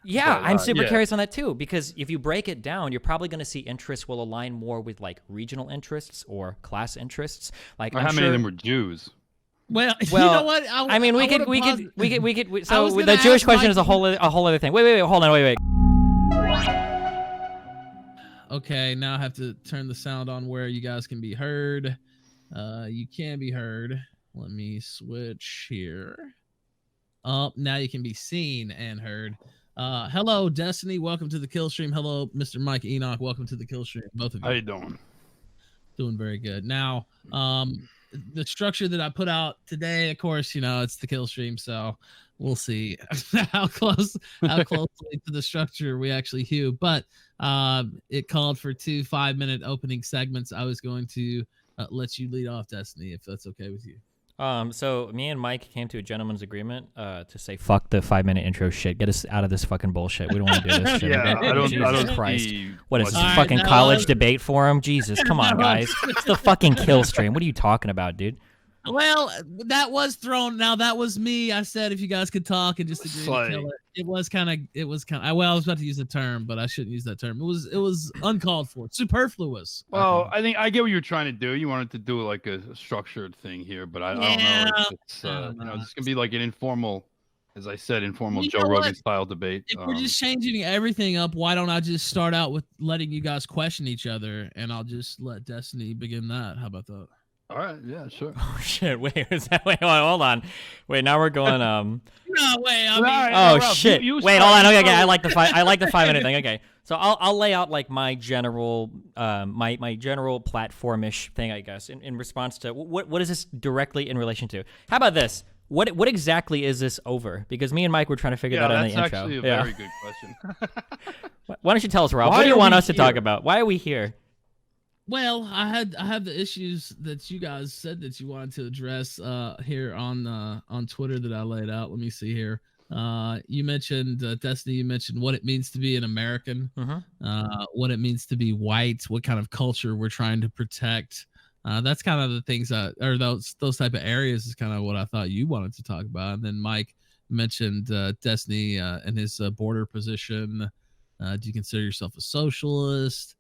Yeah, But, I'm super yeah. curious on that too, because if you break it down, you're probably going to see interests will align more with like regional interests or class interests. Like, Or I'm how many of sure. them were Jews? Well, you know Well, what? I mean, I wanna pause- I was So gonna the Jewish ask question Mike is a whole other thing. Wait, hold on, wait. Okay, now I have to turn the sound on where you guys can be heard. You can be heard. Let me switch here. Now you can be seen and heard. Hello, Destiny. Welcome to the kill stream. Hello, Mr. Mike Enoch. Welcome to the kill stream. Both of you. How you doing? Doing very good. Now, the structure that I put out today, of course, it's the kill stream, so we'll see how closely to the structure we actually hew. But it called for 2 5-minute opening segments. I was going to let you lead off, Destiny, if that's okay with you. So me and Mike came to a gentleman's agreement to say fuck the 5-minute intro shit. Get us out of this fucking bullshit. We don't want to do this shit. Yeah, again. I don't Christ. see What is this much- fucking Alright, college debate forum? Jesus, come on, guys. It's the fucking kill stream. What are you talking about, dude? Well, that was thrown. Now that was me. I said if you guys could talk and just agree to kill it. It was kind of. Well, I was about to use the term, but I shouldn't use that term. It was uncalled for, superfluous. Well, I think I get what you're trying to do. You wanted to do like a structured thing here, but I don't know. It's it's gonna be like an informal, as I said, informal Joe Rogan style debate. If we're just changing everything up, why don't I just start out with letting you guys question each other, and I'll just let Destiny begin that. How about that? All right, yeah, sure. Oh shit! Wait, is that? Wait, hold on. Wait, now we're going. No, wait. I mean, Oh Ralph, shit! you Wait, hold on. Okay. I like the 5-minute thing. Okay, so I'll lay out like my general my general platformish thing, I guess, in response to what is this directly in relation to? How about this? What exactly is this over? Because me and Mike were trying to figure that out in the intro. That's actually a very good question. Why don't you tell us, Ralph? What do you want us to talk about? Why are we here? Well, I have the issues that you guys said that you wanted to address here on Twitter that I laid out. Let me see here. You mentioned Destiny. You mentioned what it means to be an American, what it means to be white, what kind of culture we're trying to protect. That's kind of the things or those type of areas is kind of what I thought you wanted to talk about. And then Mike mentioned Destiny and his border position. Do you consider yourself a socialist?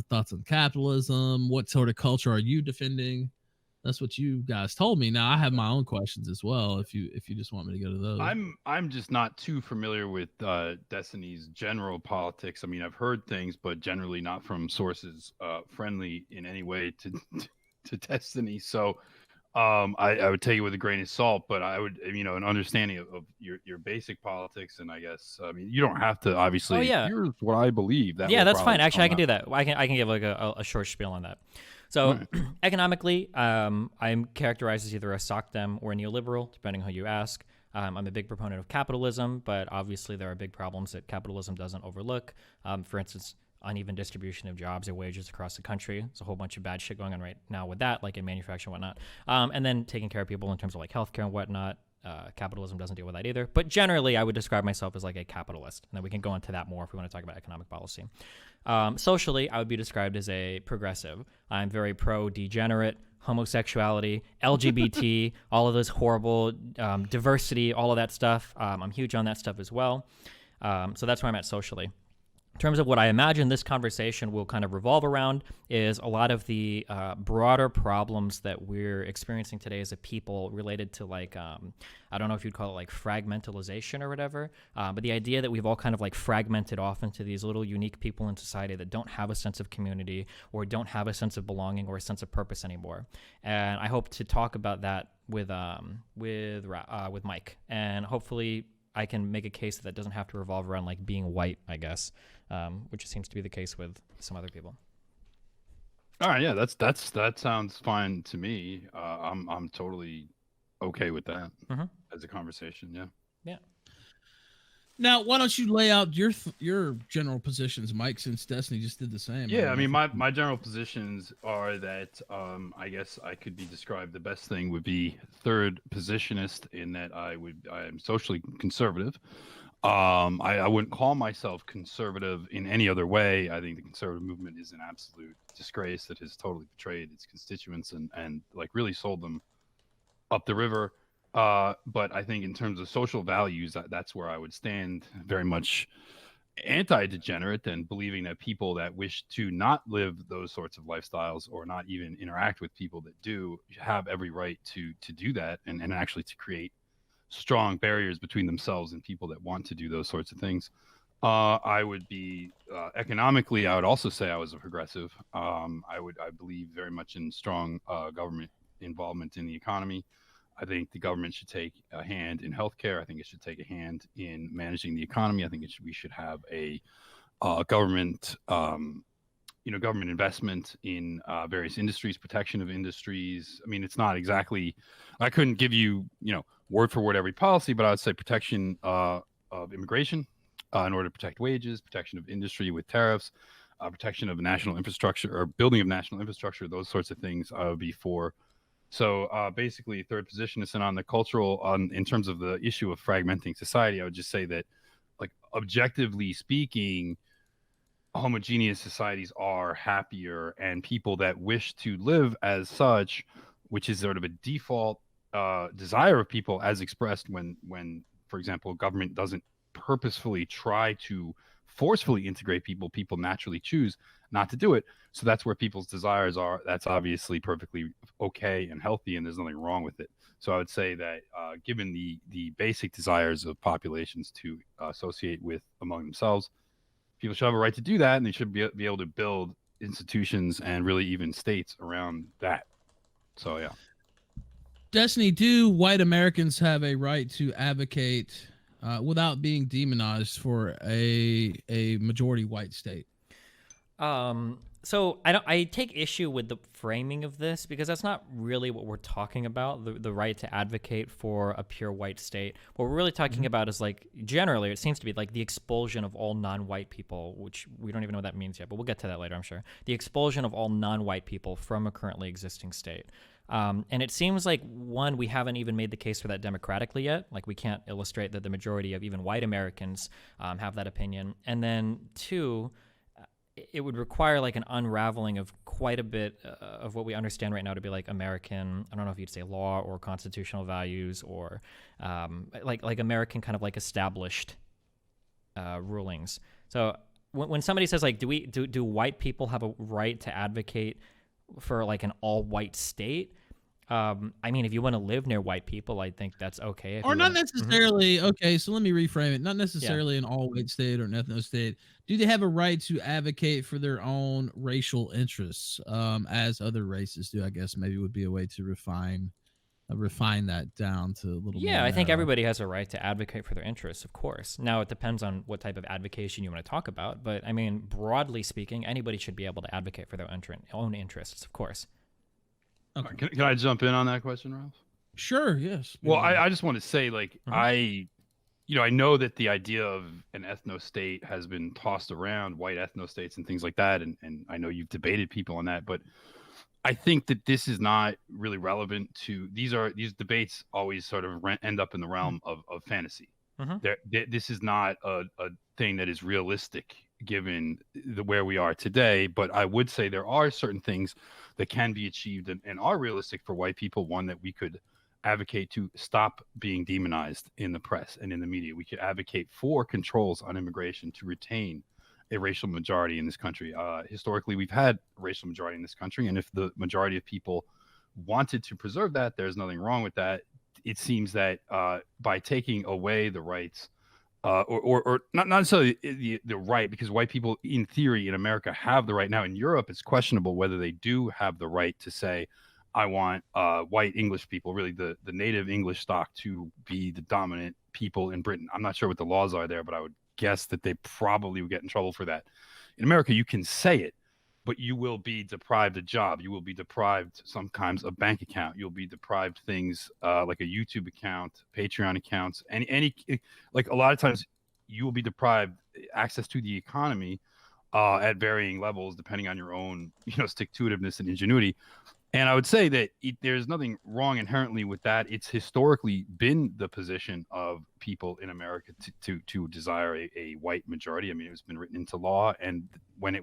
Thoughts on capitalism? What sort of culture are you defending? That's what you guys told me. Now I have my own questions as well. If you just want me to go to those, I'm just not too familiar with Destiny's general politics. I mean, I've heard things, but generally not from sources friendly in any way to Destiny. So I would take it with a grain of salt, but I would, an understanding of your basic politics. And I guess, I mean, you don't have to obviously, here's what I believe. That's fine. Actually, I can do that. I can give like a short spiel on that. So economically, I'm characterized as either a sock dem or a neoliberal, depending on who you ask. I'm a big proponent of capitalism, but obviously there are big problems that capitalism doesn't overlook. For instance, uneven distribution of jobs or wages across the country. There's a whole bunch of bad shit going on right now with that, like in manufacturing and whatnot. And then taking care of people in terms of like healthcare and whatnot. Capitalism doesn't deal with that either. But generally, I would describe myself as like a capitalist. And then we can go into that more if we want to talk about economic policy. Socially, I would be described as a progressive. I'm very pro-degenerate, homosexuality, LGBT, all of this horrible diversity, all of that stuff. I'm huge on that stuff as well. So that's where I'm at socially. In terms of what I imagine this conversation will kind of revolve around is a lot of the broader problems that we're experiencing today as a people related to like, I don't know if you'd call it like fragmentalization or whatever, but the idea that we've all kind of like fragmented off into these little unique people in society that don't have a sense of community or don't have a sense of belonging or a sense of purpose anymore. And I hope to talk about that with Mike, and hopefully I can make a case that doesn't have to revolve around like being white, I guess, which seems to be the case with some other people. All right, yeah, that sounds fine to me. I'm totally okay with that as a conversation. Yeah. Yeah. Now, why don't you lay out your general positions, Mike? Since Destiny just did the same. Yeah, I mean, my general positions are that I guess I could be described. The best thing would be third positionist, in that I am socially conservative. I wouldn't call myself conservative in any other way. I think the conservative movement is an absolute disgrace that has totally betrayed its constituents and like really sold them up the river. But I think in terms of social values, that's where I would stand very much anti-degenerate and believing that people that wish to not live those sorts of lifestyles or not even interact with people that do have every right to do that and actually to create strong barriers between themselves and people that want to do those sorts of things. I would be economically. I would also say I was a progressive. I believe very much in strong government involvement in the economy. I think the government should take a hand in healthcare. I think it should take a hand in managing the economy. I think we should have a government, government investment in various industries, protection of industries. I mean, it's not exactly. I couldn't give you, word for word every policy, but I would say protection of immigration in order to protect wages, protection of industry with tariffs, protection of national infrastructure or building of national infrastructure. Those sorts of things I would be for. So basically, third position is on the cultural, in terms of the issue of fragmenting society. I would just say that, like, objectively speaking, homogeneous societies are happier, and people that wish to live as such, which is sort of a default desire of people as expressed when, for example, government doesn't purposefully try to forcefully integrate people, people naturally choose not to do it. So that's where people's desires are. That's obviously perfectly okay and healthy, and there's nothing wrong with it. So I would say that given the basic desires of populations to associate with among themselves, people should have a right to do that, and they should be able to build institutions and really even states around that. So yeah. Destiny, do white Americans have a right to advocate without being demonized for a majority white state? So I take issue with the framing of this because that's not really what we're talking about, the right to advocate for a pure white state. What we're really talking about is, like, generally, it seems to be like the expulsion of all non-white people, which we don't even know what that means yet, but we'll get to that later, I'm sure. The expulsion of all non-white people from a currently existing state. And it seems like, one, we haven't even made the case for that democratically yet. Like, we can't illustrate that the majority of even white Americans have that opinion. And then, two, it would require like an unraveling of quite a bit of what we understand right now to be like American, I don't know if you'd say law or constitutional values or like American kind of like established rulings. So when somebody says, like, do white people have a right to advocate for like an all white state? I mean, if you want to live near white people, I think that's okay. If Or you not wanna, necessarily. Okay, so let me reframe it. Not necessarily an all white state or an ethno state. Do they have a right to advocate for their own racial interests, as other races do? I guess maybe would be a way to refine that down to a little more. Yeah, I think narrow. everybody has a right to advocate for their interests, of course. Now, it depends on what type of advocacy you want to talk about, but I mean, broadly speaking, anybody should be able to advocate for their own interests, of course. Okay. Can I jump in on that question, Ralph? Sure. Yes. Well, I just want to say, like, Mhm. I know that the idea of an ethno state has been tossed around, white ethno states and things like that, and I know you've debated people on that, but I think that this is not really relevant to these debates always sort of end up in the realm of fantasy. Mhm. This is not a thing that is realistic given where we are today. But I would say there are certain things that can be achieved and are realistic for white people. One, that we could advocate to stop being demonized in the press and in the media. We could advocate for controls on immigration to retain a racial majority in this country. Historically, we've had a racial majority in this country, and if the majority of people wanted to preserve that, there's nothing wrong with that. It seems that by taking away the rights, or not necessarily the right, because white people, in theory, in America have the right. Now, in Europe, it's questionable whether they do have the right to say, I want white English people, really the native English stock, to be the dominant people in Britain. I'm not sure what the laws are there, but I would guess that they probably would get in trouble for that. In America, you can say it, but you will be deprived a job. You will be deprived sometimes a bank account. You'll be deprived things like a YouTube account, Patreon accounts, and any like a lot of times you will be deprived access to the economy at varying levels depending on your own stick-to-itiveness and ingenuity. And I would say that there's nothing wrong inherently with that. It's historically been the position of people in America to desire a white majority. I mean, it's been written into law, and when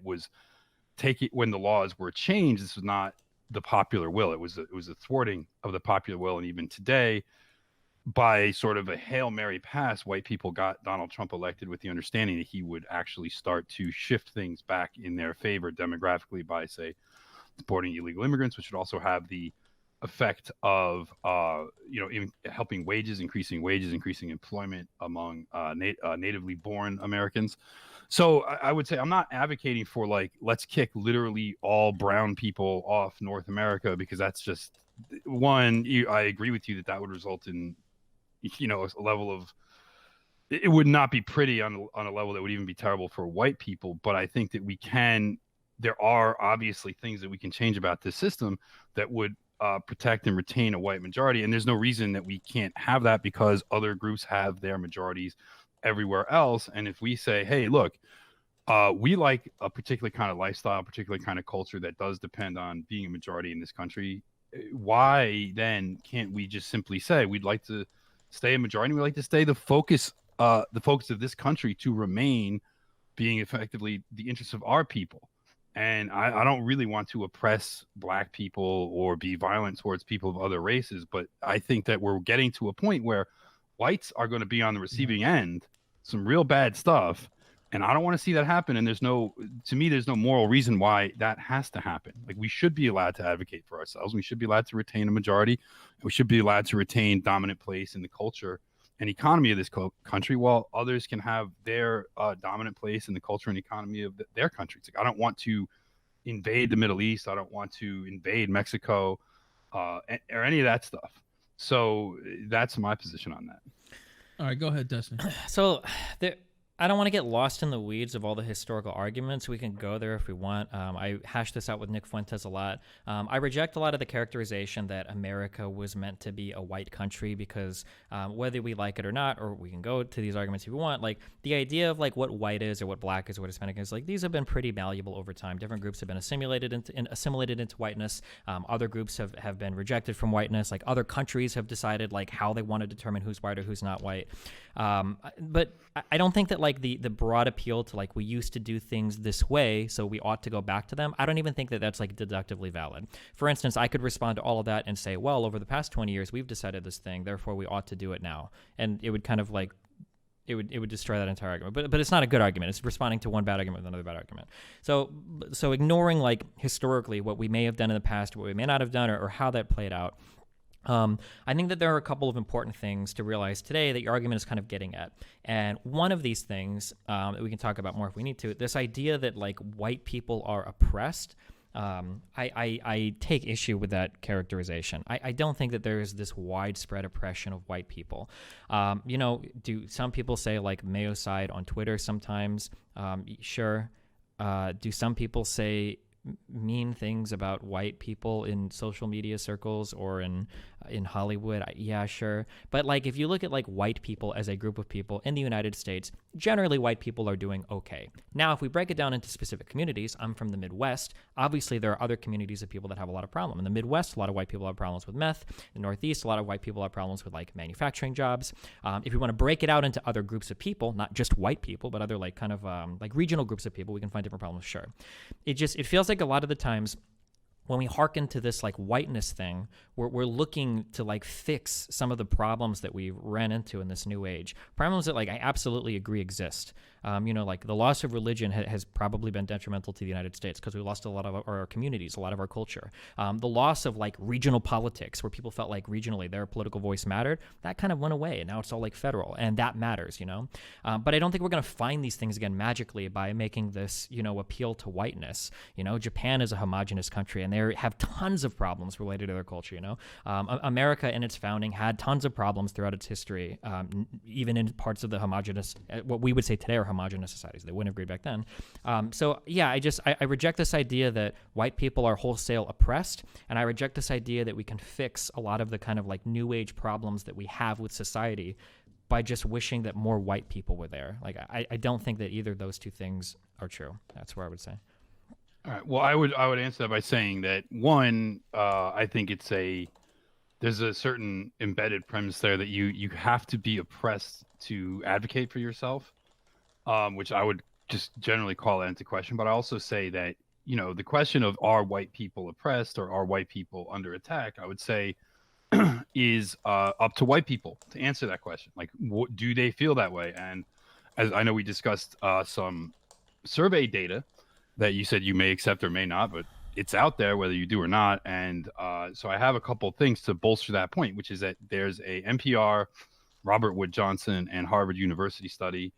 when the laws were changed, this was not the popular will. It was a thwarting of the popular will, and even today, by sort of a Hail Mary pass, white people got Donald Trump elected with the understanding that he would actually start to shift things back in their favor demographically by, say, supporting illegal immigrants, which would also have the effect of, helping wages, increasing employment among natively born Americans. So I would say I'm not advocating for like, let's kick literally all brown people off North America, because that's just one. I agree with you that would result in, a level of, it would not be pretty on a level that would even be terrible for white people. But I think that there are obviously things that we can change about this system that would protect and retain a white majority. And there's no reason that we can't have that, because other groups have their majorities everywhere else. And if we say, hey, look, we like a particular kind of lifestyle, particular kind of culture that does depend on being a majority in this country, why then can't we just simply say we'd like to stay a majority? We'd like to stay the focus of this country to remain being effectively the interests of our people. And I don't really want to oppress black people or be violent towards people of other races, but I think that we're getting to a point where whites are going to be on the receiving end, some real bad stuff. And I don't want to see that happen. And there's no moral reason why that has to happen. Like, we should be allowed to advocate for ourselves. We should be allowed to retain a majority. We should be allowed to retain dominant place in the culture and economy of this country, while others can have their dominant place in the culture and economy of their countries. Like, I don't want to invade the Middle East. I don't want to invade Mexico or any of that stuff. So that's my position on that. All right, go ahead, Destiny. So I don't want to get lost in the weeds of all the historical arguments. We can go there if we want. I hash this out with Nick Fuentes a lot. I reject a lot of the characterization that America was meant to be a white country, because whether we like it or not, or we can go to these arguments if we want, like the idea of like what white is or what black is or what Hispanic is, like these have been pretty malleable over time. Different groups have been assimilated into whiteness. Other groups have been rejected from whiteness. Like other countries have decided like how they want to determine who's white or who's not white. But I don't think that like the broad appeal to like we used to do things this way, so we ought to go back to them. I don't even think that that's like deductively valid. For instance, I could respond to all of that and say, well, over the past 20 years, we've decided this thing, therefore we ought to do it now. And it would kind of like, it would destroy that entire argument. But it's not a good argument. It's responding to one bad argument with another bad argument. So ignoring like historically what we may have done in the past, what we may not have done, or how that played out, I think that there are a couple of important things to realize today that your argument is kind of getting at. And one of these things that we can talk about more if we need to, this idea that like white people are oppressed, I take issue with that characterization. I don't think that there is this widespread oppression of white people. Do some people say like Mayocide on Twitter sometimes? Sure. Do some people say mean things about white people in social media circles or in Hollywood? Yeah, sure. But like if you look at like white people as a group of people in the United States, generally white people are doing okay. Now, if we break it down into specific communities, I'm from the Midwest. Obviously, there are other communities of people that have a lot of problems. In the Midwest, a lot of white people have problems with meth. In the Northeast, a lot of white people have problems with like manufacturing jobs. If we want to break it out into other groups of people, not just white people, but other like kind of like regional groups of people, we can find different problems. Sure. It feels like a lot of the times when we hearken to this like whiteness thing, we're looking to like fix some of the problems that we ran into in this new age. Problems that like I absolutely agree exist. Like the loss of religion has probably been detrimental to the United States because we lost a lot of our communities, a lot of our culture. The loss of like regional politics, where people felt like regionally their political voice mattered, that kind of went away, and now it's all like federal, and that matters, But I don't think we're going to find these things again magically by making this, appeal to whiteness. Japan is a homogenous country, and they have tons of problems related to their culture. America in its founding had tons of problems throughout its history, even in parts of the homogenous, what we would say today are homogenous societies. They wouldn't have agreed back then. I reject this idea that white people are wholesale oppressed, and I reject this idea that we can fix a lot of the kind of like new age problems that we have with society by just wishing that more white people were there. Like I don't think that either of those two things are true. That's what I would say. All right. Well, I would answer that by saying that one, I think there's a certain embedded premise there that you have to be oppressed to advocate for yourself, which I would just generally call that into question. But I also say that, the question of are white people oppressed or are white people under attack, I would say is up to white people to answer that question. Like, what do they feel that way? And as I know, we discussed some survey data that you said you may accept or may not, but it's out there whether you do or not. And so I have a couple of things to bolster that point, which is that there's a NPR, Robert Wood Johnson, and Harvard University study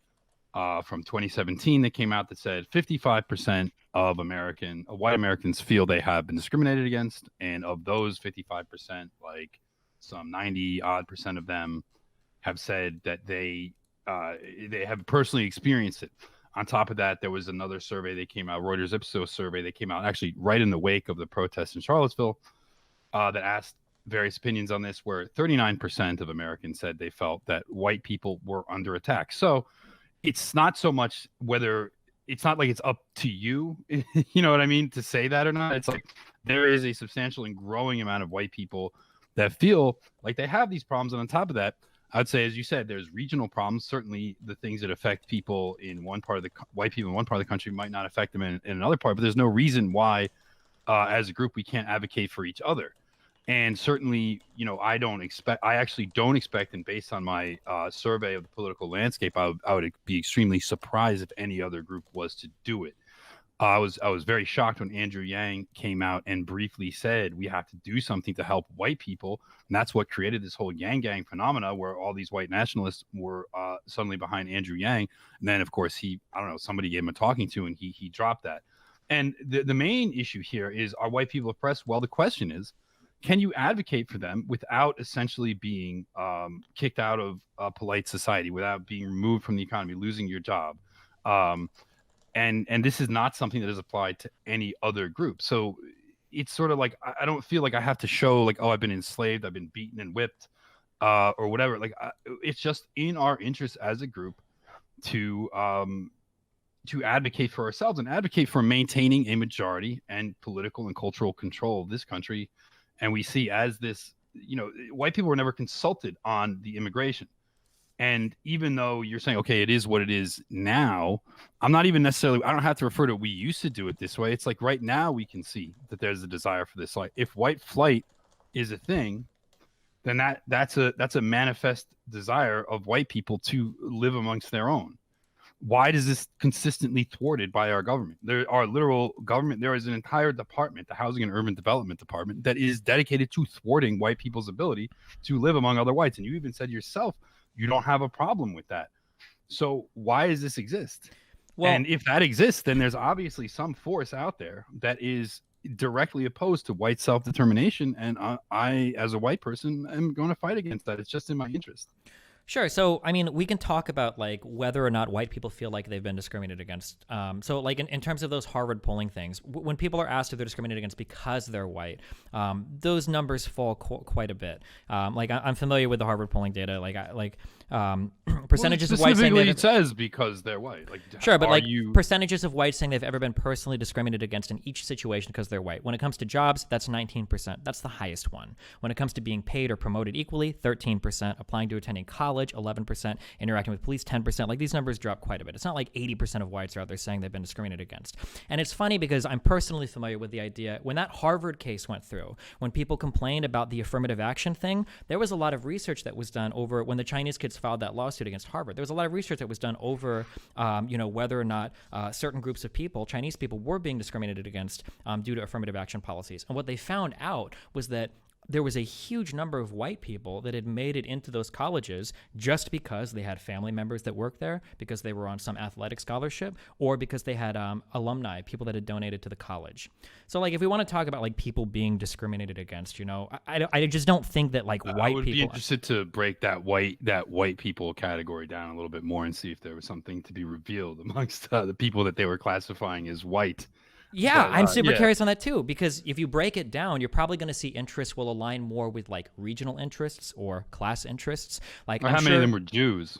from 2017 that came out that said 55% of white Americans feel they have been discriminated against, and of those 55%, like some 90% of them have said that they have personally experienced it. On top of that, there was another survey that came out, Reuters Ipsos survey that came out actually right in the wake of the protests in Charlottesville that asked various opinions on this, where 39% of Americans said they felt that white people were under attack. So it's not so much it's not like it's up to you, you know what I mean, to say that or not. It's like there is a substantial and growing amount of white people that feel like they have these problems. And on top of that, I'd say, as you said, there's regional problems. Certainly the things that affect people in one part of white people in one part of the country might not affect them in another part, but there's no reason why as a group we can't advocate for each other. And certainly, you know, I actually don't expect, and based on my survey of the political landscape, I would be extremely surprised if any other group was to do it. I was very shocked when Andrew Yang came out and briefly said we have to do something to help white people, and that's what created this whole Yang Gang phenomena, where all these white nationalists were suddenly behind Andrew Yang. And then, of course, somebody gave him a talking to, and he dropped that. And the main issue here is, are white people oppressed? Well, the question is, can you advocate for them without essentially being kicked out of polite society, without being removed from the economy, losing your job? And this is not something that is applied to any other group. So it's sort of like, I don't feel like I have to show like, oh, I've been enslaved, I've been beaten and whipped, or whatever. Like, it's just in our interest as a group to advocate for ourselves and advocate for maintaining a majority and political and cultural control of this country. And we see as this, you know, white people were never consulted on the immigration. And even though you're saying, okay, it is what it is now, I don't have to refer to we used to do it this way. It's like right now we can see that there's a desire for this. Like, if white flight is a thing, then that's a manifest desire of white people to live amongst their own. Why is this consistently thwarted by our government? There is an entire department, the Housing and Urban Development Department, that is dedicated to thwarting white people's ability to live among other whites. And you even said yourself, you don't have a problem with that. So why does this exist? Well, and if that exists, then there's obviously some force out there that is directly opposed to white self-determination. And I, as a white person, am going to fight against that. It's just in my interest. Sure. So, I mean, we can talk about like whether or not white people feel like they've been discriminated against. So like in terms of those Harvard polling things, when people are asked if they're discriminated against because they're white, those numbers fall quite a bit. Like I'm familiar with the Harvard polling data, percentages of whites saying it says because they're white. Like, sure, but like percentages of whites saying they've ever been personally discriminated against in each situation because they're white. When it comes to jobs, that's 19%. That's the highest one. When it comes to being paid or promoted equally, 13%. Applying to attending college, 11%. Interacting with police, 10%. Like, these numbers drop quite a bit. It's not like 80% of whites are out there saying they've been discriminated against. And it's funny because I'm personally familiar with the idea when that Harvard case went through, when people complained about the affirmative action thing, there was a lot of research that was done over when the Chinese kids filed that lawsuit against Harvard. There was a lot of research that was done over, whether or not certain groups of people, Chinese people, were being discriminated against due to affirmative action policies. And what they found out was that there was a huge number of white people that had made it into those colleges just because they had family members that worked there, because they were on some athletic scholarship, or because they had alumni, people that had donated to the college. So, like, if we want to talk about like people being discriminated against, I just don't think that like white people. I would be interested to break that white people category down a little bit more and see if there was something to be revealed amongst the people that they were classifying as white. Yeah, I'm super curious on that too, because if you break it down, you're probably going to see interests will align more with like regional interests or class interests. Like, how many of them were Jews?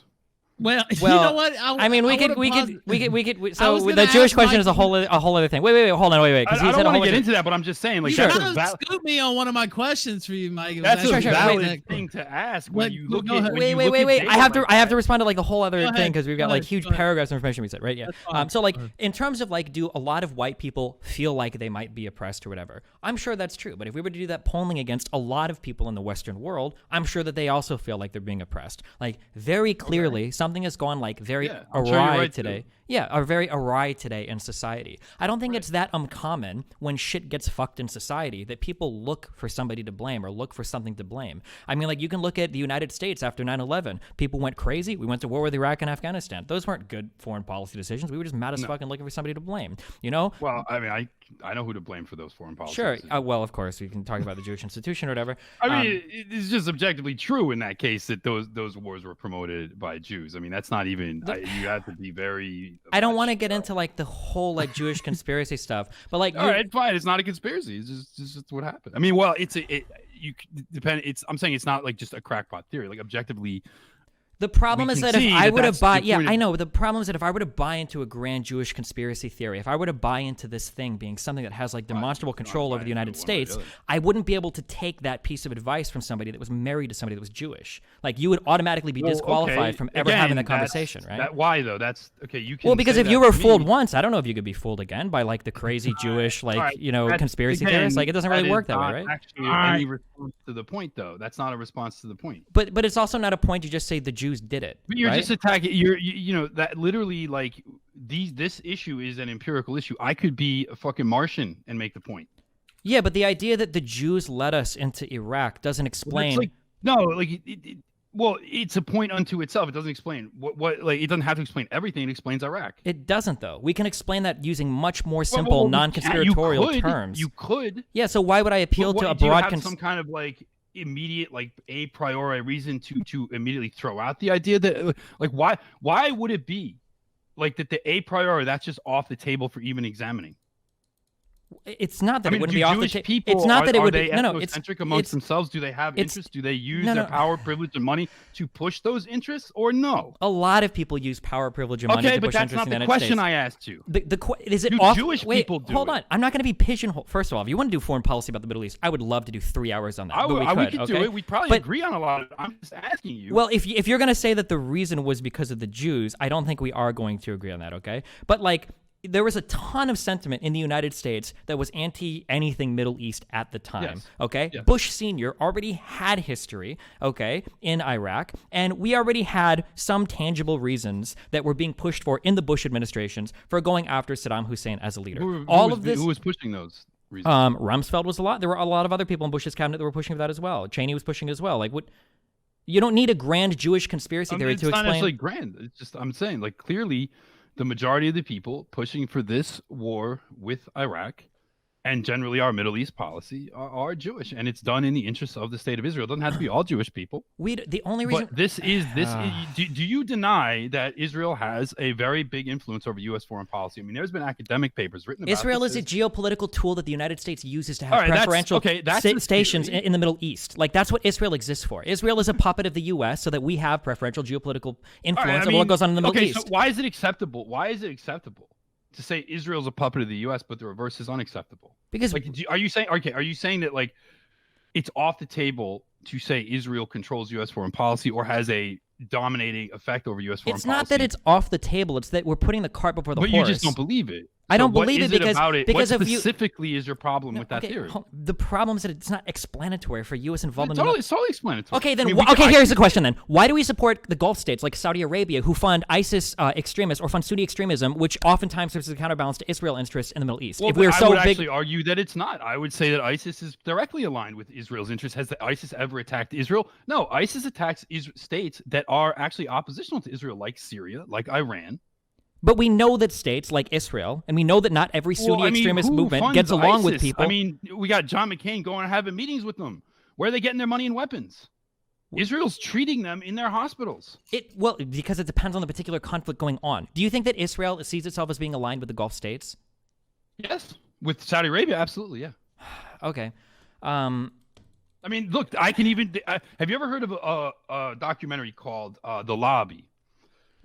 Well, you Well, know what? I mean, so gonna the Jewish ask question is a Mikey- whole other thing. Wait, hold on, because I he said don't a whole want to get bunch into that, but I'm just saying, like, You that's kind a of valid. scooped me on one of my questions for you, Mike. It was That's a actually valid that- thing to ask Let- when you look go at. ahead. when you Wait. look at I data have to like I have to that. respond to like the whole other Go thing ahead, because we've go got like ahead, huge go ahead. paragraphs of information we said, right? Yeah. That's fine. So like Go ahead. in terms of like, do a lot of white people feel like they might be oppressed or whatever? I'm sure that's true. But if we were to do that polling against a lot of people in the Western world, I'm sure that they also feel like they're being oppressed. Like very clearly, something has gone like very Yeah, I'm sure you're awry right, today. too. Yeah, are very awry today in society. I don't think it's that uncommon when shit gets fucked in society that people look for somebody to blame or look for something to blame. I mean, like, you can look at the United States after 9/11. People went crazy. We went to war with Iraq and Afghanistan. Those weren't good foreign policy decisions. We were just mad as fuck and looking for somebody to blame, you know? Well, I mean, I know who to blame for those foreign policies. Sure. Well, of course, we can talk about the Jewish institution or whatever. I mean, it's just objectively true in that case that those wars were promoted by Jews. I mean, that's not even. You have to be very. I don't want to get into like the whole like Jewish conspiracy stuff, but like, All right, fine. It's not a conspiracy. It's just what happened. I mean, well, I'm saying it's not like just a crackpot theory. Like objectively. the problem we is can that if see I that were to that's buy, the yeah, point of- I know. But the problem is that if I were to buy into a grand Jewish conspiracy theory, if I were to buy into this thing being something that has like demonstrable control over the United States, I wouldn't be able to take that piece of advice from somebody that was married to somebody that was Jewish. Like you would automatically be disqualified from ever having that conversation, right? Why though? That's okay. You can. Well, because say if you that were to me. fooled once, I don't know if you could be fooled again by like the crazy Jewish, like, right, you know, that's- conspiracy again, theorists. Like it doesn't really that work is that way, not right? Actually, right. any response to the point though. That's not a response to the point. But it's also not a point. You just say the Jews did it. But you're right? just attacking. You know that literally like this issue is an empirical issue. I could be a fucking Martian and make the point. Yeah, but the idea that the Jews led us into Iraq doesn't explain. Well, well, it's a point unto itself. It doesn't explain what like it doesn't have to explain everything. It explains Iraq. It doesn't, though. We can explain that using much more Well, simple, you non-conspiratorial could, terms. You could. Yeah, so why would I appeal But to a do you broad have some kind of like immediate like a priori reason to immediately throw out the idea that like why would it be like that the a priori that's just off the table for even examining? It's not that I mean, it wouldn't do be off the Jewish table. people It's not that it are would they be. No, it's ethnocentric amongst it's themselves? Do they have it's- interests? Do they use no, their no. power, privilege, and money to push those interests, or no? a lot of people use power, privilege, and money Okay, to but push that's interests not in the United question States. I asked you. Is it Do off? Jewish Wait, people do hold it? on. I'm not going to be pigeonholed. First of all, if you want to do foreign policy about the Middle East, I would love to do 3 hours on that. But we could, do okay? it. We probably But- agree on a lot of it. I'm just asking you. Well, if you're going to say that the reason was because of the Jews, I don't think we are going to agree on that, okay? But like there was a ton of sentiment in the United States that was anti anything Middle East at the time, Yes. okay? Yes. Bush Sr. already had history, okay, in Iraq, and we already had some tangible reasons that were being pushed for in the Bush administrations for going after Saddam Hussein as a leader. who was pushing those reasons? Rumsfeld was a lot. There were a lot of other people in Bush's cabinet that were pushing for that as well. Cheney was pushing as well. Like what? You don't need a grand Jewish conspiracy theory it's to not explain. necessarily grand. It's just I'm saying like clearly the majority of the people pushing for this war with Iraq and generally our Middle East policy are Jewish, and it's done in the interest of the state of Israel. It doesn't have to be all Jewish people. The only reason. But do you deny that Israel has a very big influence over U.S. foreign policy? I mean, there's been academic papers written about Israel this. is a geopolitical tool that the United States uses to have All right, preferential that's the stations theory. in the Middle East. Like that's what Israel exists for. Israel is a puppet of the U.S. so that we have preferential geopolitical All influence right, I over mean, what goes on in the Middle okay, East. so why is it acceptable? Why is it acceptable to say Israel's a puppet of the U.S., but the reverse is unacceptable? Because Like, are you saying that like it's off the table to say Israel controls U.S. foreign policy or has a dominating effect over U.S. foreign it's policy? not that it's off the table. It's that we're putting the cart before the but horse. you just don't believe it. I don't what believe is it because about it? because what if you specifically is your problem with that okay, theory? the problem is that it's not explanatory for U.S. involvement. It's totally explanatory. Okay, then. I mean, Here's the question then: why do we support the Gulf states like Saudi Arabia, who fund ISIS extremists or fund Sunni extremism, which oftentimes serves as a counterbalance to Israel interests in the Middle East? Well, if we're I so would big, actually argue that it's not. I would say that ISIS is directly aligned with Israel's interests. Has ISIS ever attacked Israel? No, ISIS attacks states that are actually oppositional to Israel, like Syria, like Iran. but we know that states like Israel, and we know that not every Sunni extremist who movement funds gets along with ISIS? people. I mean, we got John McCain going and having meetings with them. Where are they getting their money and weapons? Israel's treating them in their hospitals. Because it depends on the particular conflict going on. Do you think that Israel sees itself as being aligned with the Gulf states? Yes, with Saudi Arabia, absolutely, yeah. Okay. I mean, look, I can even. Have you ever heard of a documentary called "The Lobby"?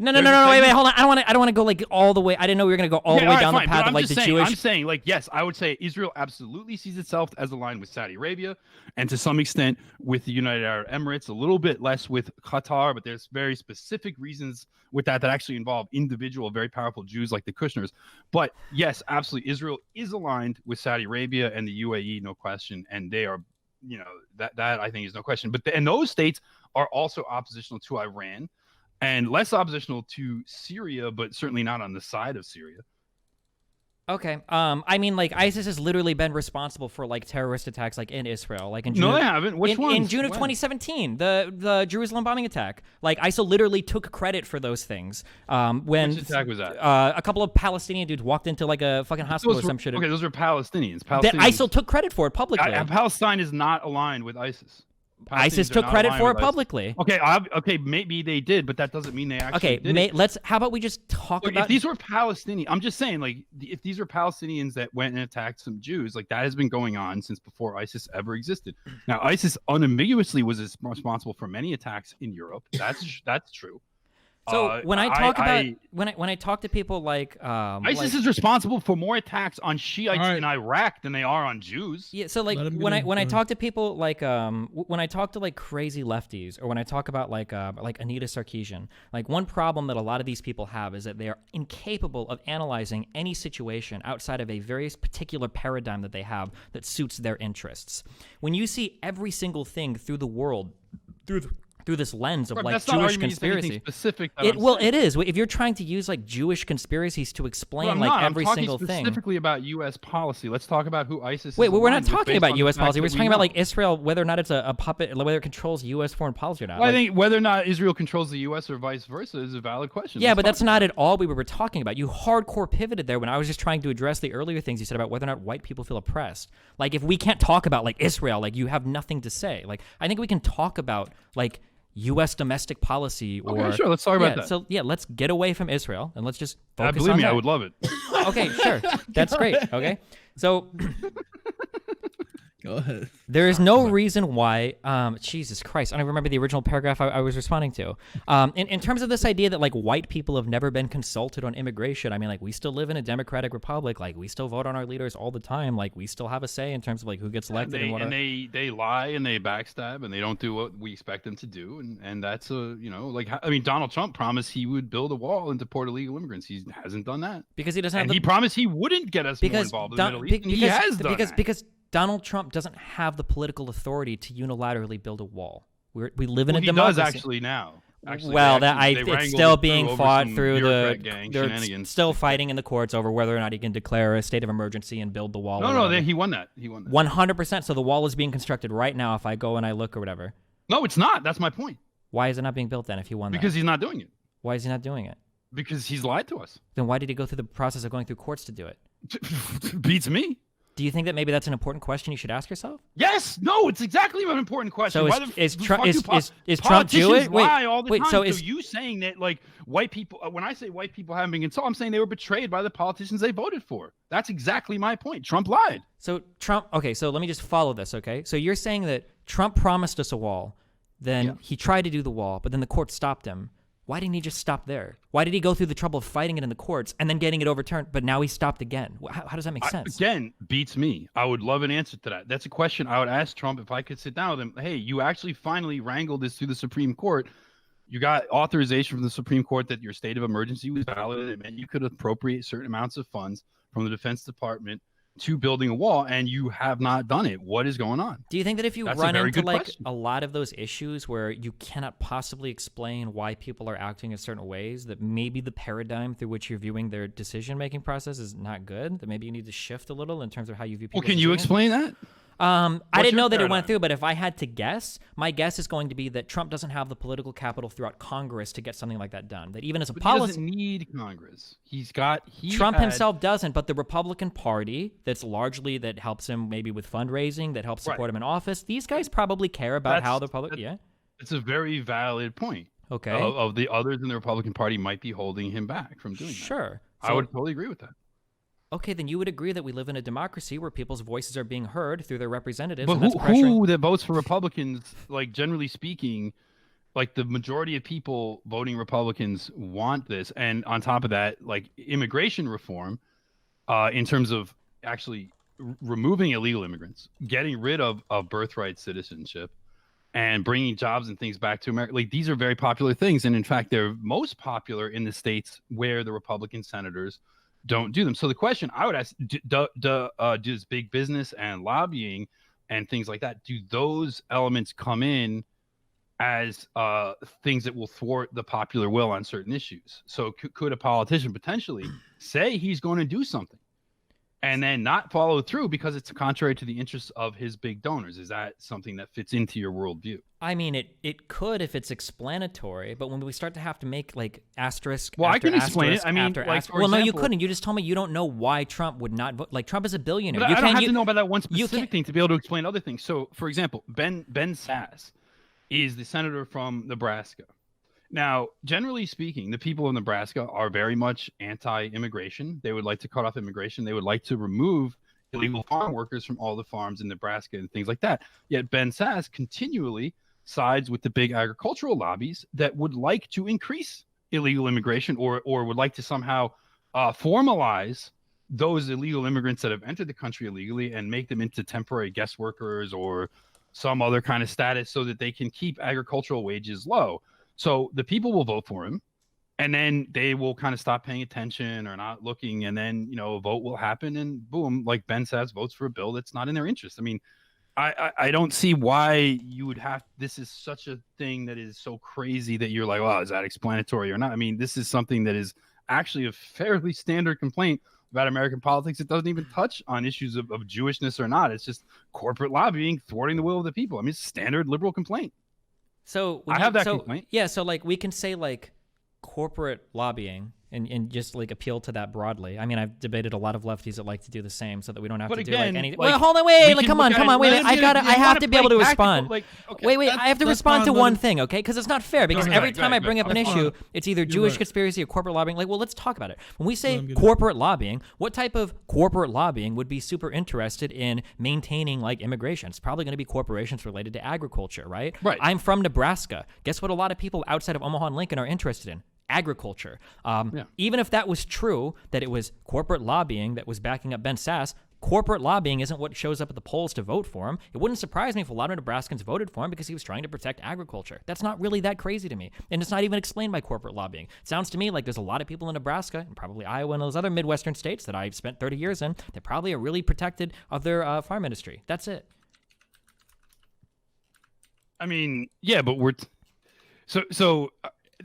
No, wait, hold on. I don't want to go like all the way. I didn't know we were gonna go all the way down the path of like the Jewish. I'm saying, like, yes, I would say Israel absolutely sees itself as aligned with Saudi Arabia, and to some extent with the United Arab Emirates, a little bit less with Qatar, but there's very specific reasons with that actually involve individual, very powerful Jews like the Kushners. But yes, absolutely, Israel is aligned with Saudi Arabia and the UAE, no question, and they are, that I think is no question. But and those states are also oppositional to Iran. And less oppositional to Syria, but certainly not on the side of Syria. Okay. I mean, like ISIS has literally been responsible for like terrorist attacks, like in Israel, like in June. No, they haven't. Which ones? In June of 2017, the Jerusalem bombing attack. Like ISIL literally took credit for those things. When which attack was that? A couple of Palestinian dudes walked into like a fucking hospital or some shit. Okay, those are Palestinians. That ISIL took credit for it publicly. Palestine is not aligned with ISIS. ISIS took credit for it publicly. Okay, maybe they did, but that doesn't mean they actually did it. How about we just talk about... If these were Palestinian, I'm just saying, like, if these were Palestinians that went and attacked some Jews, like, that has been going on since before ISIS ever existed. Now, ISIS unambiguously was responsible for many attacks in Europe. That's true. So when I talk to people like ISIS is responsible for more attacks on Shiites in Iraq than they are on Jews. Yeah, so like when I talk to people like when I talk to like crazy lefties, or when I talk about like Anita Sarkeesian, like one problem that a lot of these people have is that they are incapable of analyzing any situation outside of a very particular paradigm that they have that suits their interests. When you see every single thing through the world through this lens of like Jewish conspiracy. Specific it is. If you're trying to use like Jewish conspiracies to explain every single thing. I'm talking specifically about U.S. policy. Let's talk about who ISIS is. Wait, we're not talking about U.S. policy. We're talking about like Israel, whether or not it's a puppet, whether it controls U.S. foreign policy or not. Well, I think whether or not Israel controls the U.S. or vice versa is a valid question. Yeah, but that's not at all what we were talking about. You hardcore pivoted there when I was just trying to address the earlier things you said about whether or not white people feel oppressed. Like if we can't talk about like Israel, like you have nothing to say. Like I think we can talk about like U.S. domestic policy, or okay, sure. Let's talk about that. So let's get away from Israel and let's just focus believe on me, that. I would love it. Okay, sure, that's great. Okay, so go ahead. There is no reason why. Jesus Christ, I don't remember the original paragraph I was responding to. In terms of this idea that like white people have never been consulted on immigration, I mean, like we still live in a democratic republic. Like we still vote on our leaders all the time. Like we still have a say in terms of like who gets elected and what. And they lie and they backstab and they don't do what we expect them to do. And that's Donald Trump promised he would build a wall and deport illegal immigrants. He hasn't done that because he doesn't. He promised he wouldn't get us more involved in the Middle East. He has done that. Because Donald Trump doesn't have the political authority to unilariterally build a wall. We live in a democracy. He does actually now. It's still being fought through they're still fighting in the courts over whether or not he can declare a state of emergency and build the wall. No, he won that. 100%. So the wall is being constructed right now if I go and I look or whatever. No, it's not. That's my point. Why is it not being built then if he won that? Because he's not doing it. Why is he not doing it? Because he's lied to us. Then why did he go through the process of going through courts to do it? Beats me. Do you think that maybe that's an important question you should ask yourself? Yes. No, it's exactly an important question. So is Trump Jewish? Lie all the time. So you saying that like white people, when I say white people haven't been consulted, I'm saying they were betrayed by the politicians they voted for. That's exactly my point. Trump lied. So okay, so let me just follow this, okay? So you're saying that Trump promised us a wall, then he tried to do the wall, but then the court stopped him. Why didn't he just stop there? Why did he go through the trouble of fighting it in the courts and then getting it overturned, but now he stopped again? How does that make sense? Again, beats me. I would love an answer to that. That's a question I would ask Trump if I could sit down with him. Hey, you actually finally wrangled this through the Supreme Court. You got authorization from the Supreme Court that your state of emergency was valid. It meant you could appropriate certain amounts of funds from the Defense Department to building a wall, and you have not done it. What is going on? Do you think that if you run into like a lot of those issues where you cannot possibly explain why people are acting in certain ways, that maybe the paradigm through which you're viewing their decision-making process is not good, that maybe you need to shift a little in terms of how you view people? Well, can you explain that? I didn't know that it went through, but if I had to guess, my guess is going to be that Trump doesn't have the political capital throughout Congress to get something like that done. That even as a policy, he doesn't need Congress. Trump himself doesn't, but the Republican Party, that helps him maybe with fundraising, that helps support him in office. These guys probably care about how the public. Yeah, it's a very valid point. Okay, of the others in the Republican Party might be holding him back from doing that. Sure, I would totally agree with that. Okay, then you would agree that we live in a democracy where people's voices are being heard through their representatives. But who that votes for Republicans, like generally speaking, like the majority of people voting Republicans want this, and on top of that, like immigration reform, in terms of actually removing illegal immigrants, getting rid of birthright citizenship, and bringing jobs and things back to America. Like these are very popular things, and in fact, they're most popular in the states where the Republican senators don't do them. So the question I would ask: does big business and lobbying and things like that, do those elements come in as things that will thwart the popular will on certain issues? So could a politician potentially say he's going to do something and then not follow through because it's contrary to the interests of his big donors? Is that something that fits into your worldview? I mean, it could if it's explanatory, but when we start to have to make like asterisk, well, after I can explain it. I mean, after like, well, no, you couldn't. You just told me you don't know why Trump would not vote. Like Trump is a billionaire. But You I don't can't- have to know about that one you specific thing to be able to explain other things. So, for example, Ben Sass is the senator from Nebraska. Now, generally speaking, the people of Nebraska are very much anti-immigration. They would like to cut off immigration. They would like to remove illegal farm workers from all the farms in Nebraska and things like that. Yet Ben Sass continually sides with the big agricultural lobbies that would like to increase illegal immigration or would like to somehow formalize those illegal immigrants that have entered the country illegally and make them into temporary guest workers or some other kind of status so that they can keep agricultural wages low. So the people will vote for him, and then they will kind of stop paying attention or not looking, and then, you know, a vote will happen, and boom, like Ben Sass votes for a bill that's not in their interest. I mean, I don't see why you would have, this is such a thing that is so crazy that you're like, well, is that explanatory or not? I mean, this is something that is actually a fairly standard complaint about American politics. It doesn't even touch on issues of Jewishness or not. It's just corporate lobbying thwarting the will of the people. I mean, it's a standard liberal complaint. So I have that complaint. Yeah, so like we can say like corporate lobbying and just like appeal to that broadly. I mean, I've debated a lot of lefties that like to do the same so that we don't have But to again, do like anything. like, well, hold on, wait, like come on, wait, I I have to be able to respond. Like, okay, wait, I have to respond to one thing, okay? Because it's not fair. Because ahead, every go time ahead, I bring up an that's issue, fine. it's either You're Jewish right. conspiracy or corporate lobbying. Like, well, let's talk about it. When we say I'm good. corporate lobbying, what type of corporate lobbying would be super interested in maintaining like immigration? It's probably going to be corporations related to agriculture, right? Right. I'm from Nebraska. Guess what? A lot of people outside of Omaha and Lincoln are interested in agriculture. Even if that was true, that it was corporate lobbying that was backing up Ben Sass, corporate lobbying isn't what shows up at the polls to vote for him. It wouldn't surprise me if a lot of Nebraskans voted for him because he was trying to protect agriculture. That's not really that crazy to me. And it's not even explained by corporate lobbying. It sounds to me like there's a lot of people in Nebraska and probably Iowa and those other Midwestern states that I've spent 30 years in that probably are really protected of their farm industry. That's it. I mean, yeah, but so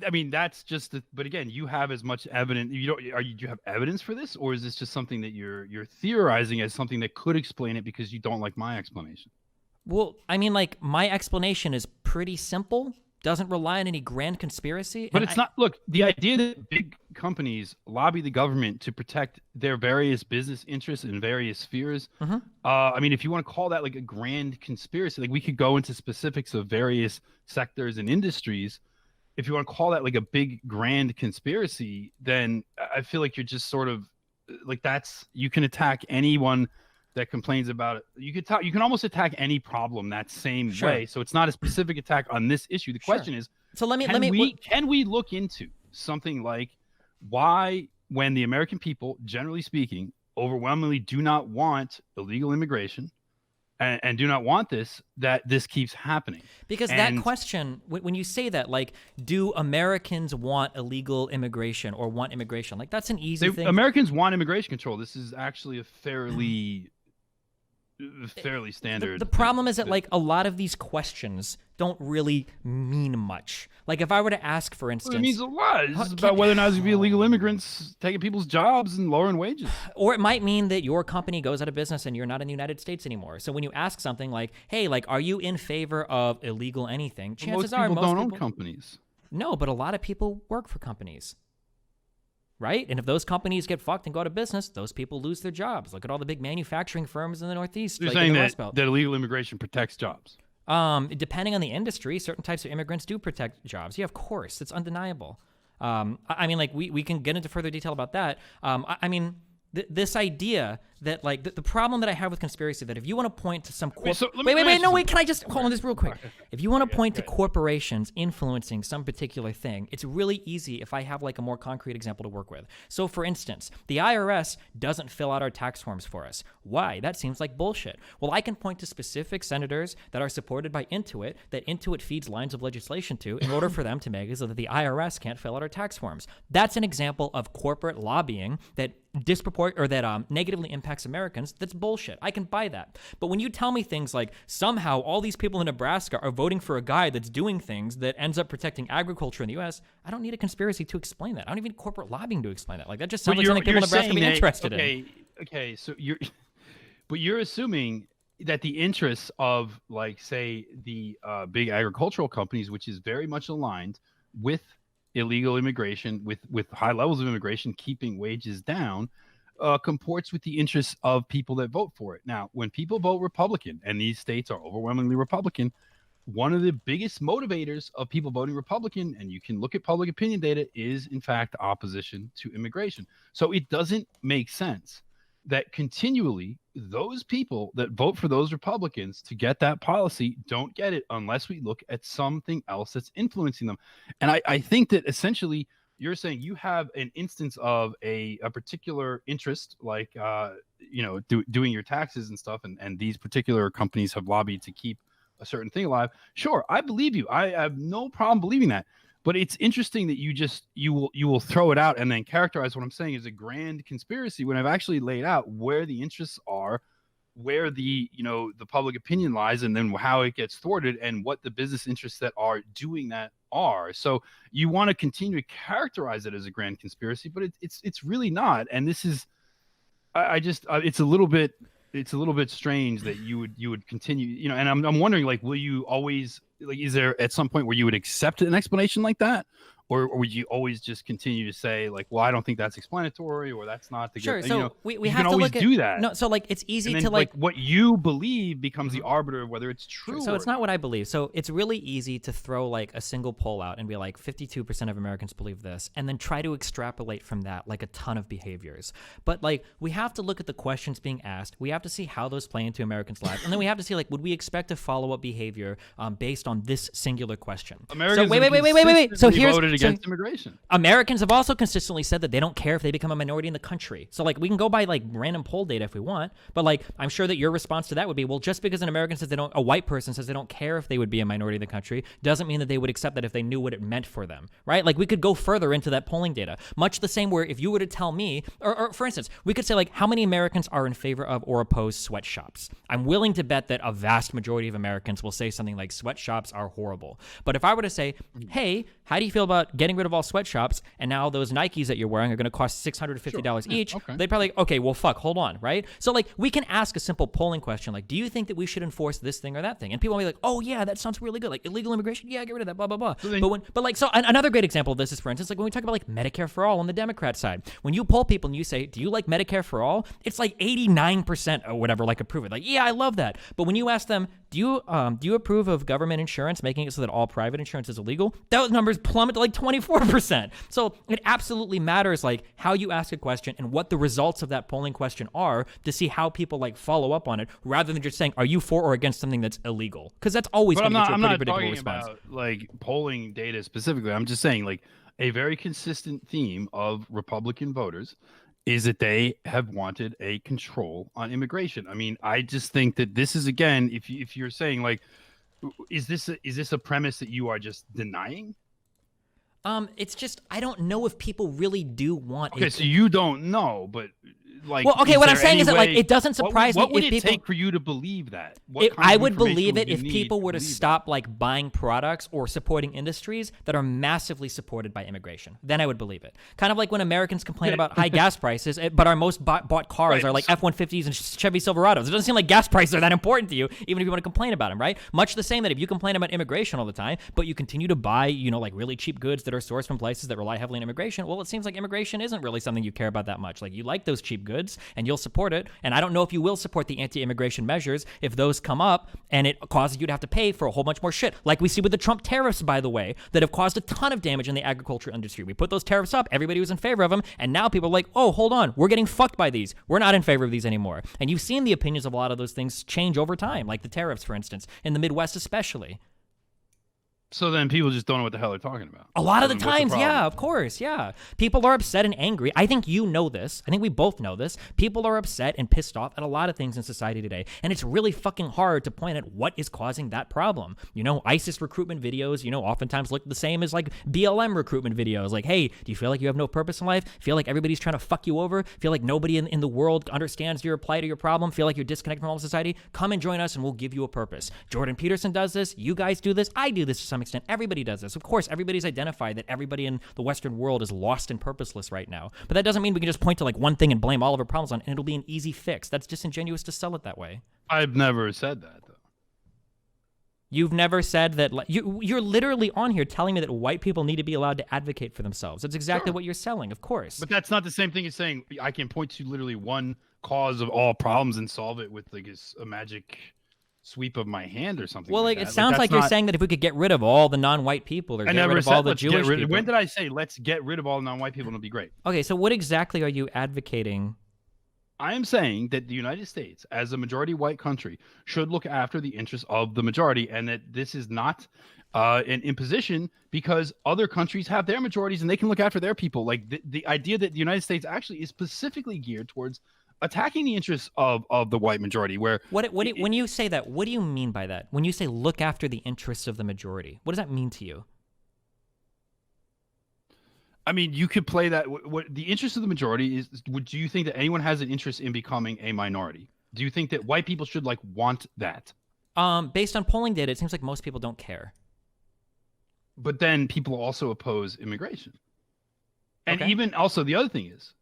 I mean, that's just but again, you have as much evidence. Do you have evidence for this, or is this just something that you're theorizing as something that could explain it because you don't like my explanation? Well, I mean, like, my explanation is pretty simple, doesn't rely on any grand conspiracy. But it's not, look, the idea that big companies lobby the government to protect their various business interests in various spheres. I mean, if you want to call that like a grand conspiracy, like we could go into specifics of various sectors and industries. If you want to call that like a big grand conspiracy, then I feel like you're just sort of like, you can attack anyone that complains about it. You can almost attack any problem that same way. So it's not a specific attack on this issue. The question is, so can we look into something like why, when the American people, generally speaking, overwhelmingly do not want illegal immigration and do not want that this keeps happening? Because that question, when you say that, like, do Americans want illegal immigration or want immigration? Like, that's an easy thing. Americans want immigration control. This is actually a fairly standard. The problem is that like a lot of these questions don't really mean much. Like if I were to ask, for instance, it means a lot. It's about whether or not there's gonna be illegal immigrants taking people's jobs and lowering wages. Or it might mean that your company goes out of business and you're not in the United States anymore. So when you ask something like, "Hey, like, are you in favor of illegal anything?" Chances are most people don't own companies. No, but a lot of people work for companies. Right? And if those companies get fucked and go out of business, those people lose their jobs. Look at all the big manufacturing firms in the Northeast. You're like saying in the that, Rust Belt. that illegal immigration protects jobs? Depending on the industry, certain types of immigrants do protect jobs. Yeah, of course. It's undeniable. I mean, like, we can get into further detail about that. I mean, this idea that like the problem that I have with conspiracy, that if you want to point to some Wait, can I just hold on this real quick? If you want to point to corporations influencing some particular thing, it's really easy if I have like a more concrete example to work with. So for instance, the IRS doesn't fill out our tax forms for us. Why? That seems like bullshit. Well, I can point to specific senators that are supported by Intuit, that Intuit feeds lines of legislation to in order for them to make it so that the IRS can't fill out our tax forms. That's an example of corporate lobbying that negatively impacts Americans. That's bullshit. I can buy that. But when you tell me things like somehow all these people in Nebraska are voting for a guy that's doing things that ends up protecting agriculture in the U.S., I don't need a conspiracy to explain that. I don't even need corporate lobbying to explain that. Like that just sounds like something people in Nebraska would be interested in. Okay, so you're assuming that the interests of, like, say, the big agricultural companies, which is very much aligned with illegal immigration, with high levels of immigration, keeping wages down, comports with the interests of people that vote for it. Now, when people vote Republican, and these states are overwhelmingly Republican, one of the biggest motivators of people voting Republican, and you can look at public opinion data, is in fact opposition to immigration. So it doesn't make sense that continually those people that vote for those Republicans to get that policy don't get it unless we look at something else that's influencing them. And I think that essentially you're saying you have an instance of a particular interest, like doing your taxes and stuff, and these particular companies have lobbied to keep a certain thing alive. Sure, I believe you. I have no problem believing that. But it's interesting that you will throw it out and then characterize what I'm saying as a grand conspiracy when I've actually laid out where the interests are, where the public opinion lies, and then how it gets thwarted, and what the business interests that are doing that are. So you want to continue to characterize it as a grand conspiracy, but it's really not. And this is, it's a little bit strange that you would continue, and I'm wondering, like, will you always, like, is there at some point where you would accept an explanation like that, or would you always just continue to say, like, well, I don't think that's explanatory, or that's not the sure. good, So we you have can to always look at, do that. No, so like it's easy then, to like what you believe becomes the arbiter of whether it's true. So it's not what I believe. So it's really easy to throw like a single poll out and be like 52% of Americans believe this, and then try to extrapolate from that like a ton of behaviors. But like we have to look at the questions being asked. We have to see how those play into Americans' lives, and then we have to see, like, would we expect a follow-up behavior based on this singular question? Americans wait. So here's voted against immigration. Americans have also consistently said that they don't care if they become a minority in the country. So like we can go by like random poll data if we want, but like I'm sure that your response to that would be, well, just because an American says a white person says they don't care if they would be a minority in the country doesn't mean that they would accept that if they knew what it meant for them, right? Like we could go further into that polling data, much the same where if you were to tell me, or for instance, we could say like how many Americans are in favor of or oppose sweatshops. I'm willing to bet that a vast majority of Americans will say something like sweatshops are horrible. But if I were to say, hey, how do you feel about getting rid of all sweatshops, and now those Nikes that you're wearing are going to cost $650 each, they'd probably, okay, well, fuck, hold on, right? So like we can ask a simple polling question like, do you think that we should enforce this thing or that thing? And people will be like, oh yeah, that sounds really good. Like illegal immigration, yeah, get rid of that, blah, blah, blah. So another great example of this is, for instance, like when we talk about like Medicare for all on the Democrat side, when you poll people and you say, do you like Medicare for all? It's like 89% or whatever, like approve it. Like, yeah, I love that. But when you ask them, do you approve of government insurance, making it so that all private insurance is illegal? Those numbers plummet to like 24%. So it absolutely matters like how you ask a question and what the results of that polling question are to see how people like follow up on it, rather than just saying, are you for or against something that's illegal? Because that's always going to get you a pretty predictable response. About like polling data specifically. I'm just saying like a very consistent theme of Republican voters is that they have wanted a control on immigration. I mean, I just think that this is, again, if you're saying like, is this a premise that you are just denying? It's just, I don't know if people really do want. Okay, so you don't know, but like, well, okay, what I'm saying is that like it doesn't surprise me if people. What would it take for you to believe that? I would believe it if people were to stop like buying products or supporting industries that are massively supported by immigration. Then I would believe it. Kind of like when Americans complain about high gas prices, but our most bought cars are like F-150s and Chevy Silverados. It doesn't seem like gas prices are that important to you, even if you want to complain about them, right? Much the same that if you complain about immigration all the time, but you continue to buy, like really cheap goods that are sourced from places that rely heavily on immigration, well, it seems like immigration isn't really something you care about that much. Like you like those cheap goods, goods, and you'll support it. And I don't know if you will support the anti-immigration measures if those come up and it causes you to have to pay for a whole bunch more shit, like we see with the Trump tariffs, by the way, that have caused a ton of damage in the agriculture industry. We put those tariffs up, everybody was in favor of them, and now people are like, oh, hold on, we're getting fucked by these. We're not in favor of these anymore. And you've seen the opinions of a lot of those things change over time, like the tariffs, for instance, in the Midwest especially. So then people just don't know what the hell they're talking about. A lot of the times, yeah, of course, yeah. People are upset and angry. I think you know this. I think we both know this. People are upset and pissed off at a lot of things in society today, and it's really fucking hard to point at what is causing that problem. You know, ISIS recruitment videos, you know, oftentimes look the same as like BLM recruitment videos. Like, hey, do you feel like you have no purpose in life? Feel like everybody's trying to fuck you over? Feel like nobody in the world understands your plight or your problem? Feel like you're disconnected from all of society? Come and join us and we'll give you a purpose. Jordan Peterson does this. You guys do this. I do this to some extent. Everybody does this. Of course, everybody's identified that everybody in the Western world is lost and purposeless right now. But that doesn't mean we can just point to like one thing and blame all of our problems on it, and it'll be an easy fix. That's disingenuous to sell it that way. I've never said that, though. You've never said that. You're literally on here telling me that white people need to be allowed to advocate for themselves. That's exactly what you're selling, of course. But that's not the same thing as saying I can point to literally one cause of all problems and solve it with like a magic sweep of my hand or something. Well, like it that. sounds like you're saying that if we could get rid of all the non-white people, or get rid of all the Jewish people. When did I say let's get rid of all the non-white people and it'll be great? Okay, so what exactly are you advocating? I am saying that the United States, as a majority white country, should look after the interests of the majority, and that this is not an imposition because other countries have their majorities and they can look after their people. Like the idea that the United States actually is specifically geared towards attacking the interests of the white majority. Where when you say that, what do you mean by that? When you say look after the interests of the majority, what does that mean to you? I mean, you could play that. What the interest of the majority is? Do you think that anyone has an interest in becoming a minority? Do you think that white people should want that? Based on polling data, it seems like most people don't care. But then people also oppose immigration, and Okay. even also the other thing is,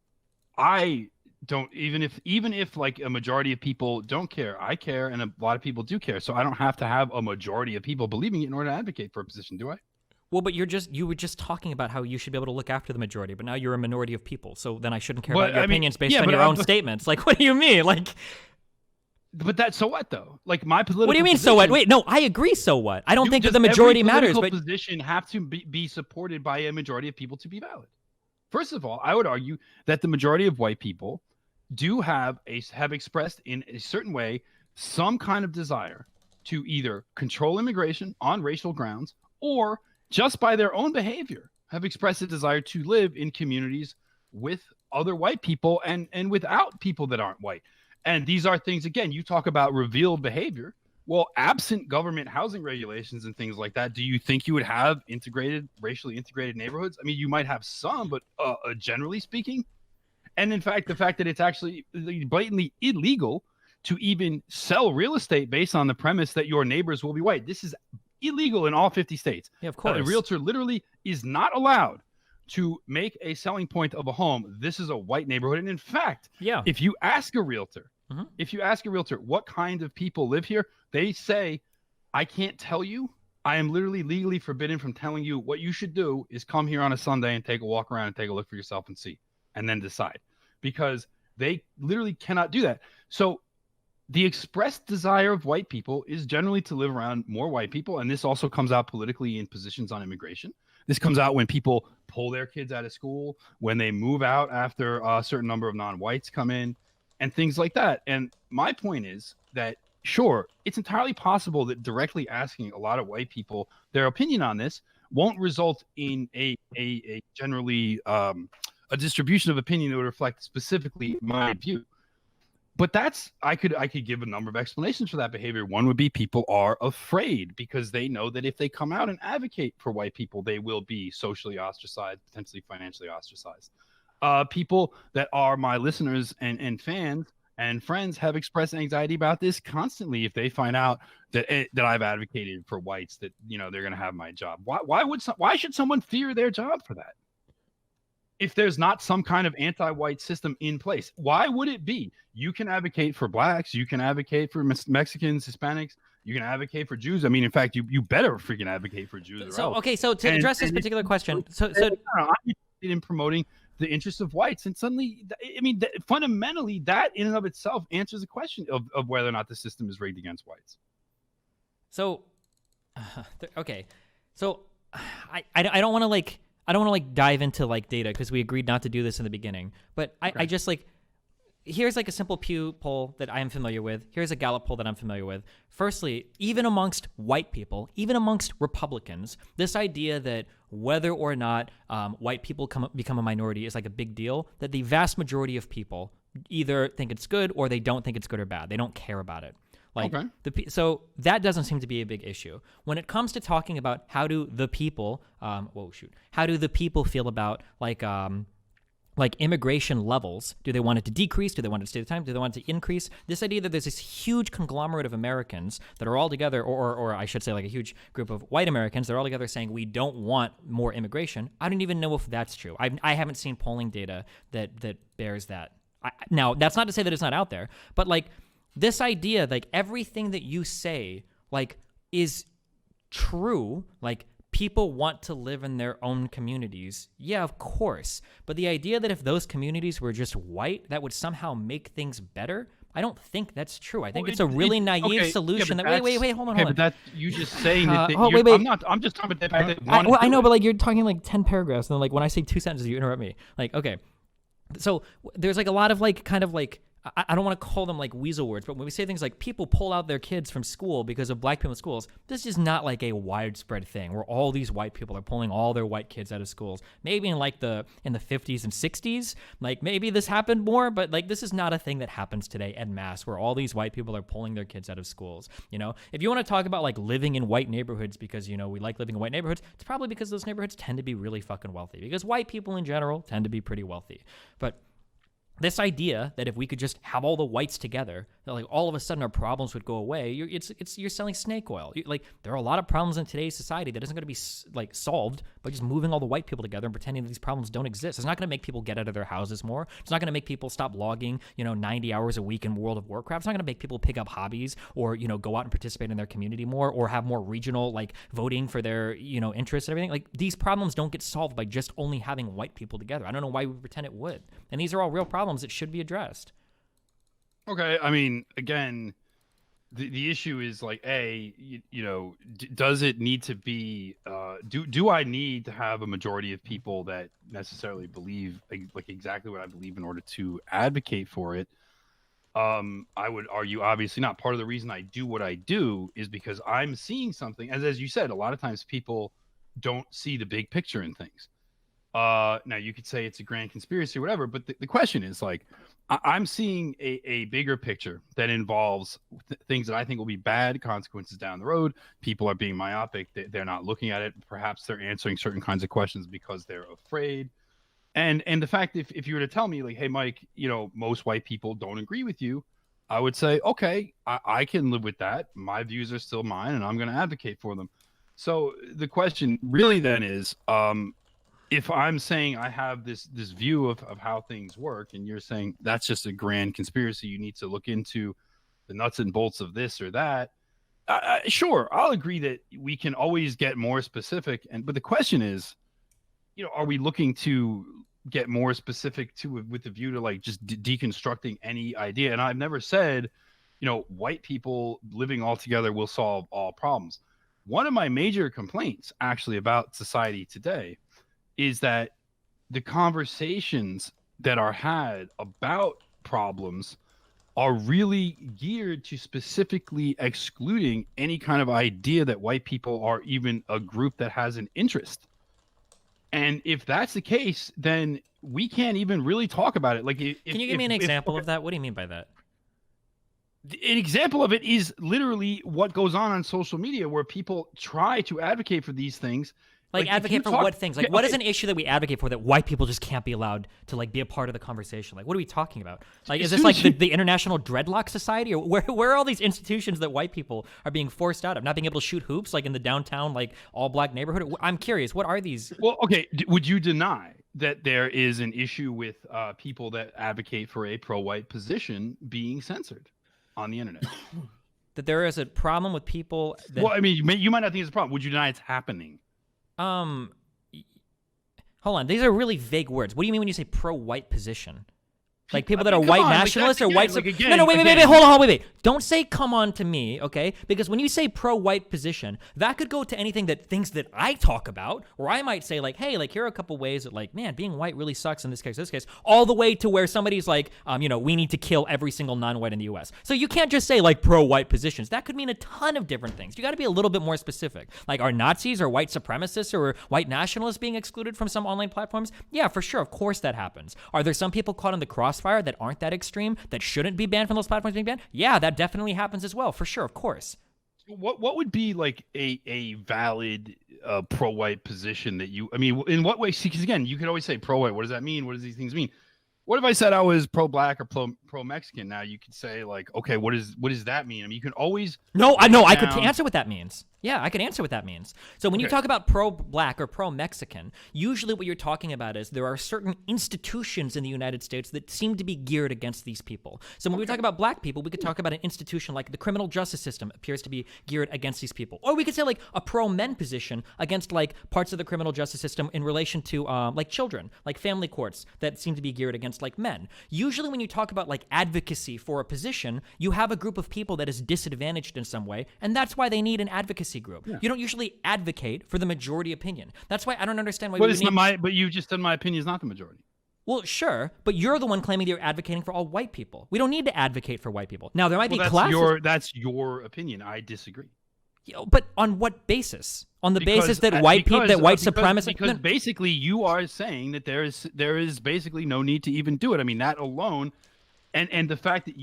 I don't even if like a majority of people don't care, I care, and a lot of people do care. So I don't have to have a majority of people believing it in order to advocate for a position, do I? Well, but you were just talking about how you should be able to look after the majority, but now you're a minority of people. So then I shouldn't care about your opinions based on your own statements. Like, what do you mean? Like, but that so what though? Like my political. What do you mean so what? Wait, no, I agree. So what? I don't think that the majority matters. But position have to be supported by a majority of people to be valid. First of all, I would argue that the majority of white people do have expressed in a certain way some kind of desire to either control immigration on racial grounds or just by their own behavior have expressed a desire to live in communities with other white people and without people that aren't white. And these are things, again, you talk about revealed behavior. Well, absent government housing regulations and things like that, do you think you would have racially integrated neighborhoods? I mean, you might have some, but generally speaking. And in fact, the fact that it's actually blatantly illegal to even sell real estate based on the premise that your neighbors will be white. This is illegal in all 50 states. Yeah, of course. A realtor literally is not allowed to make a selling point of a home. This is a white neighborhood. And in fact, if you ask a realtor, what kind of people live here, they say, I can't tell you. I am literally legally forbidden from telling you. What you should do is come here on a Sunday and take a walk around and take a look for yourself and see, and then decide, because they literally cannot do that. So the expressed desire of white people is generally to live around more white people. And this also comes out politically in positions on immigration. This comes out when people pull their kids out of school, when they move out after a certain number of non-whites come in, and things like that. And my point is that, sure, it's entirely possible that directly asking a lot of white people their opinion on this won't result in a generally a distribution of opinion that would reflect specifically my view. But I could give a number of explanations for that behavior. One would be people are afraid because they know that if they come out and advocate for white people, they will be socially ostracized, potentially financially ostracized. People that are my listeners and fans and friends have expressed anxiety about this constantly if they find out that I've advocated for whites, that they're going to have my job. Why should someone fear their job for that? If there's not some kind of anti-white system in place, why would it be? You can advocate for blacks, you can advocate for Mexicans, Hispanics, you can advocate for Jews. I mean, in fact, you better freaking advocate for Jews. So to address this particular question, I'm interested in promoting the interests of whites, and suddenly, I mean, fundamentally, that in and of itself answers the question of whether or not the system is rigged against whites. So, okay, so I don't want to like dive into like data because we agreed not to do this in the beginning. But I just like, here's like a simple Pew poll that I am familiar with. Here's a Gallup poll that I'm familiar with. Firstly, even amongst white people, even amongst Republicans, this idea that whether or not white people become a minority is like a big deal, that the vast majority of people either think it's good or they don't think it's good or bad. They don't care about it. Like, so that doesn't seem to be a big issue. When it comes to talking about how do the people, how do the people feel about like immigration levels? Do they want it to decrease? Do they want it to stay the time? Do they want it to increase? This idea that there's this huge conglomerate of Americans that are all together, or I should say like a huge group of white Americans, they're all together saying we don't want more immigration. I don't even know if that's true. I haven't seen polling data that bears that. Now, that's not to say that it's not out there, but like, this idea, like everything that you say, like is true. Like people want to live in their own communities. Yeah, of course. But the idea that if those communities were just white, that would somehow make things better, I don't think that's true. I think it's a really naive solution. Wait, hold on. But that's you just saying that. I'm just talking about that. I know, but like you're talking like 10 paragraphs, and then like when I say 2 sentences, you interrupt me. Like, okay, so there's like a lot of like kind of like. I don't want to call them like weasel words, but when we say things like people pull out their kids from school because of black people in schools, this is not like a widespread thing where all these white people are pulling all their white kids out of schools. Maybe in the 50s and 60s, like maybe this happened more, but like this is not a thing that happens today en masse where all these white people are pulling their kids out of schools. You know, if you want to talk about like living in white neighborhoods because, you know, we like living in white neighborhoods, it's probably because those neighborhoods tend to be really fucking wealthy because white people in general tend to be pretty wealthy. But this idea that if we could just have all the whites together, that like all of a sudden our problems would go away, you're selling snake oil. Like there are a lot of problems in today's society that isn't going to be like solved by just moving all the white people together and pretending that these problems don't exist. It's not going to make people get out of their houses more. It's not going to make people stop logging, 90 hours a week in World of Warcraft. It's not going to make people pick up hobbies or, go out and participate in their community more or have more regional like voting for their, interests and everything. Like these problems don't get solved by just only having white people together. I don't know why we pretend it would. And these are all real problems that should be addressed. Okay, I mean, again, the issue is like, does it need to be? Do I need to have a majority of people that necessarily believe like exactly what I believe in order to advocate for it? I would argue, obviously, not. Part of the reason I do what I do is because I'm seeing something. As you said, a lot of times people don't see the big picture in things. Now you could say it's a grand conspiracy or whatever, but the question is like, I'm seeing a bigger picture that involves things that I think will be bad consequences down the road. People are being myopic. They're not looking at it. Perhaps they're answering certain kinds of questions because they're afraid. And the fact, if you were to tell me like, hey, Mike, most white people don't agree with you, I would say, okay, I can live with that. My views are still mine and I'm going to advocate for them. So the question really then is, if I'm saying I have this view of how things work, and you're saying that's just a grand conspiracy, you need to look into the nuts and bolts of this or that. Sure, I'll agree that we can always get more specific, but the question is, are we looking to get more specific with the view to like just deconstructing any idea? And I've never said, white people living all together will solve all problems. One of my major complaints actually about society today is that the conversations that are had about problems are really geared to specifically excluding any kind of idea that white people are even a group that has an interest. And if that's the case, then we can't even really talk about it. Like, can you give me an example of that? What do you mean by that? An example of it is literally what goes on social media, where people try to advocate for these things. Like advocate for what things? Like what is an issue that we advocate for that white people just can't be allowed to like be a part of the conversation? Like what are we talking about? Like is this like the International Dreadlock Society, or where are all these institutions that white people are being forced out of? Not being able to shoot hoops like in the downtown like all black neighborhood? I'm curious, what are these? Well, okay, would you deny that there is an issue with people that advocate for a pro-white position being censored on the internet? That there is a problem with people that... Well, I mean, you might not think it's a problem. Would you deny it's happening? Hold on. These are really vague words. What do you mean when you say pro-white position? Like people that are come white on, like, nationalists that's or white... again, like, again, No, wait, again. hold on, wait. Don't say come on to me, okay? Because when you say pro-white position, that could go to anything that things that I talk about, or I might say like, hey, like here are a couple ways that like, man, being white really sucks in this case, all the way to where somebody's like, we need to kill every single non-white in the U.S. So you can't just say like pro-white positions. That could mean a ton of different things. You got to be a little bit more specific. Like are Nazis or white supremacists or white nationalists being excluded from some online platforms? Yeah, for sure. Of course that happens. Are there some people caught in the crossfire that aren't that extreme, that shouldn't be banned from those platforms being banned? Yeah, that definitely happens as well, for sure, of course. What would be like a valid pro-white position that you? I mean, in what way? See, because again, you could always say pro-white. What does that mean? What does these things mean? What if I said I was pro-black or pro-Mexican? Now you could say like, okay, what does that mean? I mean, you can always I could answer what that means. Yeah, I could answer what that means. So when you Okay. talk about pro-black or pro-Mexican, usually what you're talking about is there are certain institutions in the United States that seem to be geared against these people. So when we talk about black people, we could talk about an institution like the criminal justice system appears to be geared against these people. Or we could say like a pro-men position against like parts of the criminal justice system in relation to like children, like family courts that seem to be geared against like men. Usually when you talk about like advocacy for a position, you have a group of people that is disadvantaged in some way, and that's why they need an advocacy group. Yeah. You don't usually advocate for the majority opinion. That's why I don't understand why But you just said my opinion is not the majority. Well, sure, but you're the one claiming that you're advocating for all white people. We don't need to advocate for white people. Now, there might be classes. That's your opinion. I disagree. But on what basis? On the basis that white supremacists... Because basically you are saying that there is basically no need to even do it. I mean, that alone, and the fact that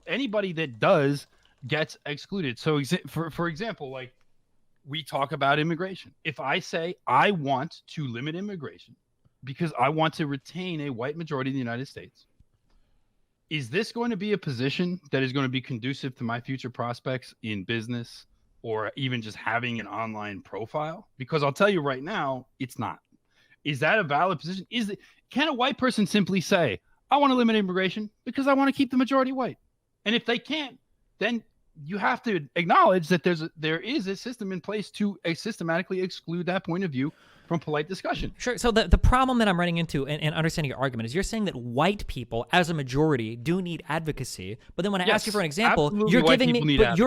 anybody that does gets excluded. So for example, like we talk about immigration. If I say I want to limit immigration because I want to retain a white majority in the United States, is this going to be a position that is going to be conducive to my future prospects in business or even just having an online profile? Because I'll tell you right now, it's not. Is that a valid position? Can a white person simply say, I want to limit immigration because I want to keep the majority white? And if they can't, then you have to acknowledge that there is a system in place to systematically exclude that point of view from polite discussion. Sure. So the problem that I'm running into and understanding your argument is you're saying that white people as a majority do need advocacy, but then when I ask you for an example, you're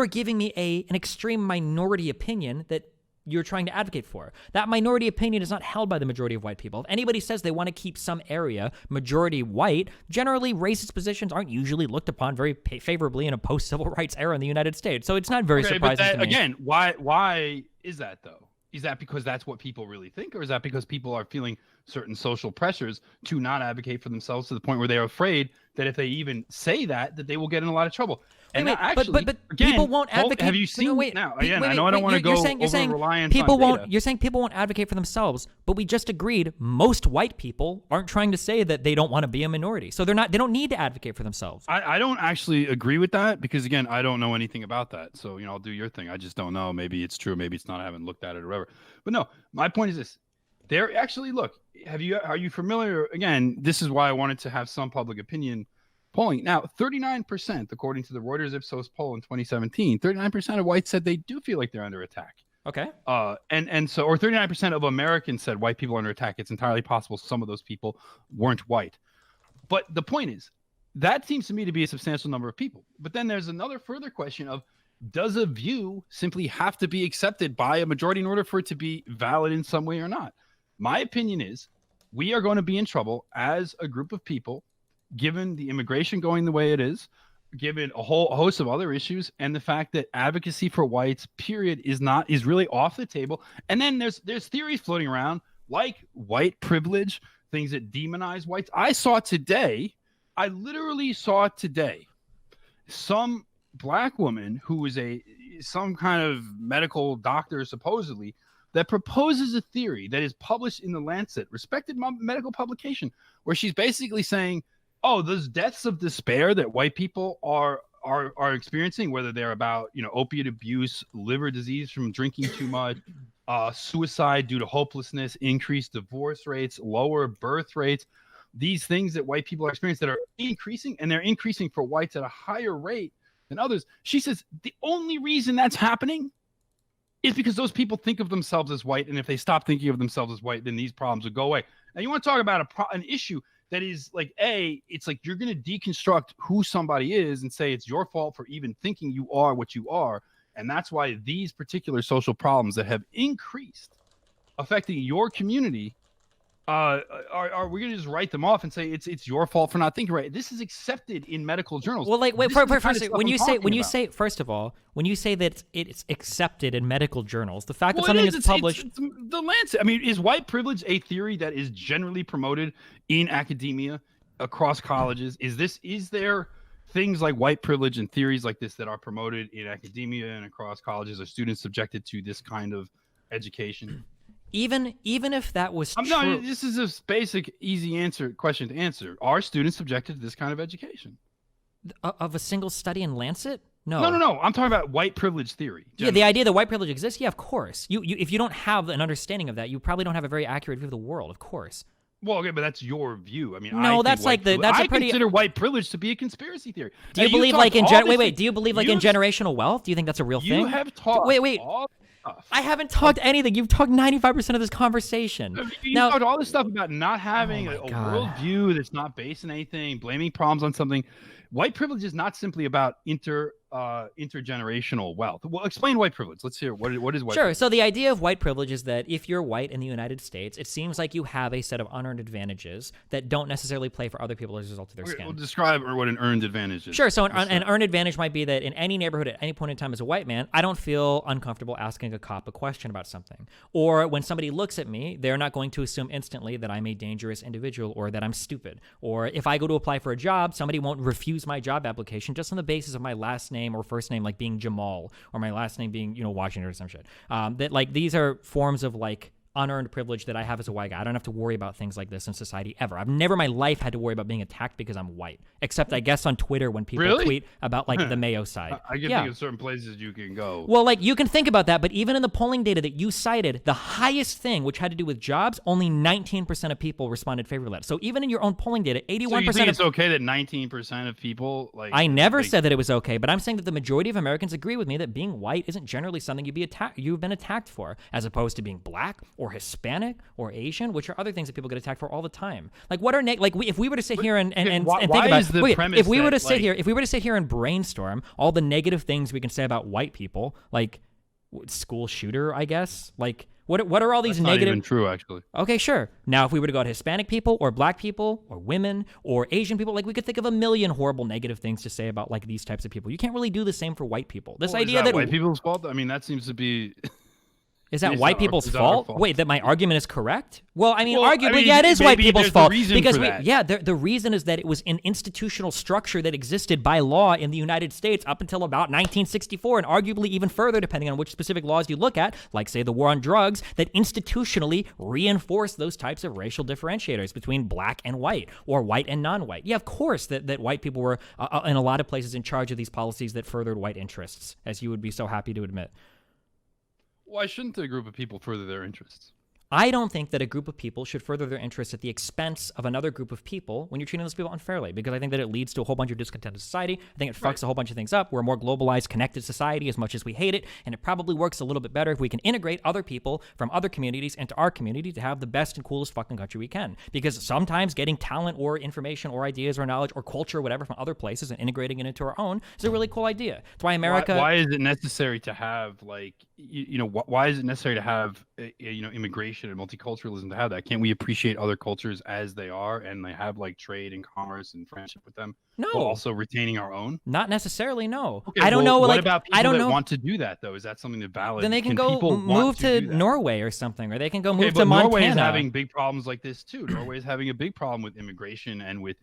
giving me an extreme minority opinion that you're trying to advocate for. That minority opinion is not held by the majority of white people. If anybody says they want to keep some area majority white, generally racist positions aren't usually looked upon very favorably in a post-civil rights era in the United States. So it's not very surprising to me. Again, why is that though? Is that because that's what people really think, or is that because people are feeling certain social pressures to not advocate for themselves to the point where they're afraid that if they even say that they will get in a lot of trouble? And but people won't advocate. Have you seen now? Again, I know I don't want to go over reliance people on won't. data. You're saying people won't advocate for themselves, but we just agreed most white people aren't trying to say that they don't want to be a minority, so they don't need to advocate for themselves. I don't actually agree with that because again, I don't know anything about that. So I'll do your thing. I just don't know. Maybe it's true. Maybe it's not. I haven't looked at it or whatever. But no, my point is this: there actually look. Are you familiar? Again, this is why I wanted to have some public opinion polling. Now, 39%, according to the Reuters Ipsos poll in 2017, 39% of whites said they do feel like they're under attack. Okay. And so, or 39% of Americans said white people are under attack. It's entirely possible some of those people weren't white. But the point is, that seems to me to be a substantial number of people. But then there's another further question of, does a view simply have to be accepted by a majority in order for it to be valid in some way or not? My opinion is we are going to be in trouble as a group of people, given the immigration going the way it is, given a whole host of other issues, and the fact that advocacy for whites, period, is really off the table. And then there's theories floating around like white privilege, things that demonize whites. I literally saw today, some black woman who was some kind of medical doctor supposedly, that proposes a theory that is published in the Lancet, respected medical publication, where she's basically saying, oh, those deaths of despair that white people are experiencing, whether they're about opiate abuse, liver disease from drinking too much, suicide due to hopelessness, increased divorce rates, lower birth rates, these things that white people are experiencing that are increasing, and they're increasing for whites at a higher rate than others. She says the only reason that's happening is because those people think of themselves as white, and if they stop thinking of themselves as white, then these problems would go away. And you want to talk about an issue that is like, it's like you're going to deconstruct who somebody is and say it's your fault for even thinking you are what you are. And that's why these particular social problems that have increased affecting your community are we going to just write them off and say it's your fault for not thinking right? This is accepted in medical journals. Well, like, wait, first, when you say, first of all, when you say that it's accepted in medical journals, the fact that something is published, it's the Lancet. I mean, is white privilege a theory that is generally promoted in academia across colleges? Is there things like white privilege and theories like this that are promoted in academia and across colleges? Are students subjected to this kind of education? Even if that was true, no, this is a basic, easy question to answer. Are students subjected to this kind of education? Of a single study in Lancet? No. I'm talking about white privilege theory. Generally. Yeah, the idea that white privilege exists. Yeah, of course. You if you don't have an understanding of that, you probably don't have a very accurate view of the world. Of course. Well, okay, but that's your view. I mean, no, that's like I consider white privilege to be a conspiracy theory. Do you believe like in Do you believe like in generational wealth? Do you think that's a real thing? You have taught. Wait. I haven't talked anything. You've talked 95% of this conversation. You talked all this stuff about not having a worldview that's not based on anything, blaming problems on something. White privilege is not simply about intergenerational wealth. Well, explain white privilege. Let's hear what is white privilege? Sure. So the idea of white privilege is that if you're white in the United States, it seems like you have a set of unearned advantages that don't necessarily play for other people as a result of their skin. We'll describe what an earned advantage is. Sure. So an earned advantage might be that in any neighborhood at any point in time as a white man, I don't feel uncomfortable asking a cop a question about something. Or when somebody looks at me, they're not going to assume instantly that I'm a dangerous individual or that I'm stupid. Or if I go to apply for a job, somebody won't refuse my job application just on the basis of my last name or first name, like being Jamal, or my last name being, Washington or some shit. That like these are forms of like unearned privilege that I have as a white guy. I don't have to worry about things like this in society ever. I've never in my life had to worry about being attacked because I'm white, except I guess on Twitter when people tweet about like the Mayo side. I can think of certain places you can go. Well, like you can think about that, but even in the polling data that you cited, the highest thing, which had to do with jobs, only 19% of people responded favorably. So even in your own polling data, 81%. So you think it's okay that 19% of people like? I never said that it was okay, but I'm saying that the majority of Americans agree with me that being white isn't generally something you've been attacked for, as opposed to being black or Hispanic or Asian, which are other things that people get attacked for all the time. Like what are if we were to sit here and think about if we were to sit here and brainstorm all the negative things we can say about white people, like school shooter, I guess, like what are all these That's negative? Not even true, actually. Okay, sure. Now, if we were to go to Hispanic people or black people or women or Asian people, like we could think of a million horrible negative things to say about like these types of people. You can't really do the same for white people. This idea is that white people's fault. I mean, that seems to be. Is that white people's fault? Wait, that my argument is correct? Well, I mean, arguably, it is white people's fault. Because the reason is that it was an institutional structure that existed by law in the United States up until about 1964, and arguably even further, depending on which specific laws you look at, like say the war on drugs, that institutionally reinforced those types of racial differentiators between black and white, or white and non-white. Yeah, of course that white people were in a lot of places in charge of these policies that furthered white interests, as you would be so happy to admit. Why shouldn't a group of people further their interests? I don't think that a group of people should further their interests at the expense of another group of people when you're treating those people unfairly, because I think that it leads to a whole bunch of discontented society. I think it fucks a whole bunch of things up. We're a more globalized, connected society as much as we hate it, and it probably works a little bit better if we can integrate other people from other communities into our community to have the best and coolest fucking country we can. Because sometimes getting talent or information or ideas or knowledge or culture or whatever from other places and integrating it into our own is a really cool idea. That's why America... Why is it necessary to have, like, why is it necessary to have, immigration and multiculturalism to have that? Can't we appreciate other cultures as they are and they have like trade and commerce and friendship with them? No. While also retaining our own? Not necessarily, no. Okay, I don't know. What about people that want to do that, though? Is that something that valid? Then they can go move to Norway or something, or they can go move to Montana. Norway is having big problems like this, too. Norway is having a big problem with immigration and with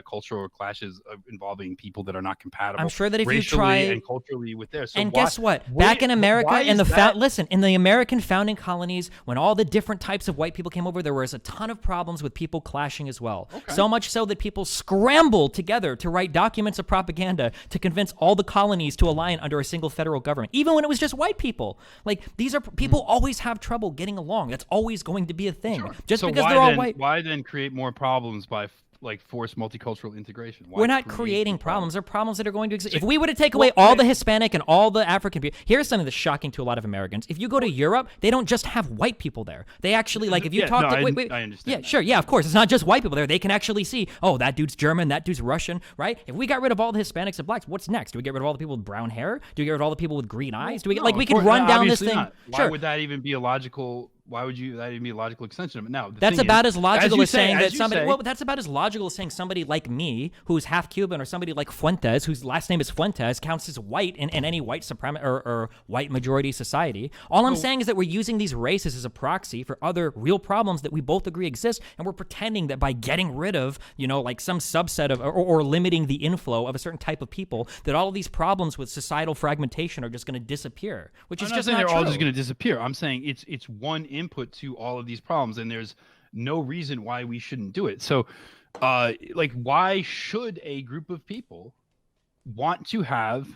cultural clashes involving people that are not compatible. I'm sure that if you racially try... and culturally with theirs. So guess what? Back in America, in the American founding colonies, when all the different types of white people came over, there was a ton of problems with people clashing as well. Okay. So much so that people scrambled together to write documents of propaganda to convince all the colonies to align under a single federal government, even when it was just white people. Like, these are people always have trouble getting along. That's always going to be a thing. Sure. Just because they're all white. Why then create more problems by like force multicultural integration? Why We're not create creating new problems. They're problems that are going to exist. If we were to take away all the Hispanic and all the African people, here's something that's shocking to a lot of Americans. If you go to Europe, they don't just have white people there. They actually, like, if you talk to... Wait, I understand. Yeah, that. sure. Yeah, of course. It's not just white people there. They can actually see, oh, that dude's German, that dude's Russian, right? If we got rid of all the Hispanics and blacks, what's next? Do we get rid of all the people with brown hair? Do we get rid of all the people with green eyes? Do we we can run down this thing? Not. Why Sure. would that even be a logical? Why would that even be a logical extension of it? Now, That's about as logical as saying that somebody. Say, well, that's about as logical as saying somebody like me, who's half Cuban, or somebody like Fuentes, whose last name is Fuentes, counts as white in any white supremacy or white majority society. All I'm saying is that we're using these races as a proxy for other real problems that we both agree exist, and we're pretending that by getting rid of, like some subset of or limiting the inflow of a certain type of people, that all of these problems with societal fragmentation are just going to disappear. Which is just not true. They're all just going to disappear. I'm saying it's one input to all of these problems, and there's no reason why we shouldn't do it. So why should a group of people want to have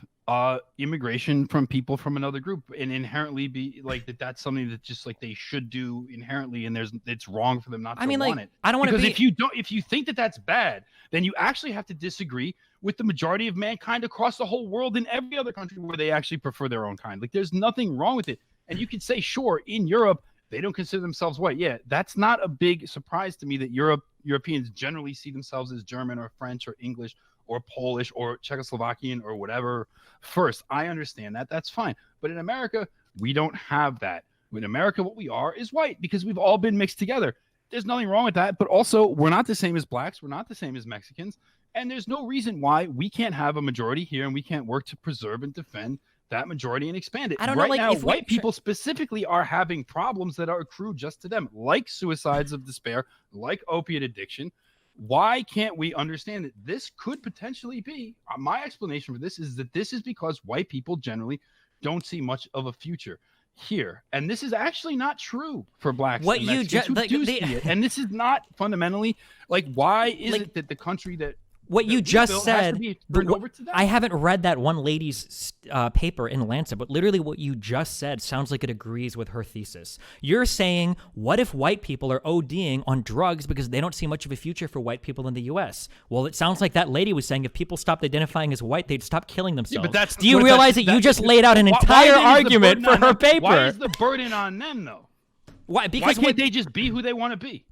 immigration from people from another group and inherently be like that's something that just like they should do inherently, and it's wrong for them not to want it? I don't want to be... if you think that that's bad, then you actually have to disagree with the majority of mankind across the whole world in every other country where they actually prefer their own kind. Like, there's nothing wrong with it. And you could say, sure, in Europe they don't consider themselves white. Yeah, that's not a big surprise to me that Europeans generally see themselves as German or French or English or Polish or Czechoslovakian or whatever first. I understand that. That's fine. But in America, we don't have that. In America, what we are is white because we've all been mixed together. There's nothing wrong with that. But also, we're not the same as blacks. We're not the same as Mexicans. And there's no reason why we can't have a majority here and we can't work to preserve and defend that majority and expand it. I don't know, like, now, if white people specifically are having problems that are accrued just to them, like suicides of despair, like opiate addiction. Why can't we understand that this could potentially be? My explanation for this is that this is because white people generally don't see much of a future here, and this is actually not true for blacks. What and you just see it. And this is not fundamentally like why is it that the country that what you just said, I haven't read that one lady's paper in Lancet, but literally what you just said sounds like it agrees with her thesis. You're saying, what if white people are ODing on drugs because they don't see much of a future for white people in the U.S.? Well, it sounds like that lady was saying if people stopped identifying as white, they'd stop killing themselves. Yeah, but do you realize that you just laid out an entire argument for her paper? Why is the burden on them, though? Why? Because why can't they just be who they want to be?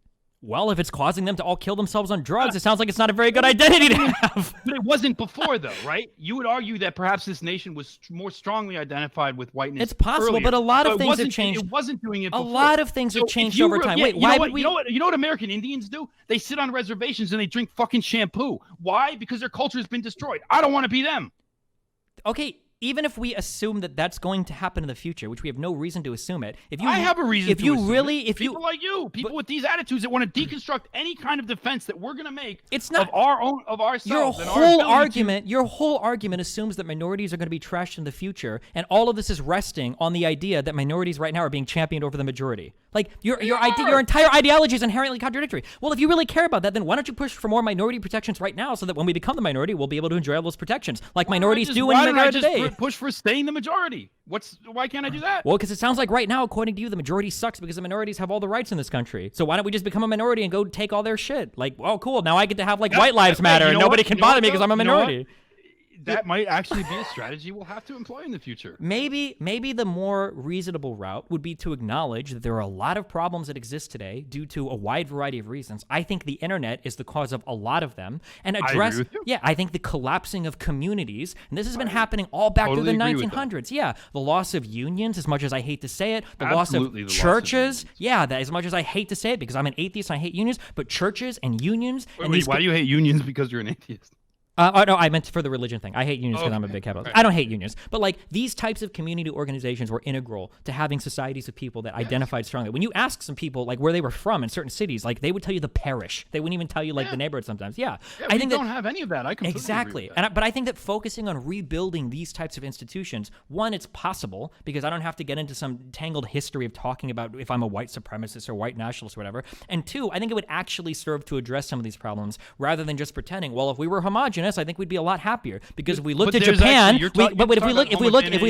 Well, if it's causing them to all kill themselves on drugs, it sounds like it's not a very good identity to have. But it wasn't before, though, right? You would argue that perhaps this nation was more strongly identified with whiteness. It's possible, earlier, but a lot of things have changed. It wasn't doing it before. A lot of things have changed over time. Wait, why would we? You know what American Indians do? They sit on reservations and they drink fucking shampoo. Why? Because their culture has been destroyed. I don't want to be them. Okay. Even if we assume that that's going to happen in the future, which we have no reason to assume it, I have a reason. People like you, people with these attitudes that want to deconstruct any kind of defense that we're going to make, it's not of ourselves. Your whole argument assumes that minorities are going to be trashed in the future, and all of this is resting on the idea that minorities right now are being championed over the majority. Like your entire ideology is inherently contradictory. Well, if you really care about that, then why don't you push for more minority protections right now, so that when we become the minority, we'll be able to enjoy all those protections like minorities do in America today? Push for staying the majority. Why can't I do that? Well, because it sounds like right now, according to you, the majority sucks because the minorities have all the rights in this country. So why don't we just become a minority and go take all their shit? Like, oh, cool. Now I get to have like white lives matter and nobody can bother me because I'm a minority. That might actually be a strategy we'll have to employ in the future. Maybe the more reasonable route would be to acknowledge that there are a lot of problems that exist today due to a wide variety of reasons. I think the internet is the cause of a lot of them, and address. I think the collapsing of communities, and this has been happening all back through the 1900s. Yeah, the loss of unions, as much as I hate to say it, the loss of churches. That as much as I hate to say it because I'm an atheist and I hate unions, but churches and unions. Why do you hate unions? Because you're an atheist. No, I meant for the religion thing. I hate unions because I'm a big capitalist. Right. I don't hate unions. But like these types of community organizations were integral to having societies of people that identified strongly. When you ask some people like where they were from in certain cities, like they would tell you the parish. They wouldn't even tell you like the neighborhood sometimes. I think don't have any of that. I completely exactly. Agree with that. But I think that focusing on rebuilding these types of institutions, one, it's possible because I don't have to get into some tangled history of talking about if I'm a white supremacist or white nationalist or whatever. And two, I think it would actually serve to address some of these problems rather than just pretending, well, if we were homogenous, homogenous, I think we'd be a lot happier. Because if we looked at there's Japan, actually- if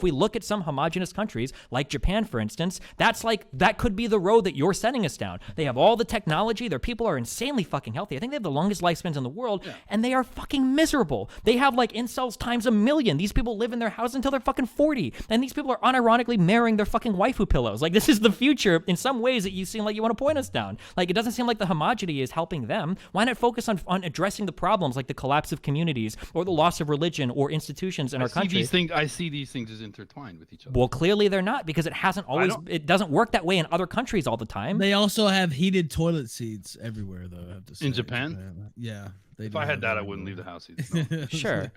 we look at some homogenous countries like Japan, for instance, that could be the road that you're setting us down. They have all the technology. Their people are insanely fucking healthy. I think they have the longest lifespans in the world, and they are fucking miserable. They have like incels times a million. These people live in their house until they're fucking 40, and these people are unironically marrying their fucking waifu pillows. Like, this is the future in some ways that you seem like you want to point us down. Like, it doesn't seem like the homogeneity is helping them. Why not focus on addressing the problems like the collapse of communities or the loss of religion or institutions in our country? I see these things as intertwined with each other. Well, clearly they're not, because it doesn't work that way in other countries all the time. They also have heated toilet seats everywhere, though. I have to say. In Japan? Yeah. If I had that, I wouldn't leave the house either. No. Sure.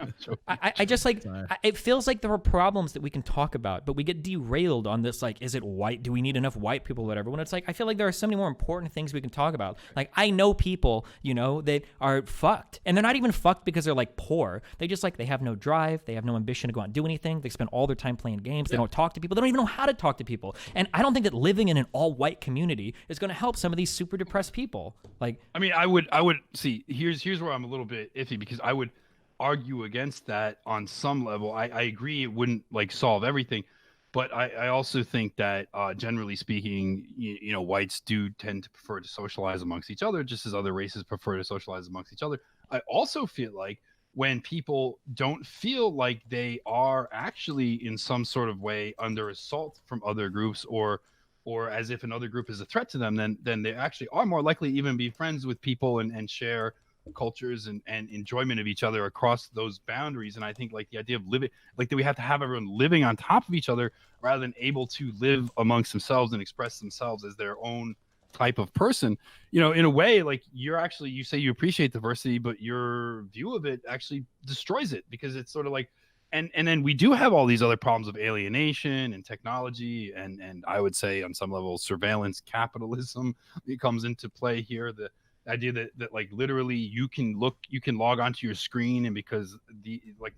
I just like, it feels like there are problems that we can talk about, but we get derailed on this, like, is it white? Do we need enough white people, whatever? When it's like, I feel like there are so many more important things we can talk about. Like, I know people, that are fucked, and they're not even fucked because they're like poor. They just like, they have no drive. They have no ambition to go out and do anything. They spend all their time playing games. They don't talk to people. They don't even know how to talk to people. And I don't think that living in an all white community is going to help some of these super depressed people. Like, I mean, I would see, here's where I'm a little bit iffy, because I would argue against that on some level. I agree it wouldn't like solve everything, but I also think that generally speaking, whites do tend to prefer to socialize amongst each other, just as other races prefer to socialize amongst each other. I also feel like when people don't feel like they are actually in some sort of way under assault from other groups, or as if another group is a threat to them, then they actually are more likely to even be friends with people and share cultures and enjoyment of each other across those boundaries. And I think like the idea of living, like that we have to have everyone living on top of each other rather than able to live amongst themselves and express themselves as their own type of person, in a way, like you say you appreciate diversity, but your view of it actually destroys it, because it's sort of like, and then we do have all these other problems of alienation and technology, and I would say on some level surveillance capitalism, it comes into play here. The idea that like literally you can log onto your screen, and because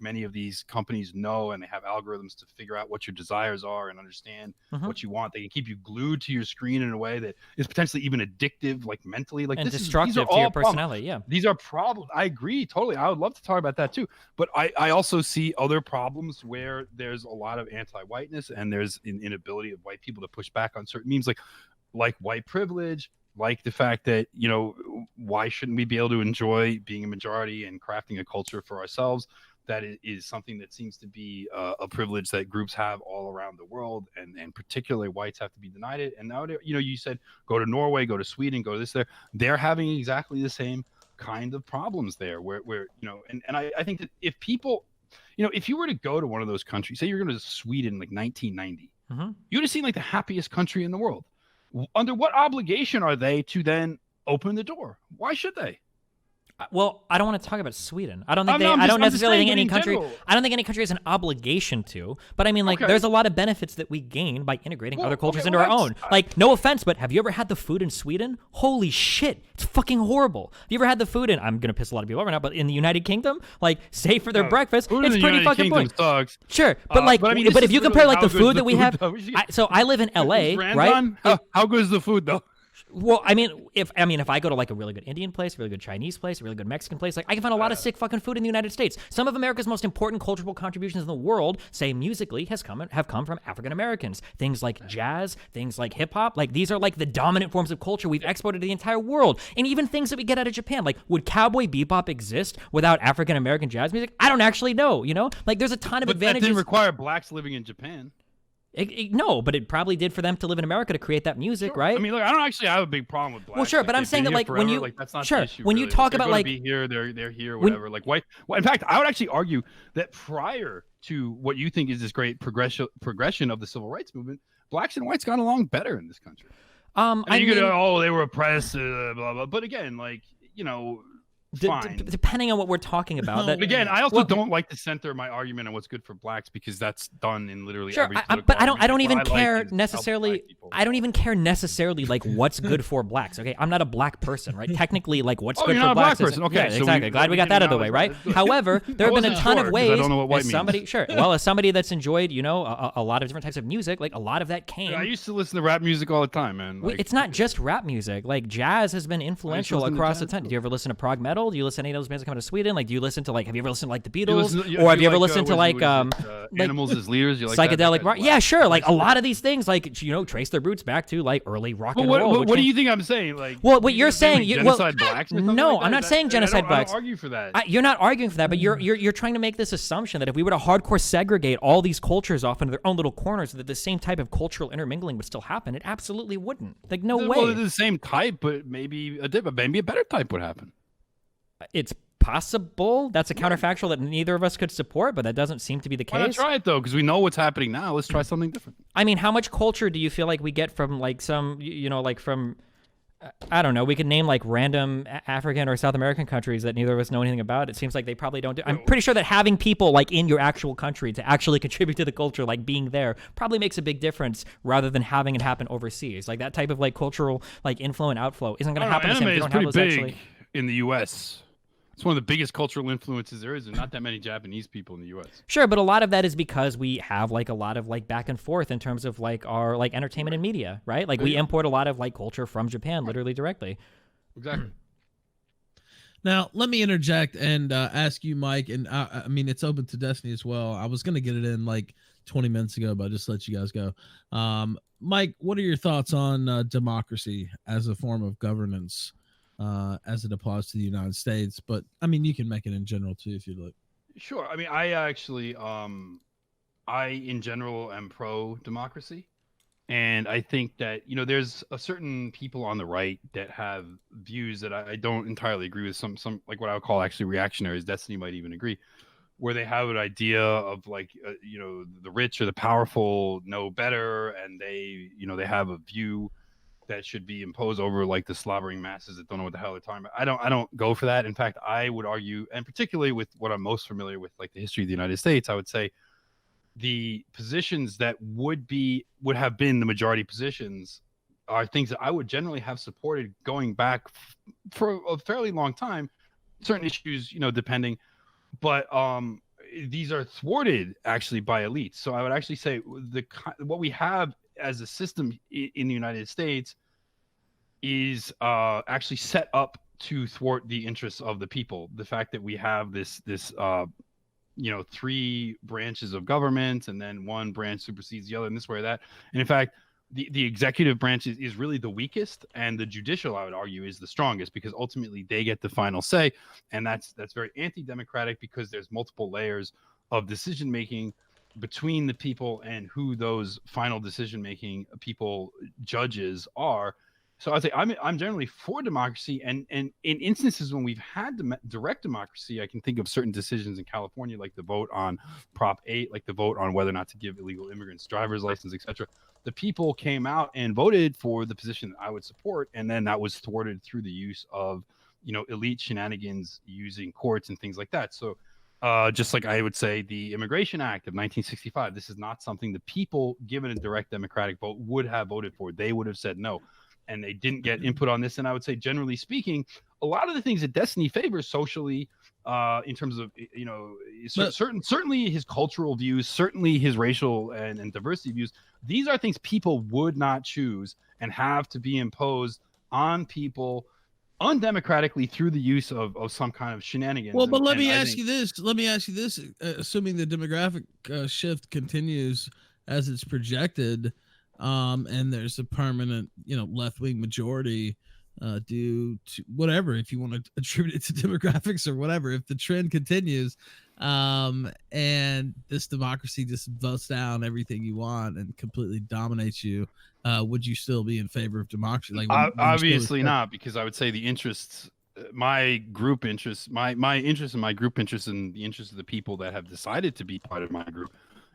many of these companies know, and they have algorithms to figure out what your desires are and understand what you want, they can keep you glued to your screen in a way that is potentially even addictive, like mentally, like, and these destructive to your personality. Problems. These are problems. I agree totally. I would love to talk about that too, but I also see other problems where there's a lot of anti-whiteness, and there's an inability of white people to push back on certain memes, like white privilege, like the fact that, why shouldn't we be able to enjoy being a majority and crafting a culture for ourselves? That is something that seems to be a privilege that groups have all around the world, and particularly whites have to be denied it. And now, you said go to Norway, go to Sweden, go to this there. They're having exactly the same kind of problems there, where and I think that if people, if you were to go to one of those countries, say you're going to Sweden like 1990, you would have seen like the happiest country in the world. Under what obligation are they to then open the door? Why should they? Well, I don't want to talk about Sweden. I don't think I don't necessarily think any country. General. I don't think any country has an obligation to. But I mean, like, there's a lot of benefits that we gain by integrating other cultures into our own. Like, no offense, but have you ever had the food in Sweden? Holy shit, it's fucking horrible. Have you ever had the food in? I'm gonna piss a lot of people off right now, but in the United Kingdom, like, say for their breakfast, it's pretty fucking boring. Sure, but but if you compare like the food that we have, so I live in LA, right? How good is the food though? Well, I mean, if I go to like a really good Indian place, a really good Chinese place, a really good Mexican place, like I can find a lot of sick fucking food in the United States. Some of America's most important cultural contributions in the world, say musically, have come from African Americans. Things like jazz, things like hip hop, like these are like the dominant forms of culture we've exported to the entire world. And even things that we get out of Japan, like would cowboy bebop exist without African American jazz music? I don't actually know. Like there's a ton of advantages. That didn't require blacks living in Japan. No, but it probably did for them to live in America to create that music, right? I mean, look, I don't actually have a big problem with blacks. Well, sure, but I'm saying that like when you that's not the issue, when you really. talk They're about gonna like be here, they're here, whatever. Like white. Well, in fact, I would actually argue that prior to what you think is this great progression of the civil rights movement, blacks and whites got along better in this country. I mean, you could they were oppressed, blah blah. But again, like depending on what we're talking about. But again, I also don't like to center my argument on what's good for blacks, because that's done in literally every but I don't even care necessarily. I don't even care necessarily like what's good for blacks. Okay, I'm not a black person, right? Technically, like what's good for blacks. Person. Okay, yeah, exactly. Glad we got that out of the way, right? However, there have been a ton of ways. I don't know what white means. As somebody that's enjoyed, a lot of different types of music, like a lot of that came. I used to listen to rap music all the time, man. It's not just rap music. Like jazz has been influential across the time. Did you ever listen to prog metal? metal? Do you listen to any of those bands that come out of Sweden? Like, do you listen to like? Have you ever listened to like the You Beatles, listen- or have you ever like, listened to what like is it, like Animals as Leaders? You like psychedelic that rock? kind of Yeah, black- sure. Like a lot of these things, like trace their roots back to like early rock But and what, roll. what do you think I'm saying? Like, Well, what you you're gonna say, saying, like, you- well, genocide blacks or something no, like that? I'm not saying genocide I blacks. don't argue for that. You're not arguing for that, but you're trying to make this assumption that if we were to hardcore segregate all these cultures off into their own little corners, that the same type of cultural intermingling would still happen. It absolutely wouldn't. Like, no way. Well, they're the same type, but maybe a better type would happen. It's possible. That's a counterfactual that neither of us could support, but that doesn't seem to be the Why not case. try it though? Because we know what's happening now. Let's try something different. I mean, how much culture do you feel like we get from like some, like from, I don't know, we could name like random African or South American countries that neither of us know anything about. It seems like they probably don't do. I'm pretty sure that having people like in your actual country to actually contribute to the culture, like being there, probably makes a big difference rather than having it happen overseas. Like that type of like cultural like inflow and outflow isn't going to happen the same if you Anime is don't have pretty those big actually. in the U.S. It's one of the biggest cultural influences there is. There's not that many Japanese people in the U.S. Sure, but a lot of that is because we have like a lot of like back and forth in terms of like our like entertainment and media, right? Like we import a lot of like culture from Japan literally directly. Exactly. Now, let me interject and ask you, Mike, and I mean, it's open to Destiny as well. I was going to get it in like 20 minutes ago, but I just let you guys go. Mike, what are your thoughts on democracy as a form of governance as it applies to the United States? But, I mean, you can make it in general, too, if you'd like. Sure. I mean, I actually, I in general am pro-democracy. And I think that, there's a certain people on the right that have views that I don't entirely agree with. Some like what I would call actually reactionaries. Destiny might even agree, where they have an idea of like, the rich or the powerful know better. And they have a view that should be imposed over like the slobbering masses that don't know what the hell they're talking about. I don't go for that. In fact, I would argue, and particularly with what I'm most familiar with, like the history of the United States, I would say the positions that would have been the majority positions are things that I would generally have supported going back for a fairly long time. Certain issues, depending, but these are thwarted actually by elites. So I would actually say what we have as a system in the United States is actually set up to thwart the interests of the people. The fact that we have this three branches of government, and then one branch supersedes the other, and this way or that. And in fact, the executive branch is really the weakest, and the judicial, I would argue, is the strongest, because ultimately they get the final say, and that's very anti-democratic, because there's multiple layers of decision making between the people and who those final decision making people judges are. So I think I'm generally for democracy, and in instances when we've had direct democracy, I can think of certain decisions in California, like the vote on Prop 8, like the vote on whether or not to give illegal immigrants driver's license, etc. The people came out and voted for the position that I would support, and then that was thwarted through the use of elite shenanigans using courts and things like that. So just like I would say the Immigration Act of 1965, this is not something the people, given a direct democratic vote, would have voted for. They would have said no, and they didn't get input on this. And I would say, generally speaking, a lot of the things that Destiny favors socially, in terms of certainly his cultural views, certainly his racial and diversity views, these are things people would not choose and have to be imposed on people undemocratically through the use of some kind of shenanigans. Well, but let me ask you this. Assuming the demographic shift continues as it's projected, and there's a permanent, left-wing majority due to whatever, if you want to attribute it to demographics or whatever, if the trend continues, and this democracy just busts down everything you want and completely dominates you, would you still be in favor of democracy? Like, obviously not, because I would say the interests, my group interests, my interest and my group interests, and the interests of the people that have decided to be part of my group,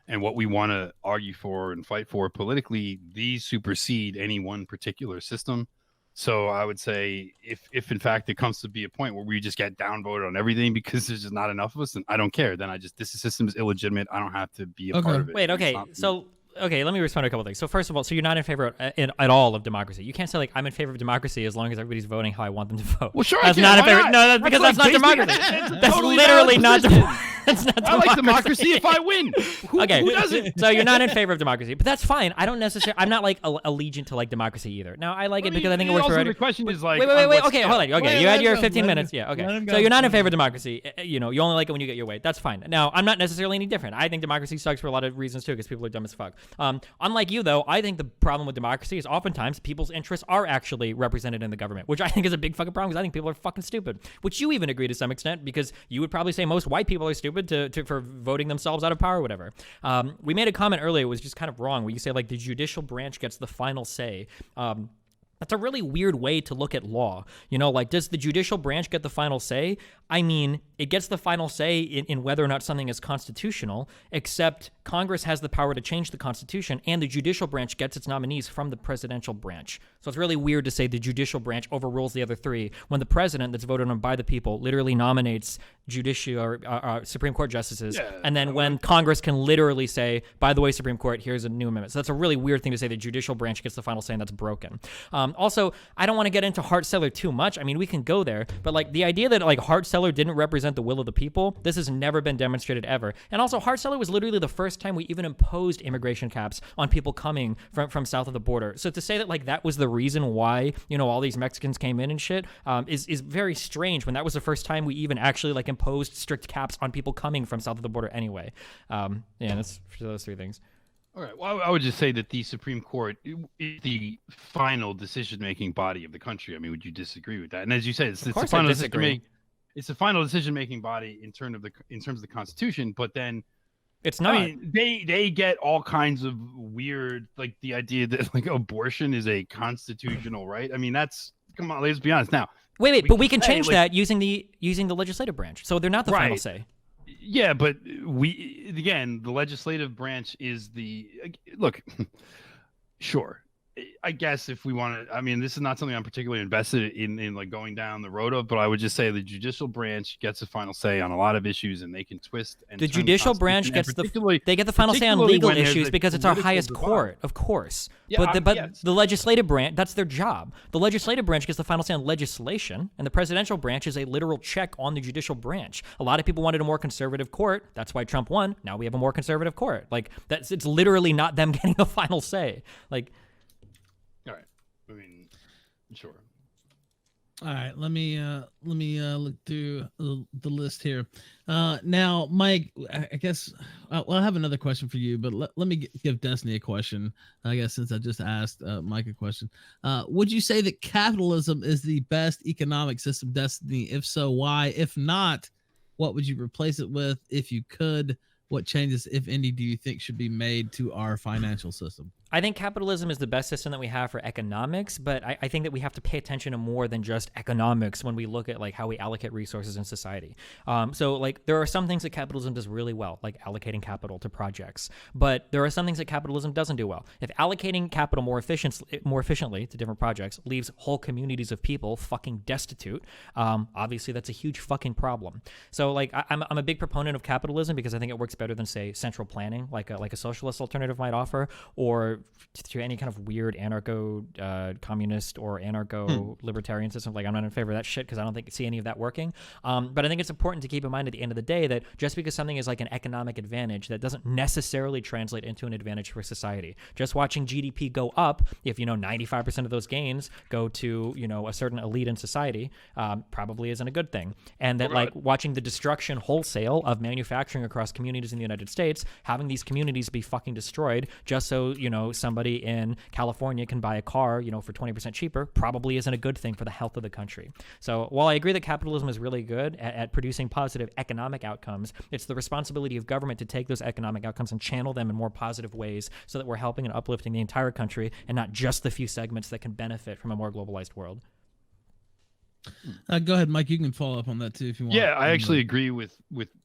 and what we want to argue for and fight for politically, these supersede any one particular system. So I would say if in fact it comes to be a point where we just get downvoted on everything because there's just not enough of us, then I don't care. Then this system is illegitimate. I don't have to be a part of it. Wait, okay. So, okay, let me respond to a couple things. So first of all, so you're not in favor at all of democracy. You can't say like I'm in favor of democracy as long as everybody's voting how I want them to vote. Well, sure. That's not in favor. No, that's because that's not democracy. That's literally not democracy. That's not I like democracy if I win. Who doesn't? So you're not in favor of democracy, but that's fine. I don't necessarily. I'm not like allegiant to like democracy either. Now I like it because I think it works for everybody. The question is like, wait. Okay, hold on. Okay, you had your 15 minutes. Let Okay. him So go. you're not in favor of democracy. You know, you only like it when you get your way. That's fine. Now I'm not necessarily any different. I think democracy sucks for a lot of reasons too, because people are dumb as fuck. Unlike you though, I think the problem with democracy is oftentimes people's interests are actually represented in the government, which I think is a big fucking problem because I think people are fucking stupid. Which you even agree to some extent, because you would probably say most white people are stupid for voting themselves out of power or whatever. We made a comment earlier, it was just kind of wrong, where you say like the judicial branch gets the final say. That's a really weird way to look at law. You know, like, does the judicial branch get the final say? I mean, it gets the final say in whether or not something is constitutional, except Congress has the power to change the Constitution, and the judicial branch gets its nominees from the presidential branch. So it's really weird to say the judicial branch overrules the other three when the president, that's voted on by the people, literally nominates Supreme Court justices, and then when Congress can literally say, by the way, Supreme Court, here's a new amendment. So that's a really weird thing to say the judicial branch gets the final say, and that's broken. Also, I don't want to get into Hart-Celler too much. I mean, we can go there, but like the idea that like Hart-Celler didn't represent the will of the people, this has never been demonstrated ever. And also, Hart-Celler was literally the first time we even imposed immigration caps on people coming from south of the border. So to say that like that was the reason why, you know, all these Mexicans came in and shit is very strange, when that was the first time we even actually like imposed strict caps on people coming from south of the border anyway. Yeah, that's for those three things. All right. Well, I would just say that the Supreme Court is the final decision-making body of the country. I mean, would you disagree with that? And as you said, it's the final decision-making body in terms of the Constitution. But then, it's not. I mean, they get all kinds of weird, like the idea that like abortion is a constitutional right. I mean, come on, let's be honest. Now, wait, but we can change that using the legislative branch. So they're not the final say. Yeah, but the legislative branch is look, sure. I guess if we want to, I mean, this is not something I'm particularly invested in like going down the road of, but I would just say the judicial branch gets a final say on a lot of issues, and they can twist and the judicial branch gets they get the final say on legal issues because it's our highest court, of course. Yeah, but yes. the legislative branch, that's their job. The legislative branch gets the final say on legislation, and the presidential branch is a literal check on the judicial branch. A lot of people wanted a more conservative court. That's why Trump won. Now we have a more conservative court. Like it's literally not them getting a final say. Like. All right. I mean, sure. All right, let me look through the list here. Now, Mike, I guess I have another question for you, but let me give Destiny a question. I guess since I just asked Mike a question, would you say that capitalism is the best economic system, Destiny? If so, why? If not, what would you replace it with? If you could, what changes, if any, do you think should be made to our financial system? I think capitalism is the best system that we have for economics, but I think that we have to pay attention to more than just economics when we look at like how we allocate resources in society. So like there are some things that capitalism does really well, like allocating capital to projects, but there are some things that capitalism doesn't do well. If allocating capital more efficiently to different projects leaves whole communities of people fucking destitute, obviously that's a huge fucking problem. So like I'm a big proponent of capitalism because I think it works better than say central planning, like a socialist alternative might offer, or to any kind of weird anarcho-communist or anarcho-libertarian system. Like I'm not in favor of that shit because I don't see any of that working. But I think it's important to keep in mind at the end of the day that just because something is like an economic advantage, that doesn't necessarily translate into an advantage for society. Just watching GDP go up, if 95% of those gains go to a certain elite in society, probably isn't a good thing. And that like watching the destruction wholesale of manufacturing across communities in the United States, having these communities be fucking destroyed just so somebody in California can buy a car, for 20% cheaper, probably isn't a good thing for the health of the country. So while I agree that capitalism is really good at producing positive economic outcomes, it's the responsibility of government to take those economic outcomes and channel them in more positive ways so that we're helping and uplifting the entire country and not just the few segments that can benefit from a more globalized world. Go ahead, Mike. You can follow up on that too if you want. Yeah, I actually agree with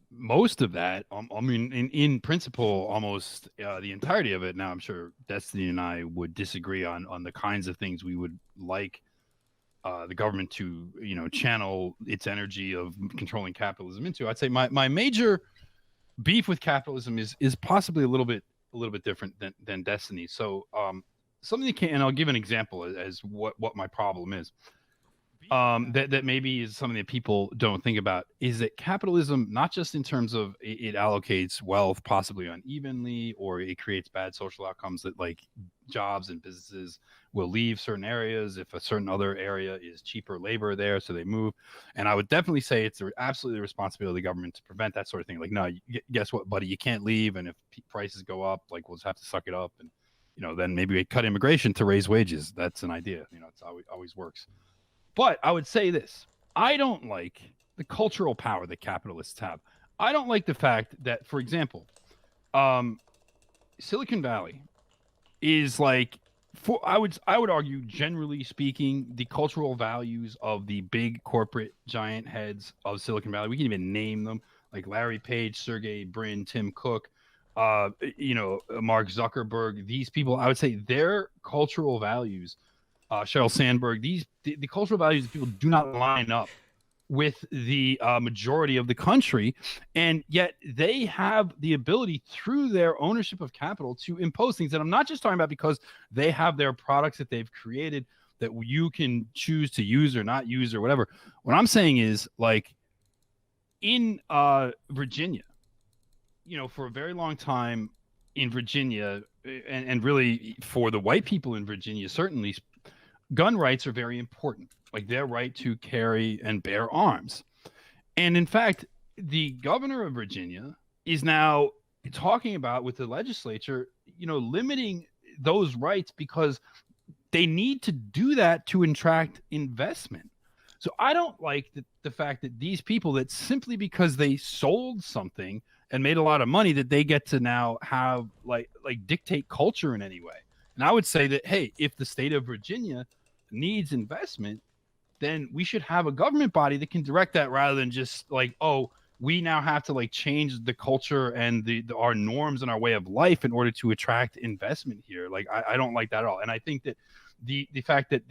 most of that. I mean, in principle, almost the entirety of it. Now, I'm sure Destiny and I would disagree on the kinds of things we would like the government to, channel its energy of controlling capitalism into. I'd say my major beef with capitalism is possibly a little bit different than Destiny. So something and I'll give an example as what my problem is. that maybe is something that people don't think about, is that capitalism, not just in terms of it allocates wealth possibly unevenly, or it creates bad social outcomes that like jobs and businesses will leave certain areas if a certain other area is cheaper labor there, so they move. And I would definitely say it's absolutely the responsibility of the government to prevent that sort of thing. Like, no, guess what, buddy, you can't leave, and if prices go up, like, we'll just have to suck it up, and then maybe we cut immigration to raise wages. That's an idea. It's always works. But I would say this: I don't like the cultural power that capitalists have. I don't like the fact that, for example, Silicon Valley is like, I would argue, generally speaking, the cultural values of the big corporate giant heads of Silicon Valley. We can even name them, like Larry Page, Sergey Brin, Tim Cook, Mark Zuckerberg. These people, I would say, their cultural values. Sheryl Sandberg, the cultural values of people do not line up with the majority of the country, and yet they have the ability through their ownership of capital to impose things. And I'm not just talking about because they have their products that they've created that you can choose to use or not use or whatever. What I'm saying is, like, in Virginia, for a very long time in Virginia, and really for the white people in Virginia, certainly, gun rights are very important, like their right to carry and bear arms. And in fact, the governor of Virginia is now talking about, with the legislature, limiting those rights because they need to do that to attract investment. So I don't like the fact that these people, that simply because they sold something and made a lot of money, that they get to now have like dictate culture in any way. And I would say that, hey, if the state of Virginia needs investment, then we should have a government body that can direct that, rather than just like, oh, we now have to like change the culture and our norms and our way of life in order to attract investment here. Like, I don't like that at all. And I think that the fact that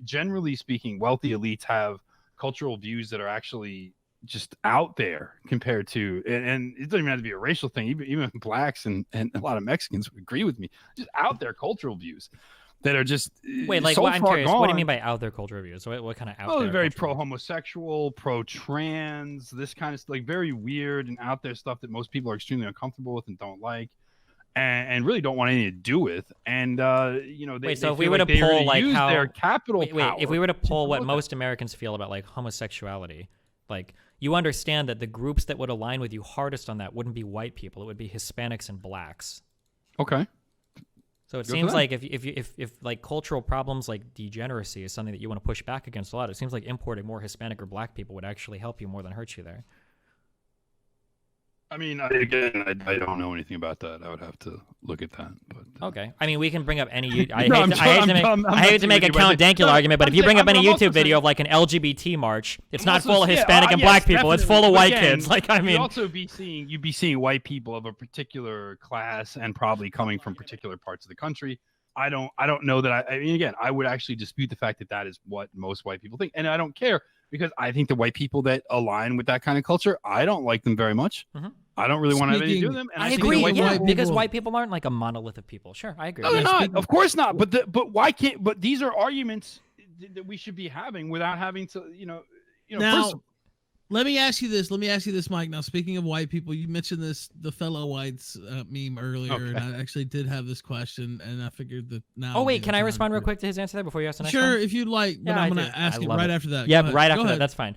generally speaking, wealthy elites have cultural views that are actually just out there compared to, and it doesn't even have to be a racial thing. Even blacks and a lot of Mexicans would agree with me, just out there cultural views that are just like, so I'm curious, gone. what do you mean by out there cultural views? So what kind of out there? Very pro-homosexual, pro-trans, this kind of stuff, like very weird and out there stuff that most people are extremely uncomfortable with and don't like, and really don't want anything to do with. And so if we were to poll like how their capital power, if we were to poll what most Americans feel about like homosexuality, like, you understand that the groups that would align with you hardest on that wouldn't be white people; it would be Hispanics and blacks. Okay. So it seems like if like cultural problems like degeneracy is something that you want to push back against a lot, it seems like importing more Hispanic or black people would actually help you more than hurt you there. I mean, again, I don't know anything about that. I would have to look at that. But okay, I mean, we can bring up any. I hate to make a Count Dankula argument, but if you bring up any YouTube video of like an LGBT march, it's not full of Hispanic and black people. It's full of white kids. Like, I mean, you'd be seeing white people of a particular class and probably coming from particular parts of the country. I don't know that. I mean, again, I would actually dispute the fact that that is what most white people think, and I don't care, because I think the white people that align with that kind of culture, I don't like them very much. Mm-hmm. I don't really want to have anything to do with them. And I agree, because white people aren't like a monolith of people. Sure, I agree. No, they're not. Of course not. But why can't? But these are arguments that we should be having without having to, Now, let me ask you this, Mike. Now, speaking of white people, you mentioned the fellow whites meme earlier, okay. And I actually did have this question, and I figured that now. Oh wait, can I respond real quick to his answer there before you ask the next one? Sure, if you'd like, but I'm going to ask it right after that. Yeah, right after that. That's fine.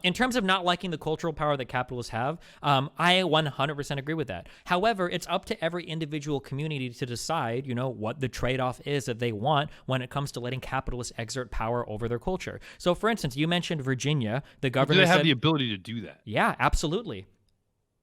In terms of not liking the cultural power that capitalists have, I 100% agree with that. However, it's up to every individual community to decide, what the trade-off is that they want when it comes to letting capitalists exert power over their culture. So, for instance, you mentioned Virginia. The governor do they have the ability to do that? Yeah, absolutely.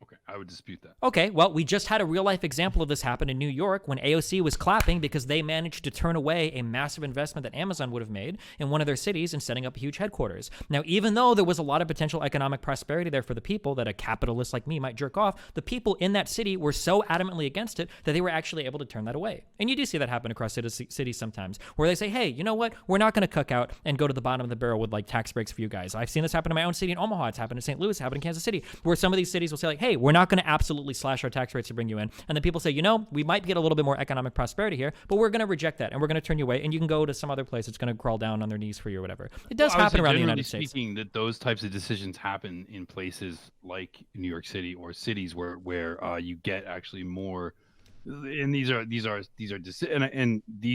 Okay, I would dispute that. Okay, well, we just had a real-life example of this happen in New York when AOC was clapping because they managed to turn away a massive investment that Amazon would have made in one of their cities in setting up a huge headquarters. Now, even though there was a lot of potential economic prosperity there for the people that a capitalist like me might jerk off, the people in that city were so adamantly against it that they were actually able to turn that away. And you do see that happen across cities sometimes, where they say, hey, you know what? We're not going to cuck out and go to the bottom of the barrel with like tax breaks for you guys. I've seen this happen in my own city in Omaha. It's happened in St. Louis. It's happened in Kansas City, where some of these cities will say like, hey, hey, we're not going to absolutely slash our tax rates to bring you in. And then people say, we might get a little bit more economic prosperity here, but we're going to reject that and we're going to turn you away, and you can go to some other place that's going to crawl down on their knees for you or whatever. It does happen around the United States. Speaking, that those types of decisions happen in places like New York City or cities where you get actually more. And these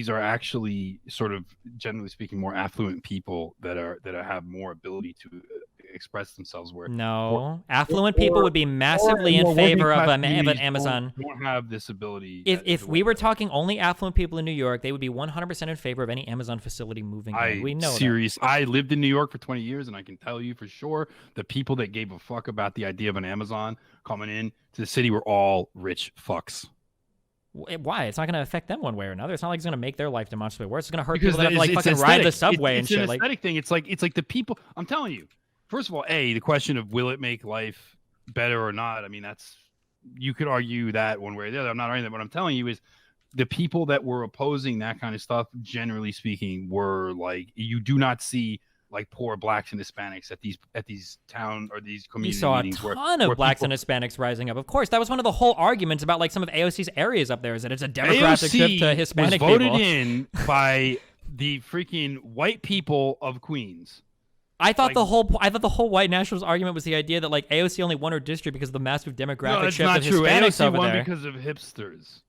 are actually sort of, generally speaking, more affluent people that have more ability to express themselves. Affluent people would be massively in favor of an Amazon. Don't have this ability. If we were talking only affluent people in New York, they would be 100% in favor of any Amazon facility moving in. We know that. I lived in New York for 20 years, and I can tell you for sure the people that gave a fuck about the idea of an Amazon coming in to the city were all rich fucks. Why? It's not going to affect them one way or another. It's not like it's going to make their life demonstrably worse. It's going to hurt people that have to fucking ride the subway and shit. It's an aesthetic thing. It's like the people. I'm telling you. First of all, the question of will it make life better or not? I mean, you could argue that one way or the other. I'm not arguing that. What I'm telling you is the people that were opposing that kind of stuff, generally speaking, were like, you do not see like poor blacks and Hispanics at these town or these community meetings. You saw a ton of blacks and Hispanics rising up. Of course, that was one of the whole arguments about like some of AOC's areas up there, is that it's a demographic shift to Hispanic people. Was voted in by the freaking white people of Queens. I thought the whole white nationalist argument was the idea that like AOC only won her district because of the massive demographic shift of Hispanics over there. AOC won because of hipsters.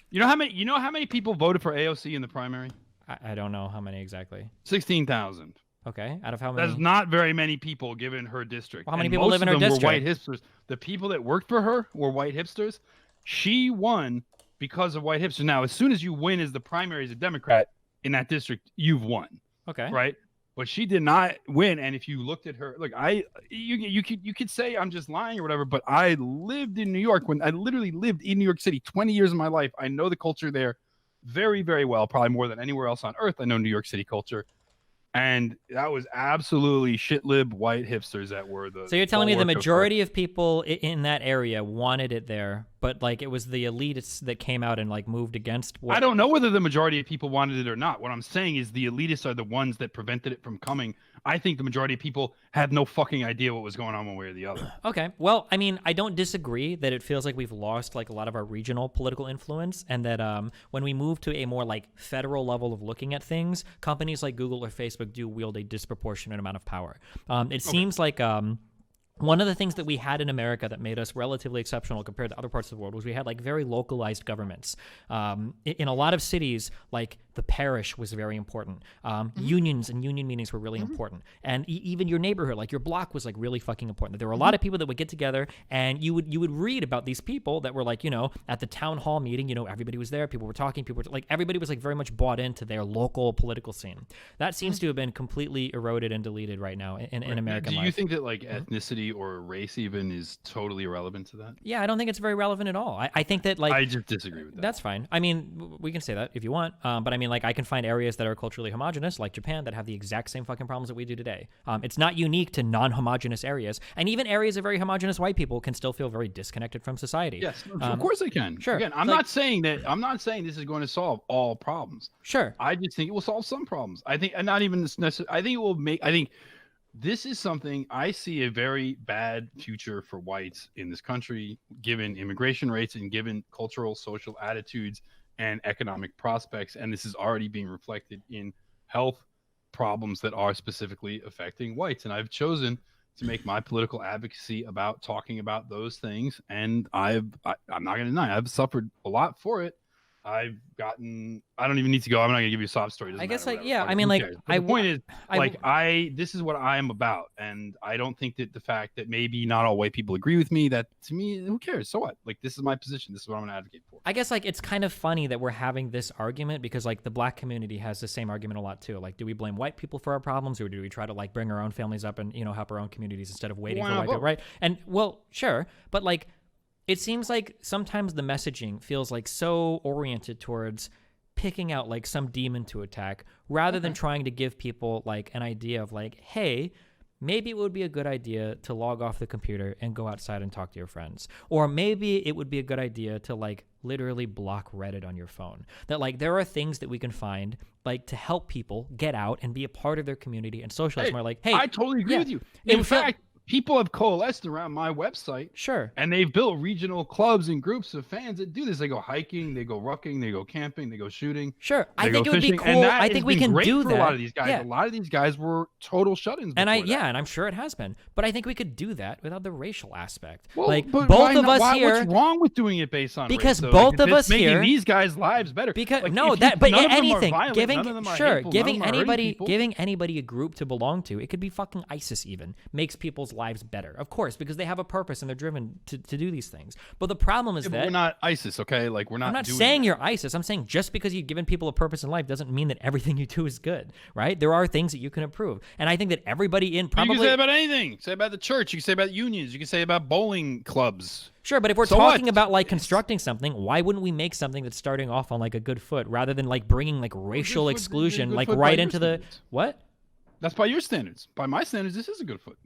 You know how many people voted for AOC in the primary? I don't know how many exactly. 16,000. Okay, out of how many? That's not very many people given her district. Well, how many people live in her district? Were white hipsters. The people that worked for her were white hipsters. She won because of white hipsters. Now, as soon as you win as the primary as a Democrat in that district, you've won. Okay. Right? But she did not win. And if you looked at her, look, you could say I'm just lying or whatever, but I lived in New York when I literally lived in New York City 20 years of my life. I know the culture there very, very well, probably more than anywhere else on earth. I know New York City culture. And that was absolutely shit-lib white hipsters that were the. So you're telling me the majority of people in that area wanted it there, but like it was the elitists that came out and like moved against. I don't know whether the majority of people wanted it or not. What I'm saying is the elitists are the ones that prevented it from coming. I think the majority of people had no fucking idea what was going on one way or the other. Okay. Well, I mean, I don't disagree that it feels like we've lost like a lot of our regional political influence, and that when we move to a more like federal level of looking at things, companies like Google or Facebook do wield a disproportionate amount of power. It seems like one of the things that we had in America that made us relatively exceptional compared to other parts of the world was we had like very localized governments. In a lot of cities, like the parish was very important. Unions and union meetings were really important. And even your neighborhood, like your block, was like really fucking important. There were a lot of people that would get together, and you would read about these people that were like, at the town hall meeting, everybody was there, people were talking, everybody was like very much bought into their local political scene. That seems to have been completely eroded and deleted right now in American life. Do you think that like ethnicity or race even is totally irrelevant to that? Yeah, I don't think it's very relevant at all. I think that like I just disagree with that. That's fine. I mean, we can say that if you want, but I mean, like I can find areas that are culturally homogenous, like Japan, that have the exact same fucking problems that we do today. It's not unique to non-homogenous areas, and even areas of very homogenous white people can still feel very disconnected from society. Yes, of course they can. Sure. Again, I'm not saying this is going to solve all problems. Sure. I just think it will solve some problems. I think, and not even necessarily. I think it will make. I think this is something I see a very bad future for whites in this country, given immigration rates and given cultural, social attitudes and economic prospects. And this is already being reflected in health problems that are specifically affecting whites. And I've chosen to make my political advocacy about talking about those things. And I'm not going to deny, I've suffered a lot for it. I don't even need to go. I'm not gonna give you a sob story. I guess like, yeah, I mean, like, the point is, this is what I am about. And I don't think that the fact that maybe not all white people agree with me, that to me, who cares? So what? Like, this is my position. This is what I'm gonna advocate for. I guess like, it's kind of funny that we're having this argument because like the black community has the same argument a lot too. Like, do we blame white people for our problems, or do we try to like bring our own families up and, help our own communities instead of waiting for white people, right? And well, sure. But like, it seems like sometimes the messaging feels like so oriented towards picking out like some demon to attack rather than trying to give people like an idea of like, hey, maybe it would be a good idea to log off the computer and go outside and talk to your friends. Or maybe it would be a good idea to like literally block Reddit on your phone. That like there are things that we can find like to help people get out and be a part of their community and socialize more. Like, hey, I totally agree with you. In fact, people have coalesced around my website. Sure. And they've built regional clubs and groups of fans that do this. They go hiking, they go rucking, they go camping, they go shooting. Sure. I they think go it would be fishing, cool. and that I has think we been can great do for that. a lot of these guys. Yeah. A lot of these guys were total shut-ins. And that. and I'm sure it has been. But I think we could do that without the racial aspect. Well, like but both of us here. What's wrong with doing it based on because race, both like, of us making here these guys' lives better. Because like, no, if that you, but none of them are anything violent, giving none of them are sure hateful, giving none of them are hurting anybody people. giving anybody a group to belong to, it could be fucking ISIS even, makes people's lives better, of course, because they have a purpose and they're driven to do these things. But the problem is that we're not ISIS, okay? Like we're not. I'm not doing saying that. you're ISIS. I'm saying just because you've given people a purpose in life doesn't mean that everything you do is good, right? There are things that you can improve, and I think that everybody in probably You can say about anything. Say about the church. You can say about unions. You can say about bowling clubs. Sure, but if we're So talking what? about like constructing something, why wouldn't we make something that's starting off on like a good foot rather than like bringing like racial foot- exclusion good like foot by right your into the standards. what? That's by your standards. By my standards, this is a good foot.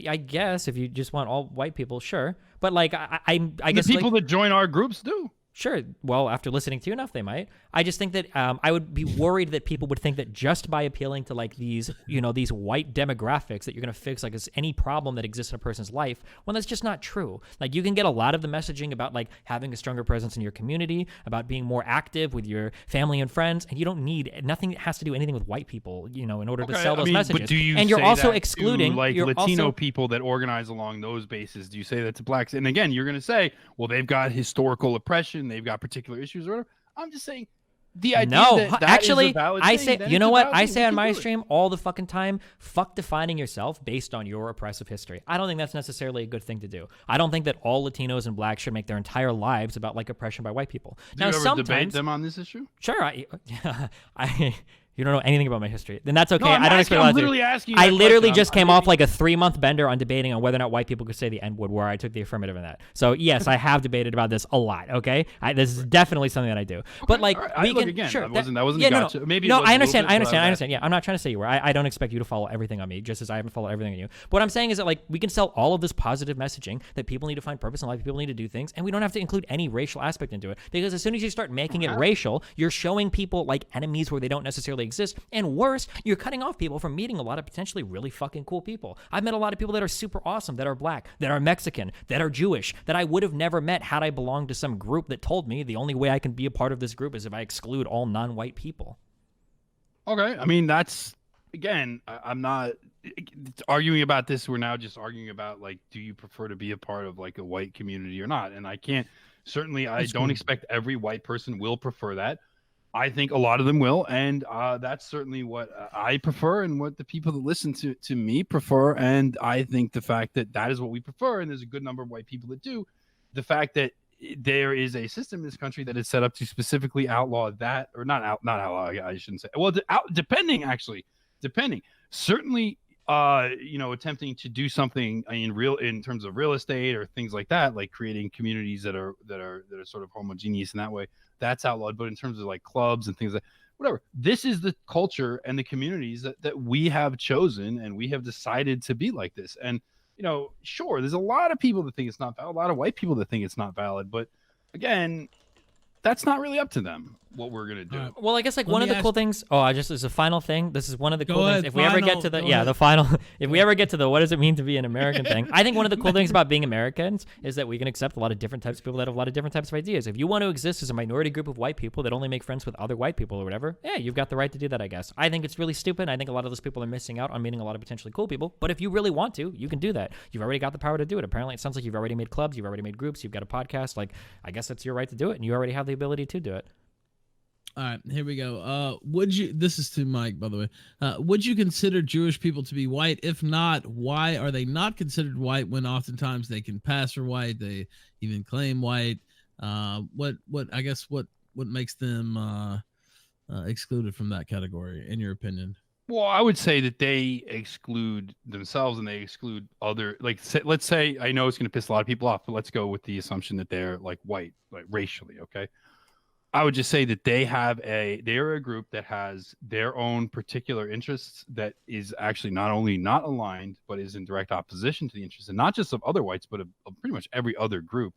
I guess if you just want all white people, sure. But like I The guess people like, that join our groups do. sure. Well, after listening to you enough, they might. I just think that I would be worried that people would think that just by appealing to like these, these white demographics that you're going to fix like any problem that exists in a person's life, when that's just not true. Like you can get a lot of the messaging about like having a stronger presence in your community, about being more active with your family and friends, and you don't need nothing that has to do anything with white people, in order to sell those messages. But do you and you're say also that excluding to, like you're Latino also, people that organize along those bases? Do you say that to blacks? And again, you're going to say, well, they've got historical oppression, they've got particular issues or whatever. I'm just saying the idea no, that actually, is a valid I thing, say, then you it's know a what? valid I thing. say We on can my do it. stream all the fucking time, fuck defining yourself based on your oppressive history. I don't think that's necessarily a good thing to do. I don't think that all Latinos and blacks should make their entire lives about like oppression by white people. Do now, you ever sometimes, debate them on this issue? sure, you don't know anything about my history. Then that's okay. No, I don't expect a lot I'm to. literally asking. I that literally question. just I'm came off maybe- like a 3-month bender on debating on whether or not white people could say the N-word, where I took the affirmative in that. So yes, I have debated about this a lot. Okay, this is definitely something that I do. But like all right. we Look, can again, sure. that wasn't yeah, a no, gotcha. no. Maybe it no. was a I little understand. bit, I but understand. was I understand. Yeah, I'm not trying to say you were. I don't expect you to follow everything on me, just as I haven't followed everything on you. But what I'm saying is that like we can sell all of this positive messaging that people need to find purpose in life, people need to do things, and we don't have to include any racial aspect into it. Because as soon as you start making it racial, you're showing people like enemies where they don't necessarily exist, and worse, you're cutting off people from meeting a lot of potentially really fucking cool people. I've met a lot of people that are super awesome, that are black, that are Mexican, that are Jewish, that I would have never met had I belonged to some group that told me the only way I can be a part of this group is if I exclude all non-white people. Okay, I mean that's again. I'm not arguing about this. We're now just arguing about like, do you prefer to be a part of like a white community or not? And I can't. Certainly, I don't expect every white person will prefer that. I think a lot of them will, and that's certainly what I prefer and what the people that listen to me prefer. And I think the fact that that is what we prefer, and there's a good number of white people that do, the fact that there is a system in this country that is set up to specifically outlaw that, or not outlaw. I shouldn't say. Well, depending. Certainly, attempting to do something in terms of real estate or things like that, like creating communities that are sort of homogeneous in that way. That's outlawed. But in terms of like clubs and things like whatever, this is the culture and the communities that we have chosen, and we have decided to be like this. And sure, there's a lot of people that think it's not valid, a lot of white people that think it's not valid, but again, that's not really up to them what we're gonna do. Well, I guess like one of the cool things. Just as a final thing, this is one of the cool things. If we ever get to the final, if we ever get to the what does it mean to be an American thing, I think one of the cool things about being Americans is that we can accept a lot of different types of people that have a lot of different types of ideas. If you want to exist as a minority group of white people that only make friends with other white people or whatever, yeah, you've got the right to do that, I guess. I think it's really stupid. I think a lot of those people are missing out on meeting a lot of potentially cool people. But if you really want to, you can do that. You've already got the power to do it. Apparently, it sounds like you've already made clubs, you've already made groups, you've got a podcast. Like, I guess it's your right to do it, and you already have the ability to do it. All right, here we go. This is to Mike, by the way. Would you consider Jewish people to be white? If not, why are they not considered white when oftentimes they can pass for white? They even claim white. What makes them excluded from that category, in your opinion? Well, I would say that they exclude themselves and they exclude other, like, let's say, I know it's going to piss a lot of people off, but let's go with the assumption that they're like white, like racially. Okay. I would just say that they're a group that has their own particular interests that is actually not only not aligned, but is in direct opposition to the interests, and not just of other whites, but of pretty much every other group.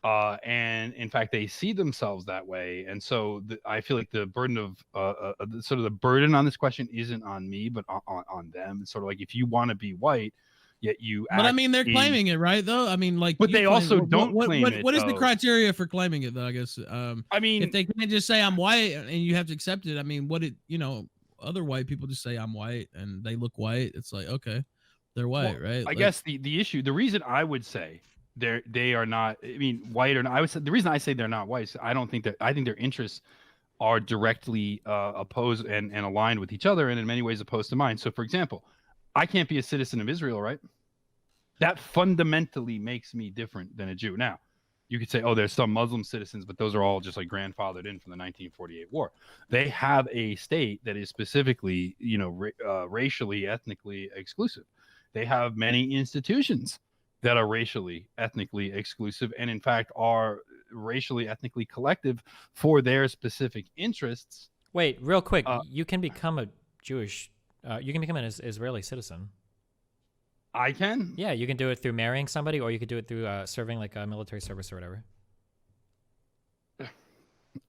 And in fact, they see themselves that way. And so I feel like the burden of sort of the burden on this question isn't on me, but on them. It's sort of like, if you want to be white, yet you But I mean, they're claiming it, right? Though I mean, like, but they also don't what, claim it. What is the though. criteria for claiming it, though? I guess. I mean, if they can't just say I'm white and you have to accept it, I mean, other white people just say I'm white and they look white. It's like, okay, they're white, right? I guess the issue, the reason I would say they are not, I mean, white or not, I would say the reason I say they're not white is I think their interests are directly opposed and aligned with each other, and in many ways opposed to mine. So, for example, I can't be a citizen of Israel, right? That fundamentally makes me different than a Jew. Now, you could say, oh, there's some Muslim citizens, but those are all just like grandfathered in from the 1948 war. They have a state that is specifically, racially, ethnically exclusive. They have many institutions that are racially, ethnically exclusive, and in fact are racially, ethnically collective for their specific interests. Wait, real quick, you can become an Israeli citizen. I can? Yeah, you can do it through marrying somebody, or you could do it through serving like a military service or whatever.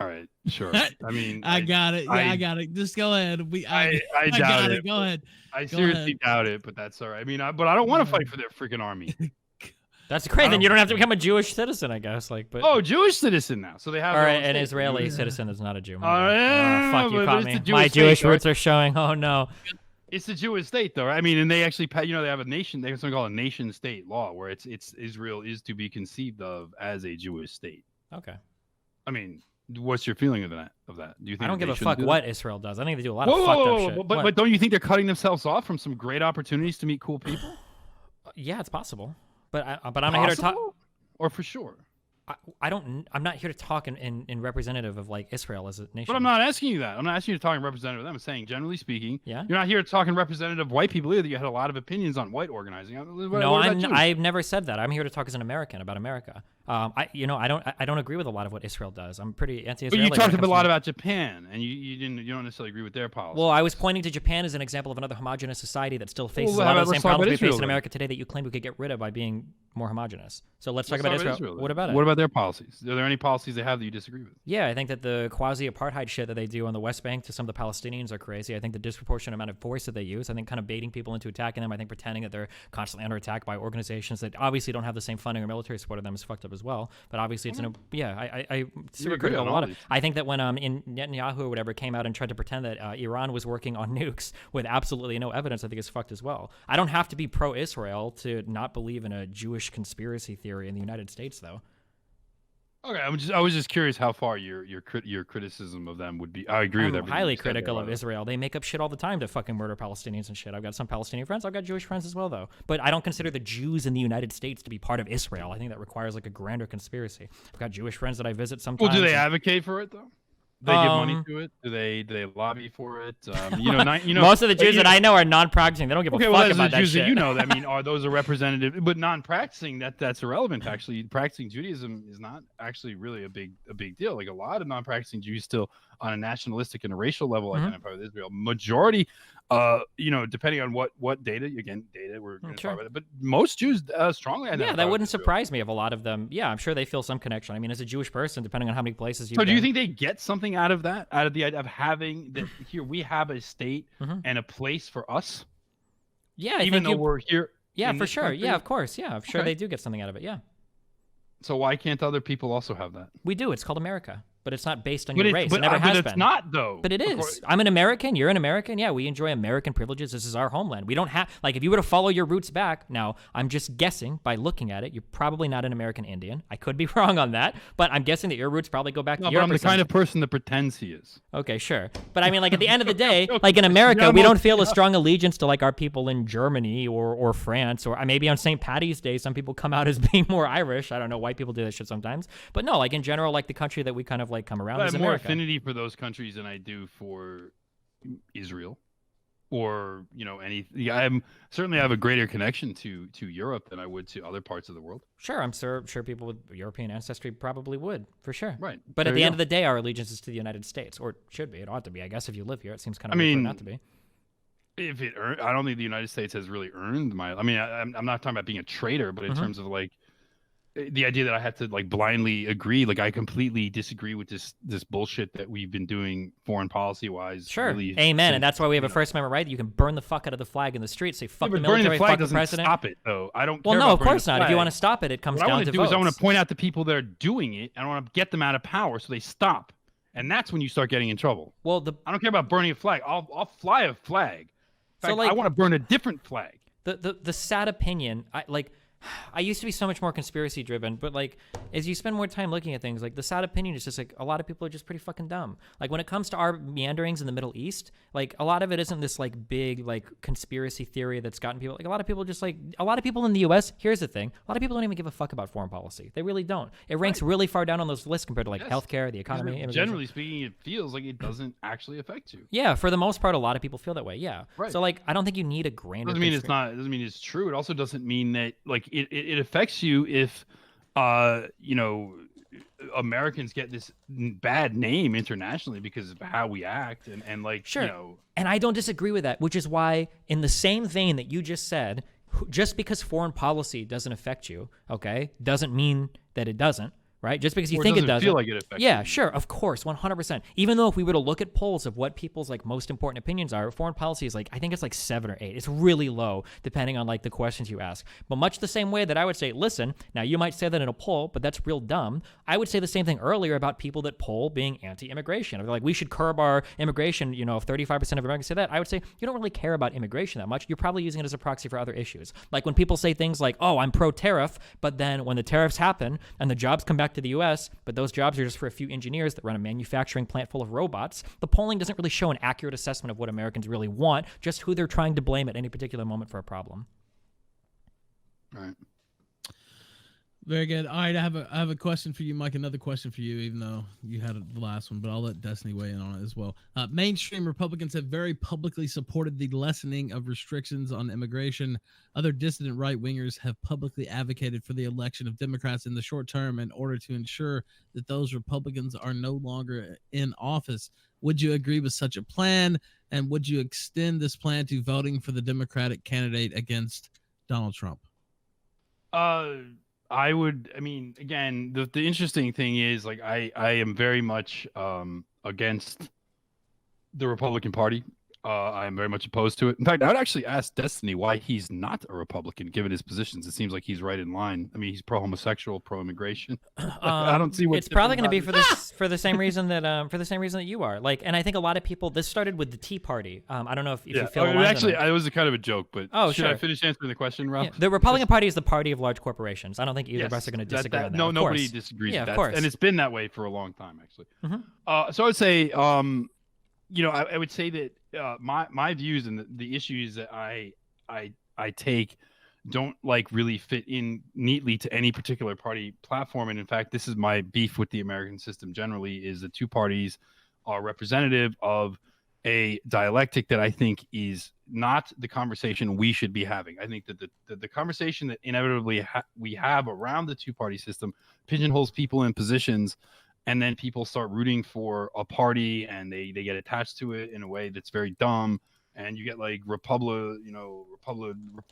All right, sure. I mean, I got it. Yeah, I got it. Just go ahead. I doubt it. Go ahead. I seriously doubt it, but that's all right. I mean, but I don't want to fight for their freaking army. That's great. Then you don't have to become a Jewish citizen, I guess. Jewish citizen now. So they have. All right, an Israeli citizen is not a Jew. Fuck, you caught me. My Jewish roots are showing. Oh no. It's the Jewish state, though. I mean, and they actually, they have a nation. They have something called a nation-state law, where it's Israel is to be conceived of as a Jewish state. Okay. I mean, what's your feeling of that? Do you think I don't give a fuck what Israel does? I think they do a lot of fucked up shit. But don't you think they're cutting themselves off from some great opportunities to meet cool people? Yeah, it's possible. But I'm not here to talk. Or for sure. I'm not here to talk in representative of like Israel as a nation. But I'm not asking you that. I'm not asking you to talk in representative of them. I'm saying, generally speaking, yeah, you're not here to talk in representative of white people either. You had a lot of opinions on white organizing. I've never said that. I'm here to talk as an American about America. I don't agree with a lot of what Israel does. I'm pretty anti-Israeli. But you talked a lot about Japan, and you don't necessarily agree with their policy. Well, I was pointing to Japan as an example of another homogenous society that still faces a lot of the same problems we face in America today that you claim we could get rid of by being more homogenous. So let's talk about Israel. What about it? What about their policies? Are there any policies they have that you disagree with? Yeah, I think that the quasi-apartheid shit that they do on the West Bank to some of the Palestinians are crazy. I think the disproportionate amount of force that they use, I think kind of baiting people into attacking them, I think pretending that they're constantly under attack by organizations that obviously don't have the same funding or military support of them is fucked up as well. But obviously it's I super critical of a lot of. I think that when in Netanyahu or whatever came out and tried to pretend that Iran was working on nukes with absolutely no evidence, I think it's fucked as well. I don't have to be pro-Israel to not believe in a Jewish conspiracy theory in the United States, though. Okay, I was just curious how far your criticism of them would be. I agree with everything. I'm highly critical of Israel. They make up shit all the time to fucking murder Palestinians and shit. I've got some Palestinian friends. I've got Jewish friends as well, though. But I don't consider the Jews in the United States to be part of Israel. I think that requires like a grander conspiracy. I've got Jewish friends that I visit sometimes. Well, do they advocate for it though? Do they give money to it? Do they lobby for it? Most of the Jews that I know are non-practicing. They don't give a fuck about that Jews shit. That you know, I mean, are those a representative? But non-practicing, that's irrelevant. Actually, practicing Judaism is not actually really a big deal. Like a lot of non-practicing Jews still, on a nationalistic and a racial level, identify with Israel. Majority, depending on what data. Again, data we're going to talk about it. But most Jews strongly identify. Yeah, that wouldn't Israel. surprise me if a lot of them. Yeah, I'm sure they feel some connection. I mean, as a Jewish person, depending on how many places you. So, do you think they get something out of that? Out of the idea of having that here we have a state and a place for us? Yeah, even though we're here. Yeah, for sure. Country? Yeah, of course. Yeah, I'm sure they do get something out of it. Yeah. So why can't other people also have that? We do. It's called America. But it's not based on your race. It never has been. But it's not, though. But it is. I'm an American. You're an American. Yeah, we enjoy American privileges. This is our homeland. We don't have, like, if you were to follow your roots back, now, I'm just guessing by looking at it, you're probably not an American Indian. I could be wrong on that, but I'm guessing that your roots probably go back to Europe. But I'm the kind of person that pretends he is. Okay, sure. But I mean, like, at the end of the day, like in America, we don't feel a strong allegiance to, like, our people in Germany or France, or maybe on St. Patty's Day, some people come out as being more Irish. I don't know. White people do that shit sometimes. But no, like, in general, like, the country that we kind of, like, come around is America. Affinity for those countries than I do for Israel or I certainly have a greater connection to Europe than I would to other parts of the world. Sure, I'm sure people with European ancestry probably would, for sure. Right. But at the end of the day, our allegiance is to the United States, or it should be. It ought to be. I guess if you live here, it seems kind of weird not to be. If it I don't think the United States has really earned my. I mean, I'm not talking about being a traitor, but in terms of like. the idea that I have to like blindly agree, like I completely disagree with this bullshit that we've been doing foreign policy wise. Sure. Really Amen. since, And that's why we have a you know. First Amendment right. You can burn the fuck out of the flag in the street. Say fuck Yeah, the but burning the military, flag fuck the doesn't president. stop it, though. I don't Well, care no, about of burning course the not. If you flag. want to stop it, it comes What I down want to to do is I want votes. to point out the people that are doing it, and I want to get them out of power so they stop. And that's when you start getting in trouble. Well, I don't care about burning a flag. I'll fly a flag. In fact, I want to burn a different flag. The sad opinion, I used to be so much more conspiracy driven, but like as you spend more time looking at things, like the sad opinion is just like a lot of people are just pretty fucking dumb. Like when it comes to our meanderings in the Middle East, like a lot of it isn't this like big like conspiracy theory that's gotten people. Like a lot of people just like a lot of people in the U.S. Here's the thing: a lot of people don't even give a fuck about foreign policy. They really don't. It ranks really far down on those lists compared to like healthcare, the economy. Generally speaking, it feels like it doesn't actually affect you. Yeah, for the most part, a lot of people feel that way. Yeah. Right. So like, I don't think you need a grander. Doesn't mean it's not. It doesn't mean it's true. It also doesn't mean that like it affects you if Americans get this bad name internationally because of how we act and like sure. And I don't disagree with that, which is why in the same vein that you just said, just because foreign policy doesn't affect you, okay, doesn't mean that it doesn't. Right? Just because you think it doesn't feel like it affects yeah, you. Sure, of course, 100%. Even though if we were to look at polls of what people's like most important opinions are, foreign policy is like I think it's like 7 or 8. It's really low depending on like the questions you ask. But much the same way that I would say, listen, now you might say that in a poll, but that's real dumb. I would say the same thing earlier about people that poll being anti-immigration. They're like we should curb our immigration. You know, if 35% of Americans say that, I would say you don't really care about immigration that much. You're probably using it as a proxy for other issues. Like when people say things like, "Oh, I'm pro-tariff," but then when the tariffs happen and the jobs come back to the U.S. but those jobs are just for a few engineers that run a manufacturing plant full of robots, the polling doesn't really show an accurate assessment of what Americans really want, just who they're trying to blame at any particular moment for a problem. All right. Very good. All right, I have a question for you, Mike. Another question for you, even though you had the last one, but I'll let Destiny weigh in on it as well. Mainstream Republicans have very publicly supported the lessening of restrictions on immigration. Other dissident right-wingers have publicly advocated for the election of Democrats in the short term in order to ensure that those Republicans are no longer in office. Would you agree with such a plan, and would you extend this plan to voting for the Democratic candidate against Donald Trump? I would. I mean, again, the interesting thing is, like, I am very much against the Republican Party. I am very much opposed to it. In fact, I would actually ask Destiny why he's not a Republican, given his positions. It seems like he's right in line. I mean, he's pro-homosexual, pro-immigration. I don't see what's it's probably going to be for the same reason that you are. Like, and I think a lot of people. This started with the Tea Party. I don't know if you feel. Actually, it was a kind of a joke, but should sure. I finish answering the question, Ralph? Yeah, the Republican Party is the party of large corporations. I don't think either of us are going to disagree on that. No, nobody disagrees with that. Of course. And it's been that way for a long time, actually. Mm-hmm. So I would say, I would say that my views and the issues that I take don't like really fit in neatly to any particular party platform. And in fact, this is my beef with the American system generally, is the two parties are representative of a dialectic that I think is not the conversation we should be having. I think that the conversation that inevitably we have around the two-party system pigeonholes people in positions, and then people start rooting for a party and they get attached to it in a way that's very dumb. And you get like Republic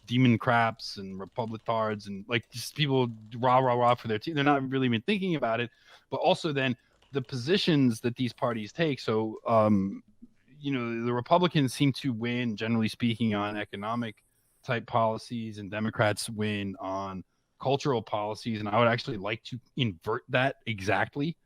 demon craps and Republicards and like just people rah for their team. They're not really even thinking about it. But also then the positions that these parties take. So, the Republicans seem to win, generally speaking, on economic type policies, and Democrats win on cultural policies. And I would actually like to invert that exactly.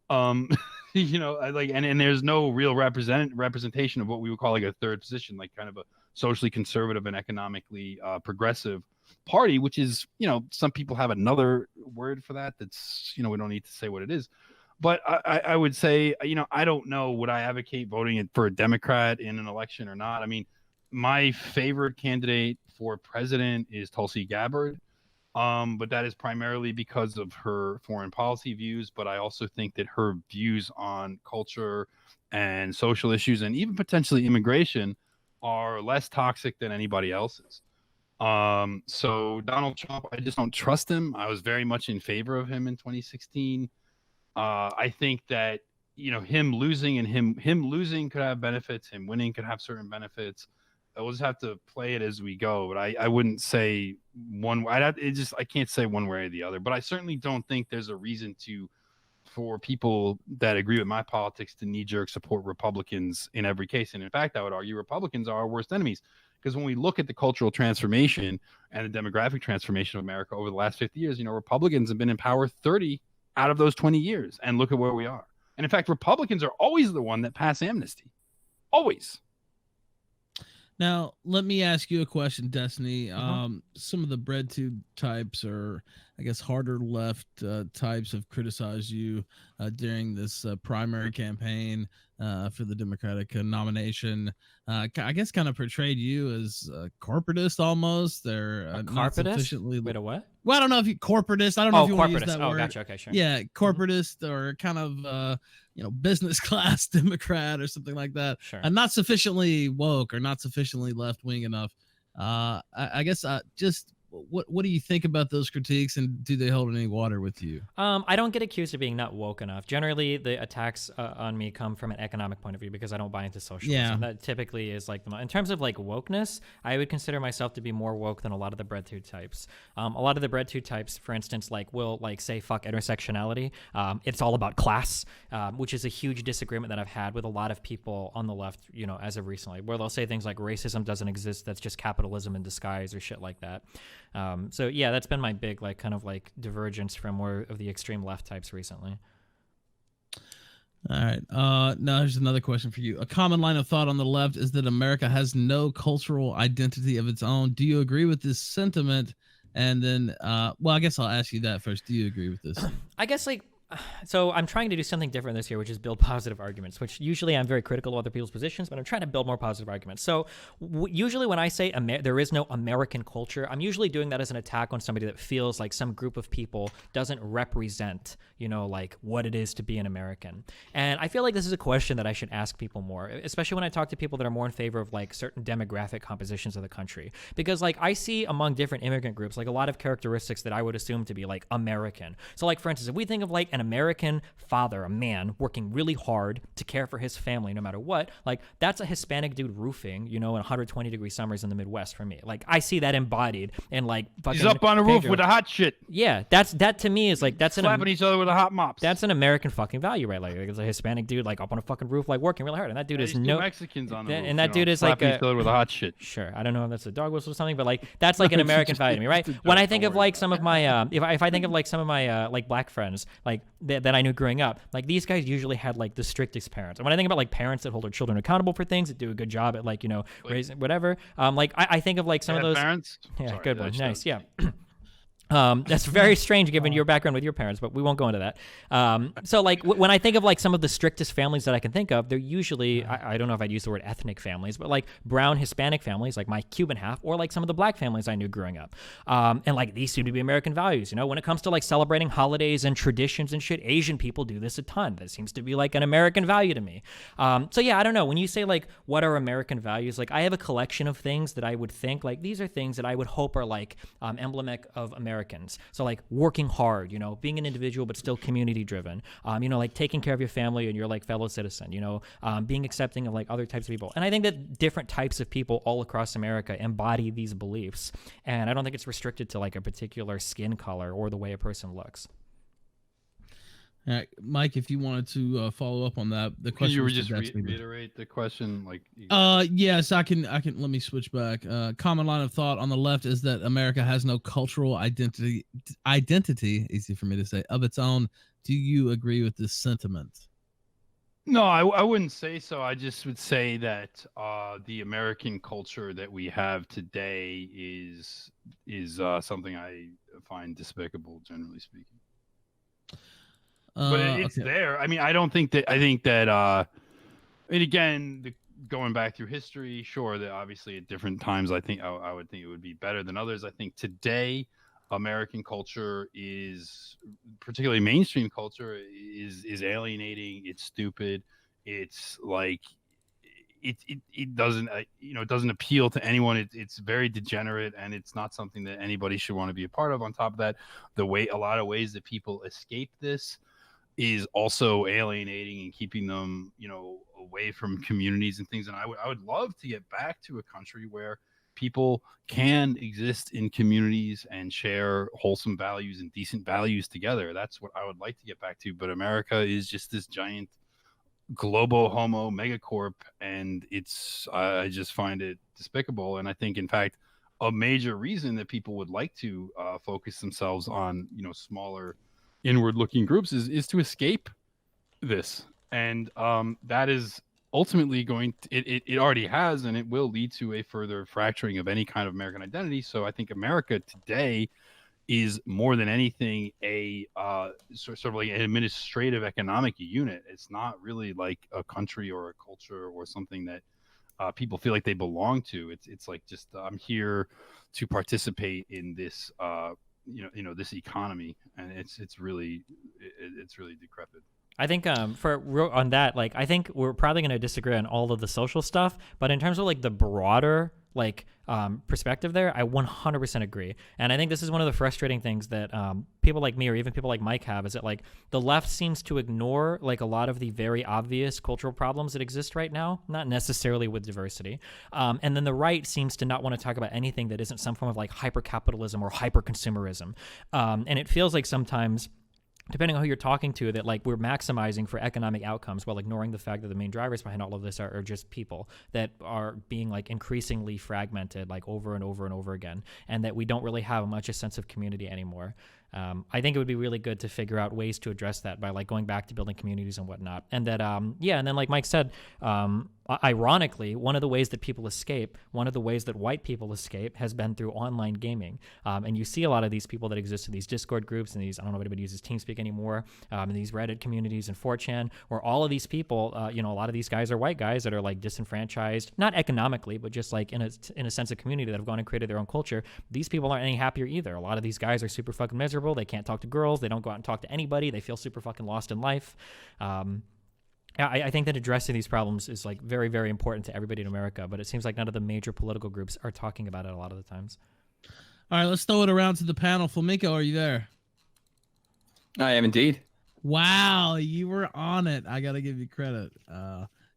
And there's no real representation of what we would call like a third position, like kind of a socially conservative and economically progressive party, which is, some people have another word for that. That's, we don't need to say what it is. But I would say, I don't know, would I advocate voting for a Democrat in an election or not? I mean, my favorite candidate for president is Tulsi Gabbard. But that is primarily because of her foreign policy views. But I also think that her views on culture and social issues and even potentially immigration are less toxic than anybody else's. So Donald Trump, I just don't trust him. I was very much in favor of him in 2016. I think that, him losing and him losing could have benefits. Him winning could have certain benefits. we'll just have to play it as we go. But I wouldn't say one. I can't say one way or the other. But I certainly don't think there's a reason for people that agree with my politics to knee-jerk support Republicans in every case. And in fact, I would argue Republicans are our worst enemies, because when we look at the cultural transformation and the demographic transformation of America over the last 50 years, Republicans have been in power 30 out of those 20 years, and look at where we are. And in fact, Republicans are always the one that pass amnesty. Always. Now, let me ask you a question, Destiny. Some of the breadtube types, or I guess harder left types, have criticized you during this primary campaign for the Democratic nomination. I guess kind of portrayed you as a corporatist almost. They're not sufficiently. Wait, a what? Well, I don't know if you corporatist. I don't know if you want to use that word. Gotcha. Okay, sure. Yeah, corporatist or kind of business class Democrat or something like that. Sure. And not sufficiently woke or not sufficiently left wing enough. I guess just what do you think about those critiques, and do they hold any water with you? I don't get accused of being not woke enough. Generally, the attacks on me come from an economic point of view, because I don't buy into socialism. Yeah. That typically is like in terms of like wokeness, I would consider myself to be more woke than a lot of the breadtube types. A lot of the breadtube types, for instance, will say fuck intersectionality. It's all about class, which is a huge disagreement that I've had with a lot of people on the left, as of recently, where they'll say things like racism doesn't exist, that's just capitalism in disguise, or shit like that. So yeah, that's been my big divergence from more of the extreme left types recently. All right. Now here's another question for you. A common line of thought on the left is that America has no cultural identity of its own. Do you agree with this sentiment? And then, I guess I'll ask you that first. Do you agree with this? I guess so I'm trying to do something different this year, which is build positive arguments, which usually I'm very critical of other people's positions, but I'm trying to build more positive arguments. So usually when I say there is no American culture, I'm usually doing that as an attack on somebody that feels like some group of people doesn't represent, what it is to be an American. And I feel like this is a question that I should ask people more, especially when I talk to people that are more in favor of certain demographic compositions of the country. Because I see among different immigrant groups, a lot of characteristics that I would assume to be American. So for instance, if we think of an American father, a man working really hard to care for his family no matter what, that's a Hispanic dude roofing, in 120-degree summers in the Midwest for me. I see that embodied in fucking. He's up on a roof with a hot shit. Yeah, that to me is that's slapping each other with a hot mops. That's an American fucking value, right? It's a Hispanic dude up on a fucking roof working really hard, and that dude is no Mexicans on the roof, and that dude is slapping each other with a hot shit. Sure, I don't know if that's a dog whistle or something, but that's an American value to me, right? When I think of some of my if I think of some of my black friends that I knew growing up, these guys usually had the strictest parents. And when I think about parents that hold their children accountable for things, that do a good job at raising whatever, I think of some of those parents. Yeah, Sorry, good one, nice, yeah. That's very strange given your background with your parents, but we won't go into that. So when I think of some of the strictest families that I can think of, they're usually, I don't know if I'd use the word ethnic families, but brown Hispanic families, my Cuban half, or some of the black families I knew growing up. And these seem to be American values. When it comes to celebrating holidays and traditions and shit, Asian people do this a ton. That seems to be an American value to me. So yeah, I don't know. When you say what are American values, I have a collection of things that I would think these are things that I would hope are emblematic of Americans. So working hard, being an individual but still community driven, taking care of your family and your fellow citizen, being accepting of other types of people. And I think that different types of people all across America embody these beliefs. And I don't think it's restricted to a particular skin color or the way a person looks. All right, Mike, if you wanted to follow up on that, the question. Can you just reiterate the question? Yes, I can. Let me switch back. Common line of thought on the left is that America has no cultural identity, easy for me to say, of its own. Do you agree with this sentiment? No, I wouldn't say so. I just would say that the American culture that we have today is something I find despicable, generally speaking. But it's there. I mean, I think that, and again, going back through history, sure, that obviously at different times, I think I would think it would be better than others. I think today, American culture is, particularly mainstream culture, is alienating. It's stupid. It's it doesn't it doesn't appeal to anyone. It's very degenerate, and it's not something that anybody should want to be a part of. On top of that, a lot of ways that people escape this is also alienating and keeping them, away from communities and things. And I would love to get back to a country where people can exist in communities and share wholesome values and decent values together. That's what I would like to get back to. But America is just this giant global homo megacorp, and I just find it despicable. And I think, in fact, a major reason that people would like to focus themselves on smaller inward looking groups is to escape this. And that is ultimately it already has, and it will lead to a further fracturing of any kind of American identity. So I think America today is more than anything a sort of like an administrative economic unit. It's not really like a country or a culture or something that people feel like they belong to. It's like, just I'm here to participate in this this economy, and it's really decrepit. I think on that, like, I think we're probably going to disagree on all of the social stuff, but in terms of like the broader perspective there, I 100% agree. And I think this is one of the frustrating things that people like me or even people like Mike have, is that like the left seems to ignore like a lot of the very obvious cultural problems that exist right now, not necessarily with diversity. And then the right seems to not want to talk about anything that isn't some form of like hyper-capitalism or hyper-consumerism. And it feels like sometimes, depending on who you're talking to, that like we're maximizing for economic outcomes while ignoring the fact that the main drivers behind all of this are just people that are being like increasingly fragmented like over and over and over again, and that we don't really have much a sense of community anymore. I think it would be really good to figure out ways to address that by like going back to building communities and whatnot. And that, and then like Mike said, ironically, one of the ways that people escape, one of the ways that white people escape has been through online gaming. And you see a lot of these people that exist in these Discord groups and these, I don't know if anybody uses TeamSpeak anymore, in these Reddit communities and 4chan, where all of these people, a lot of these guys are white guys that are like disenfranchised, not economically, but just like in a sense of community, that have gone and created their own culture. These people aren't any happier either. A lot of these guys are super fucking miserable. They can't talk to girls. They don't go out and talk to anybody. They feel super fucking lost in life. I think that addressing these problems is like very, very important to everybody in America, but it seems like none of the major political groups are talking about it a lot of the times. All right, let's throw it around to the panel. Flamenco, are you there? I am indeed. Wow, you were on it. I got to give you credit.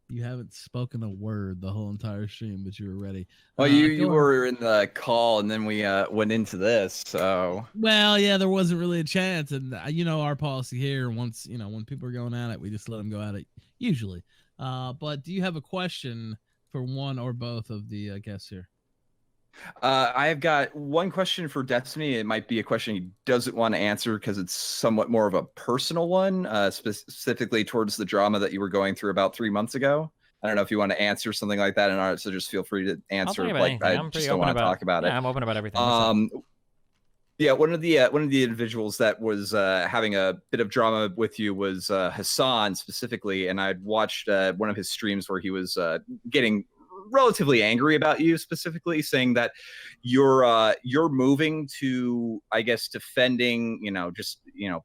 You haven't spoken a word the whole entire stream, but you were ready. Well, you were in the call, and then we went into this. So, well, yeah, there wasn't really a chance, and our policy here. Once when people are going at it, we just let them go at it. Usually, but do you have a question for one or both of the guests here? I've got one question for Destiny. It might be a question he doesn't want to answer because it's somewhat more of a personal one, specifically towards the drama that you were going through about 3 months ago. I don't know if you want to answer something like that, and so just feel free to answer. Like, I just don't want to talk about it. I'm open about everything. Yeah, one of the individuals that was having a bit of drama with you was Hassan specifically, and I'd watched one of his streams where he was getting relatively angry about you specifically, saying that you're moving to, I guess, defending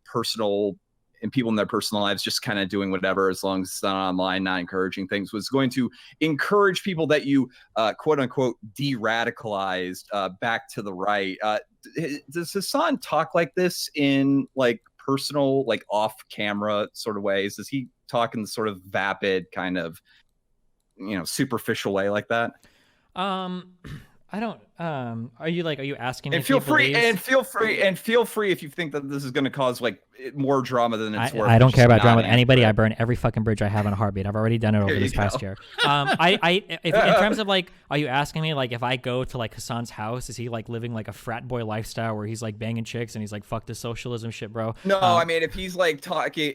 personal and people in their personal lives, just kind of doing whatever as long as it's not online, not encouraging things, was going to encourage people that you quote unquote de-radicalized back to the right. Does Hassan talk like this in like personal, like off camera sort of ways? Does he talk in sort of vapid kind of superficial way like that? I don't. Are you asking me? And feel free if you think that this is going to cause like more drama than it's worth. I don't care about drama with anybody. I burn every fucking bridge I have in a heartbeat. I've already done it over this past year. In terms of like, are you asking me like if I go to like Hassan's house, is he like living like a frat boy lifestyle where he's like banging chicks and he's like, fuck this socialism shit, bro? No, I mean, if he's like talking,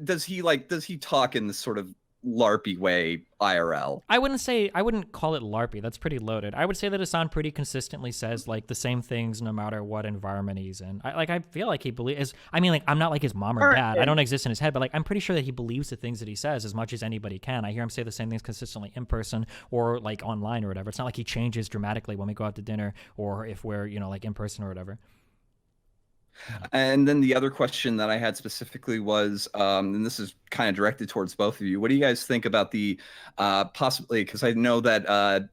does he talk in this sort of LARPy way IRL? I wouldn't call it LARPy. That's pretty loaded. I would say that Hassan pretty consistently says like the same things no matter what environment he's in. I feel like he believes. I mean, like, I'm not like his mom or dad. I don't exist in his head, but like I'm pretty sure that he believes the things that he says as much as anybody can. I hear him say the same things consistently in person or like online or whatever. It's not like he changes dramatically when we go out to dinner or if we're like in person or whatever. And then the other question that I had specifically was, and this is kind of directed towards both of you. What do you guys think about the possibly? Because I know that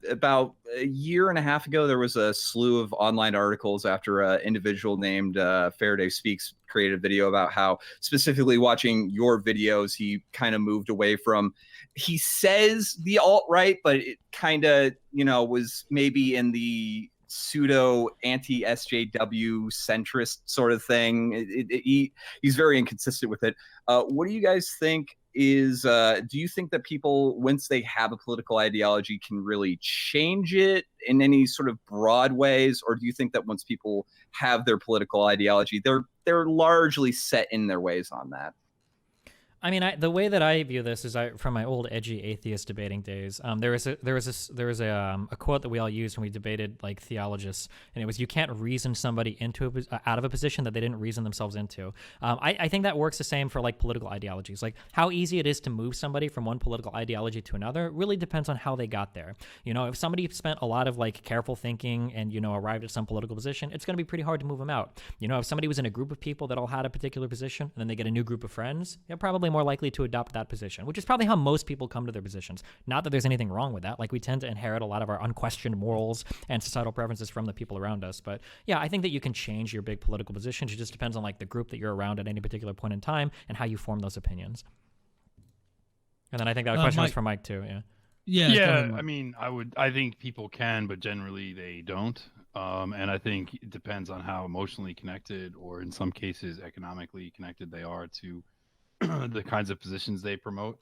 about a year and a half ago, there was a slew of online articles after an individual named Faraday Speaks created a video about how specifically watching your videos, he kind of moved away from, he says the alt-right, but it kind of, was maybe in the pseudo anti-SJW centrist sort of thing. He's very inconsistent with it. What do you guys think is, do you think that people, once they have a political ideology, can really change it in any sort of broad ways? Or do you think that once people have their political ideology, they're largely set in their ways on that? I mean, the way that I view this is from my old edgy atheist debating days. There was a quote that we all used when we debated like theologists, and it was, "You can't reason somebody out of a position that they didn't reason themselves into." I think that works the same for like political ideologies. Like how easy it is to move somebody from one political ideology to another really depends on how they got there. If somebody spent a lot of like careful thinking and arrived at some political position, it's going to be pretty hard to move them out. If somebody was in a group of people that all had a particular position and then they get a new group of friends, they're probably more likely to adopt that position, which is probably how most people come to their positions. Not that there's anything wrong with that. Like we tend to inherit a lot of our unquestioned morals and societal preferences from the people around us. But yeah, I think that you can change your big political positions. It just depends on like the group that you're around at any particular point in time and how you form those opinions. And then I think that question was for Mike too. Yeah. I mean, I think people can, but generally they don't. And I think it depends on how emotionally connected, or in some cases economically connected, they are to the kinds of positions they promote.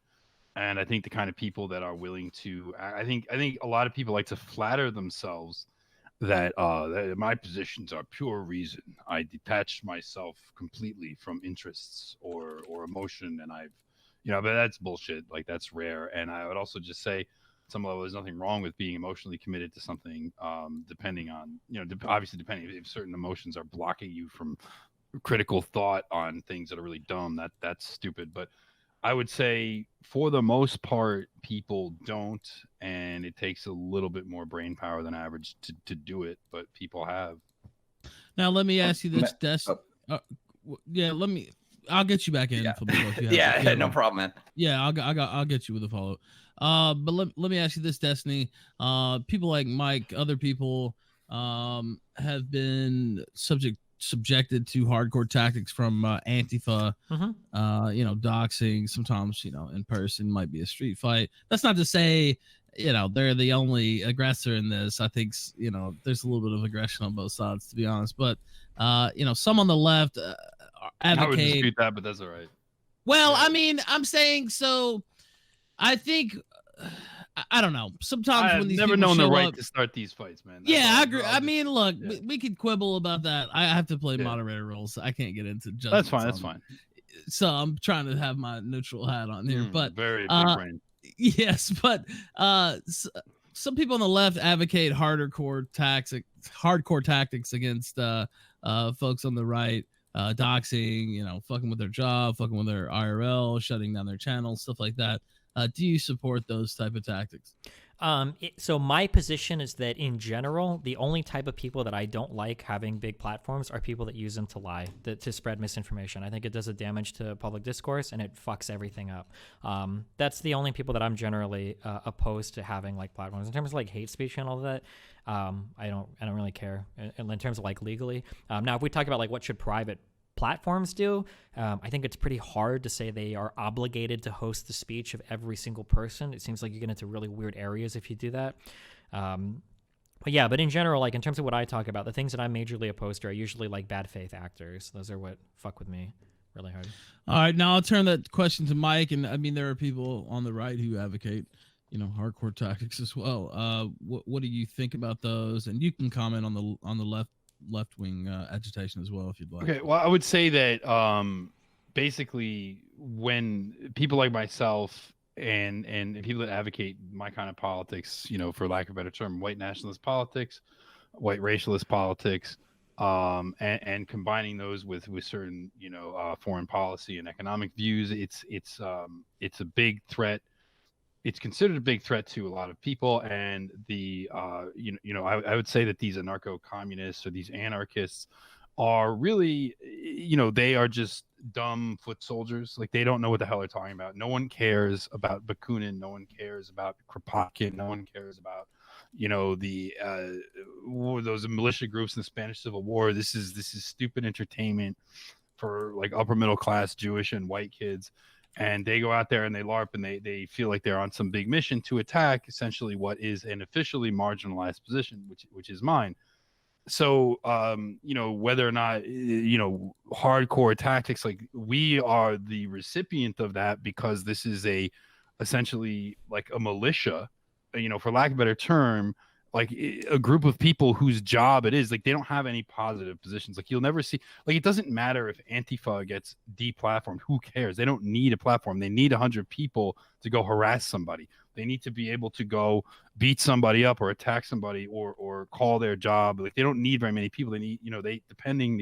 And I think the kind of people that are willing to, I think a lot of people like to flatter themselves that my positions are pure reason. I detach myself completely from interests or emotion, and but that's bullshit. Like that's rare. And I would also just say, at some level, there's nothing wrong with being emotionally committed to something, depending on, obviously depending if certain emotions are blocking you from critical thought on things that are really dumb. That's stupid. But I would say for the most part, people don't, and it takes a little bit more brain power than average to do it, but people have. Now let me ask you this, Des. I'll get you back in. Yeah, no problem, man. Yeah, I'll get you with a follow. But let me ask you this, Destiny. People like Mike, other people have been subjected to hardcore tactics from Antifa. Doxing, sometimes in person, might be a street fight. That's not to say they're the only aggressor in this. I think there's a little bit of aggression on both sides, to be honest. But some on the left advocate. I would dispute that, but that's all right. Well, yeah. I mean, I'm saying so. I think I don't know. Sometimes when these never known the right to start these fights, man. I agree. I mean, look, we could quibble about that. I have to play moderator roles. I can't get into judgments. That's fine. So I'm trying to have my neutral hat on here, but very big brain. Yes, but some people on the left advocate hardcore tactics against folks on the right, doxing, fucking with their job, fucking with their IRL, shutting down their channels, stuff like that. Do you support those type of tactics? So my position is that in general, the only type of people that I don't like having big platforms are people that use them to lie, to spread misinformation. I think it does a damage to public discourse and it fucks everything up. That's the only people that I'm generally opposed to having like platforms. In terms of like hate speech and all that, I don't really care in terms of like legally. Now, if we talk about like what should private platforms do, I think it's pretty hard to say they are obligated to host the speech of every single person. It seems like you get into really weird areas if you do that. But in general, like in terms of what I talk about, the things that I'm majorly opposed to are usually like bad faith actors. Those are what fuck with me really hard. All right, now I'll turn that question to Mike. And I mean, there are people on the right who advocate, hardcore tactics as well. What do you think about those? And you can comment on the left-wing agitation as well if you'd like. Okay, well, I would say that basically when people like myself and people that advocate my kind of politics, for lack of a better term, white nationalist politics, white racialist politics, and combining those with certain foreign policy and economic views, it's a big threat. It's considered a big threat to a lot of people, and I would say that these anarcho-communists or these anarchists are really, they are just dumb foot soldiers. Like, they don't know what the hell they're talking about. No one cares about Bakunin. No one cares about Kropotkin. No one cares about, those militia groups in the Spanish Civil War. This is stupid entertainment for like upper middle class Jewish and white kids. And they go out there and they LARP, and they feel like they're on some big mission to attack essentially what is an officially marginalized position, which is mine. So, whether or not, hardcore tactics, like, we are the recipient of that because this is essentially like a militia, for lack of a better term, like a group of people whose job it is, like, they don't have any positive positions. Like, you'll never see, like, it doesn't matter if Antifa gets deplatformed. Who cares? They don't need a platform. They need 100 people to go harass somebody. They need to be able to go beat somebody up or attack somebody or call their job. Like, they don't need very many people. They need, they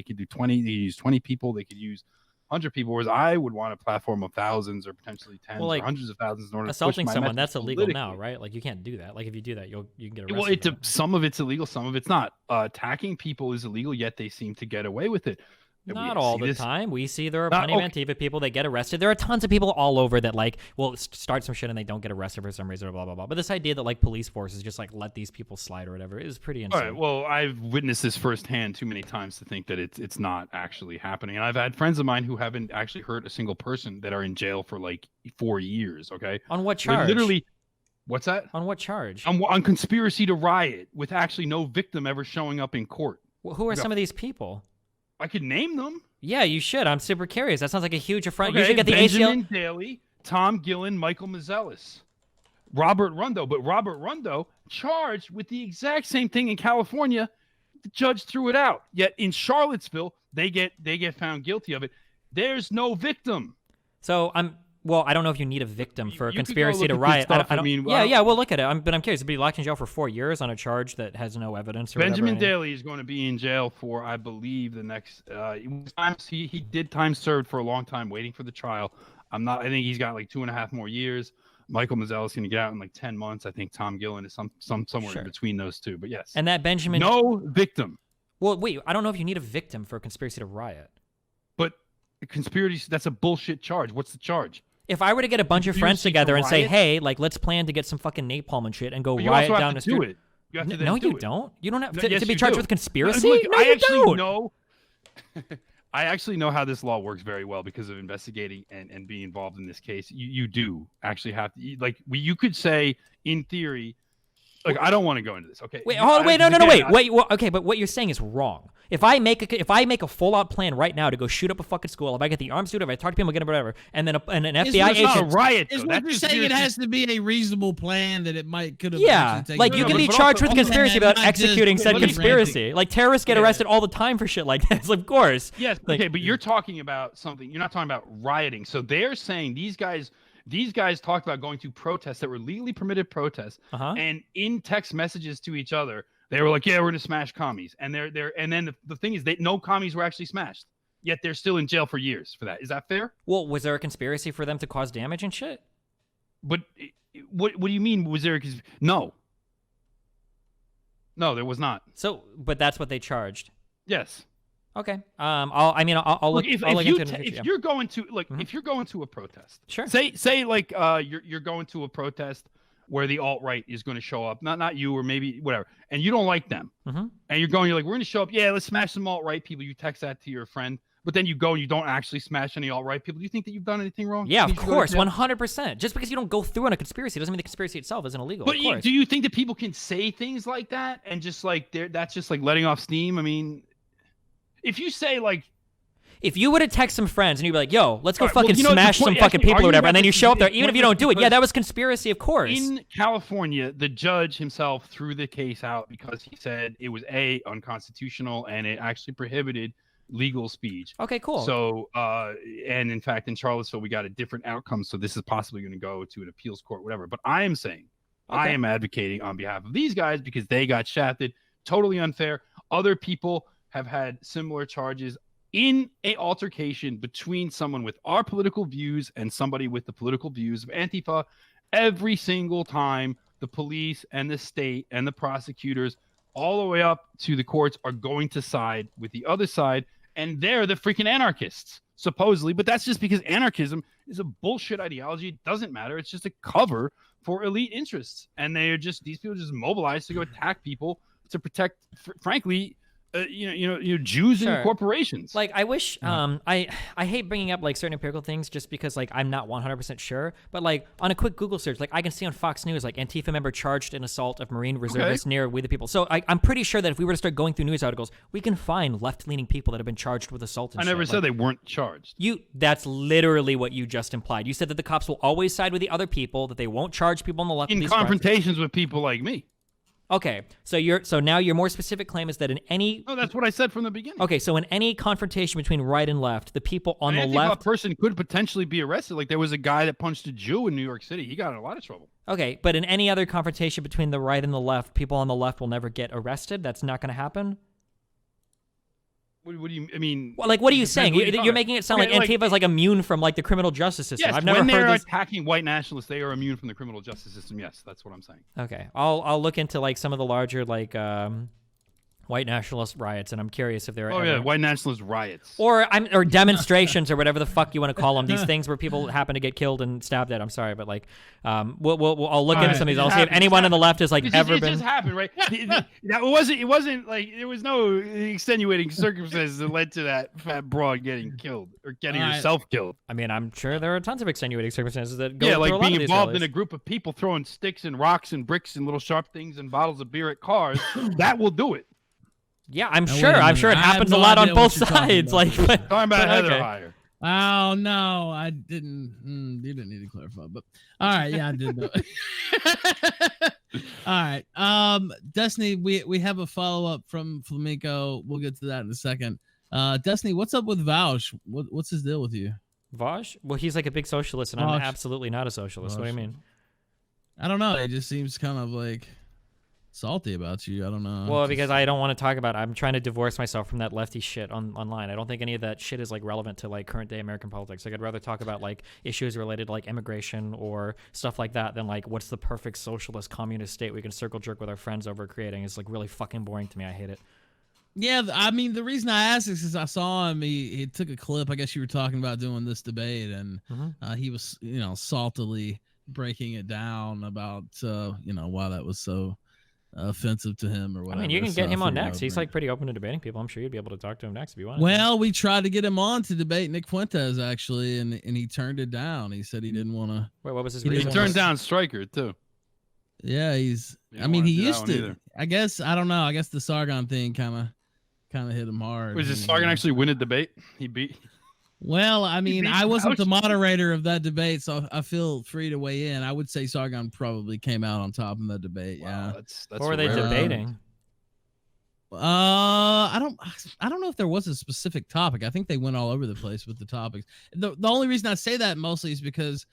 could do 20, they use 20 people, they could use 100 people. Whereas I would want a platform of thousands or potentially tens or hundreds of thousands in order assaulting to push my someone, that's illegal politically. now, right? Like, you can't do that. Like, if you do that, you can get arrested. Well, some of it's illegal, some of it's not. Attacking people is illegal, yet they seem to get away with it. Not all the time. We see there are plenty of Antifa people that get arrested. There are tons of people all over that, like, will start some shit and they don't get arrested for some reason or blah, blah, blah. But this idea that, like, police forces just, like, let these people slide or whatever is pretty insane. All right, well, I've witnessed this firsthand too many times to think that it's not actually happening. And I've had friends of mine who haven't actually hurt a single person that are in jail for, like, 4 years, okay? On what charge? Literally, what's that? On what charge? On conspiracy to riot with actually no victim ever showing up in court. Well, who are some of these people? I could name them. Yeah, you should. I'm super curious. That sounds like a huge affront. Okay, You should get the Benjamin ACL. Daly, Tom Gillen, Michael Mazelis, Robert Rundo. But Robert Rundo charged with the exact same thing in California. The judge threw it out. Yet in Charlottesville, they get found guilty of it. There's no victim. So I don't know if you need a victim for a You conspiracy to could go look riot. at this stuff. We'll look at it. But I'm curious. To be locked in jail for 4 years on a charge that has no evidence or Benjamin whatever. Daly is going to be in jail for, I believe, the next he did time served for a long time waiting for the trial. I think he's got like 2.5 more years. Michael Mazzella is going to get out in like 10 months. I think Tom Gillen is somewhere in between those two. But yes. And that Benjamin. No victim. Well, wait. I don't know if you need a victim for a conspiracy to riot. But conspiracy, that's a bullshit charge. What's the charge? If I were to get a bunch of friends together and say, hey, like, let's plan to get some fucking napalm and shit and go riot down the street. You have to No, you do it. don't. You don't have No, to, yes, to be you charged do. with conspiracy. Look, No, I you actually don't. know. I actually know how this law works very well because of investigating and being involved in this case. You do actually have to, you could say in theory, like, I don't want to go into this. Okay. Wait, wait. Okay, but what you're saying is wrong. If I make a full out plan right now to go shoot up a fucking school, if I get the arms suit, if I talk to people, get whatever, and then an FBI It's not a agent. riot. Is Though. what That's you're just saying? It weird. has to be a reasonable plan that it could have. Yeah, actually taken like you place. can be but charged also- with conspiracy not about just executing said completely conspiracy. Like terrorists get arrested all the time for shit like this, of course. Yes. Like- Okay, but you're talking about something. You're not talking about rioting. So they're saying these guys talked about going to protests that were legally permitted protests, and in text messages to each other, they were like, "Yeah, we're gonna smash commies," and and then the thing is, no commies were actually smashed. Yet they're still in jail for years for that. Is that fair? Well, was there a conspiracy for them to cause damage and shit? But what do you mean? Was there? No, there was not. So, but that's what they charged. Yes. Okay. I'll look. If you're going to if you're going to a protest, sure. Say like you're going to a protest where the alt-right is going to show up, not you or maybe whatever, and you don't like them, and you're like, we're going to show up, yeah, let's smash some alt-right people. You text that to your friend, but then you go and you don't actually smash any alt-right people. Do you think that you've done anything wrong? Yeah, of course, 100%. Just because you don't go through on a conspiracy doesn't mean the conspiracy itself isn't illegal. But do you think that people can say things like that and just like that's just like letting off steam? I mean, if you say like, if you would have texted some friends and you'd be like, yo, let's go All right, fucking smash some fucking people or whatever, and then you show up there, even if you don't do it, yeah, that was conspiracy, of course. In California, the judge himself threw the case out because he said it was unconstitutional and it actually prohibited legal speech. Okay, cool. So, and in fact, in Charlottesville, we got a different outcome. So this is possibly going to go to an appeals court, whatever. But I am saying, I am advocating on behalf of these guys because they got shafted. Totally unfair. Other people have had similar charges in a altercation between someone with our political views and somebody with the political views of Antifa. Every single time the police and the state and the prosecutors all the way up to the courts are going to side with the other side, and they're the freaking anarchists, supposedly. But that's just because anarchism is a bullshit ideology. It doesn't matter. It's just a cover for elite interests, and these people just mobilized to go attack people to protect, frankly, Jews and corporations. Like, I wish, I hate bringing up like certain empirical things just because like I'm not 100% sure, but like on a quick Google search, like I can see on Fox News, like Antifa member charged in assault of Marine reservists near We the People. So I'm pretty sure that if we were to start going through news articles, we can find left-leaning people that have been charged with assault. And I never said they weren't charged. That's literally what you just implied. You said that the cops will always side with the other people, that they won't charge people on the left in confrontations with people like me. Okay, so now your more specific claim is that in any... No, that's what I said from the beginning. Okay, so in any confrontation between right and left, the people on the left... A person could potentially be arrested. Like there was a guy that punched a Jew in New York City. He got in a lot of trouble. Okay, but in any other confrontation between the right and the left, people on the left will never get arrested? That's not going to happen? What do you? I mean, well, like, what are you saying? You're making it sound like Antifa is like immune from like the criminal justice system. Yes, I've never when heard they're this. attacking white nationalists, they are immune from the criminal justice system. Yes, that's what I'm saying. Okay, I'll look into like some of the larger like white nationalist riots, and I'm curious if there are white nationalist riots or demonstrations or whatever the fuck you want to call them. These things where people happen to get killed and stabbed at. I'm sorry, but like, I'll look into some of these. I'll see if anyone on the left has like it been. Just happened, right? It wasn't like there was no extenuating circumstances that led to that fat broad getting killed or getting herself killed. I mean, I'm sure there are tons of extenuating circumstances that go. Yeah, like being involved involved in a group of people throwing sticks and rocks and bricks and little sharp things and bottles of beer at cars. That will do it. Yeah, I'm sure it happens a lot on both sides. Like, talking about Heather Heyer. Oh no, I didn't. You didn't need to clarify, but all right, yeah, I did know. All right, Destiny, we have a follow up from Flamenco. We'll get to that in a second. Destiny, what's up with Vaush? What's his deal with you? Vaush? Well, he's like a big socialist, and I'm absolutely not a socialist. What do you mean? I don't know. It just seems kind of like salty about you. I don't know. Well, because I don't want to talk about it. I'm trying to divorce myself from that lefty shit online. I don't think any of that shit is like relevant to like current day American politics. Like I'd rather talk about like issues related to like immigration or stuff like that than like what's the perfect socialist communist state we can circle jerk with our friends over creating. Is like really fucking boring to me. I hate it. Yeah, I mean, the reason I asked is because I saw him. He took a clip. I guess you were talking about doing this debate, and he was, saltily breaking it down about, why that was so offensive to him or whatever. I mean, you can get him on next. He's like pretty open to debating people. I'm sure you'd be able to talk to him next if you want. Well, we tried to get him on to debate Nick Fuentes actually, and he turned it down. He said he didn't want to. Wait, what was his reason? He turned down Stryker too. Yeah, he used to. I guess I don't know. I guess the Sargon thing kind of hit him hard. Was Sargon actually win a debate? He beat. Well, I mean, I wasn't the moderator of that debate, so I feel free to weigh in. I would say Sargon probably came out on top in that debate. Wow, yeah. That's what were they debating? I don't know if there was a specific topic. I think they went all over the place with the topics. The only reason I say that mostly is because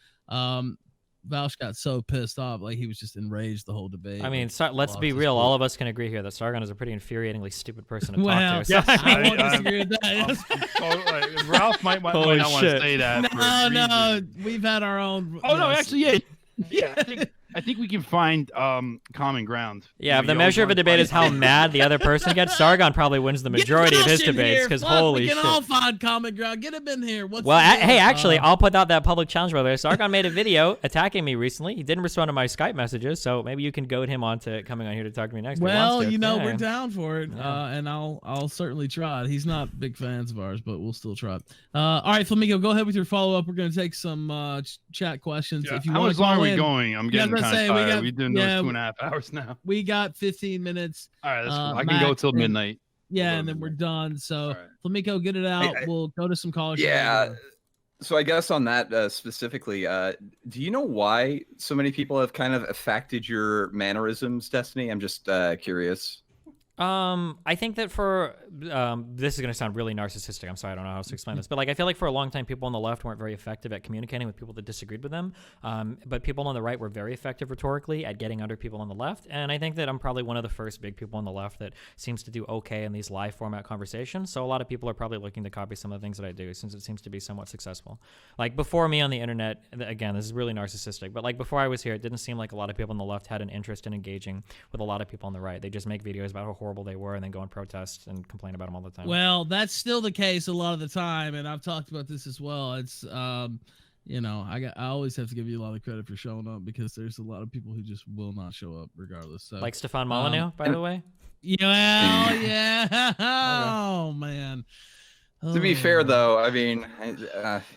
Vaush got so pissed off, like he was just enraged the whole debate. I mean, let's be real. All of us can agree here that Sargon is a pretty infuriatingly stupid person to talk to. Yes, I won't disagree with that. Ralph might not want to say that. No, we've had our own. Oh no, actually, yeah. I think we can find common ground. Yeah, if the measure of a debate is how mad the other person gets, Sargon probably wins the majority of his debates because holy shit. We can all find common ground. Get him in here. Actually, I'll put out that public challenge, brother. Sargon made a video attacking me recently. He didn't respond to my Skype messages, so maybe you can goad him on to coming on here to talk to me next. Well, we're down for it, and I'll certainly try it. He's not big fans of ours, but we'll still try it. All right, Flamenco, go ahead with your follow-up. We're going to take some chat questions. Yeah. If you How much long are we going? I'm getting we've been doing 2.5 hours now. We got 15 minutes. All right, I can go till midnight. Yeah, and then we're done. So, Flamenco, get it out. We'll go to some callers. Yeah. So I guess on that specifically, do you know why so many people have kind of affected your mannerisms, Destiny? I'm just curious. I think that for this is going to sound really narcissistic. I'm sorry, I don't know how to explain this, but like I feel like for a long time, people on the left weren't very effective at communicating with people that disagreed with them. But people on the right were very effective rhetorically at getting under people on the left. And I think that I'm probably one of the first big people on the left that seems to do okay in these live format conversations. So a lot of people are probably looking to copy some of the things that I do, since it seems to be somewhat successful. Like before me on the internet, again, this is really narcissistic, but like before I was here, it didn't seem like a lot of people on the left had an interest in engaging with a lot of people on the right. They just make videos about how horrible they were and then go and protest and complain about them all the time. Well, that's still the case a lot of the time, and I've talked about this as well. It's you know, I always have to give you a lot of credit for showing up, because there's a lot of people who just will not show up regardless. So like Stefan Molyneux, by the way. Yeah, yeah. Oh man. To be fair, though, I mean,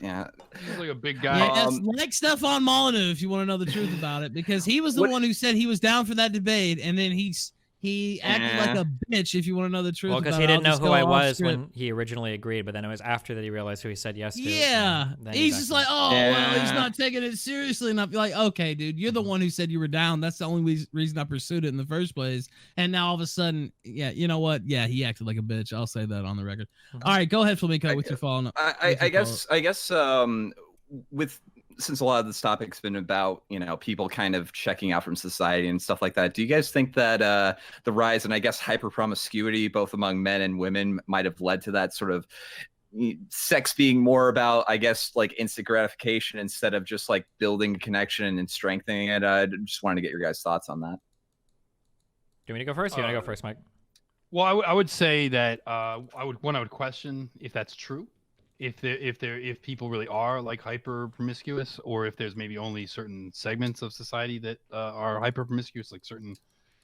yeah, He's like a big guy. Yeah, like Stefan Molyneux, if you want to know the truth about it, because he was the one who said he was down for that debate, and then he acted like a bitch, if you want to know the truth. Well, because he didn't know who I was when he originally agreed, but then it was after that he realized who he said yes to. Yeah, he's just like, oh, well, he's not taking it seriously enough. You're like, okay, dude, you're the one who said you were down. That's the only reason I pursued it in the first place. And now all of a sudden, yeah, you know what? Yeah, he acted like a bitch. I'll say that on the record. All right, go ahead, Flamenco, with your follow up. I guess with since a lot of this topic's been about, you know, people kind of checking out from society and stuff like that, do you guys think that the rise and I guess hyper promiscuity both among men and women might have led to that sort of sex being more about, I guess, like instant gratification instead of just like building a connection and strengthening it? I just wanted to get your guys' thoughts on that. Do you want me to go first? You want to go first, Mike? Well, I would say that I would question if that's true. If people really are like hyper promiscuous, or if there's maybe only certain segments of society that are hyper promiscuous, like certain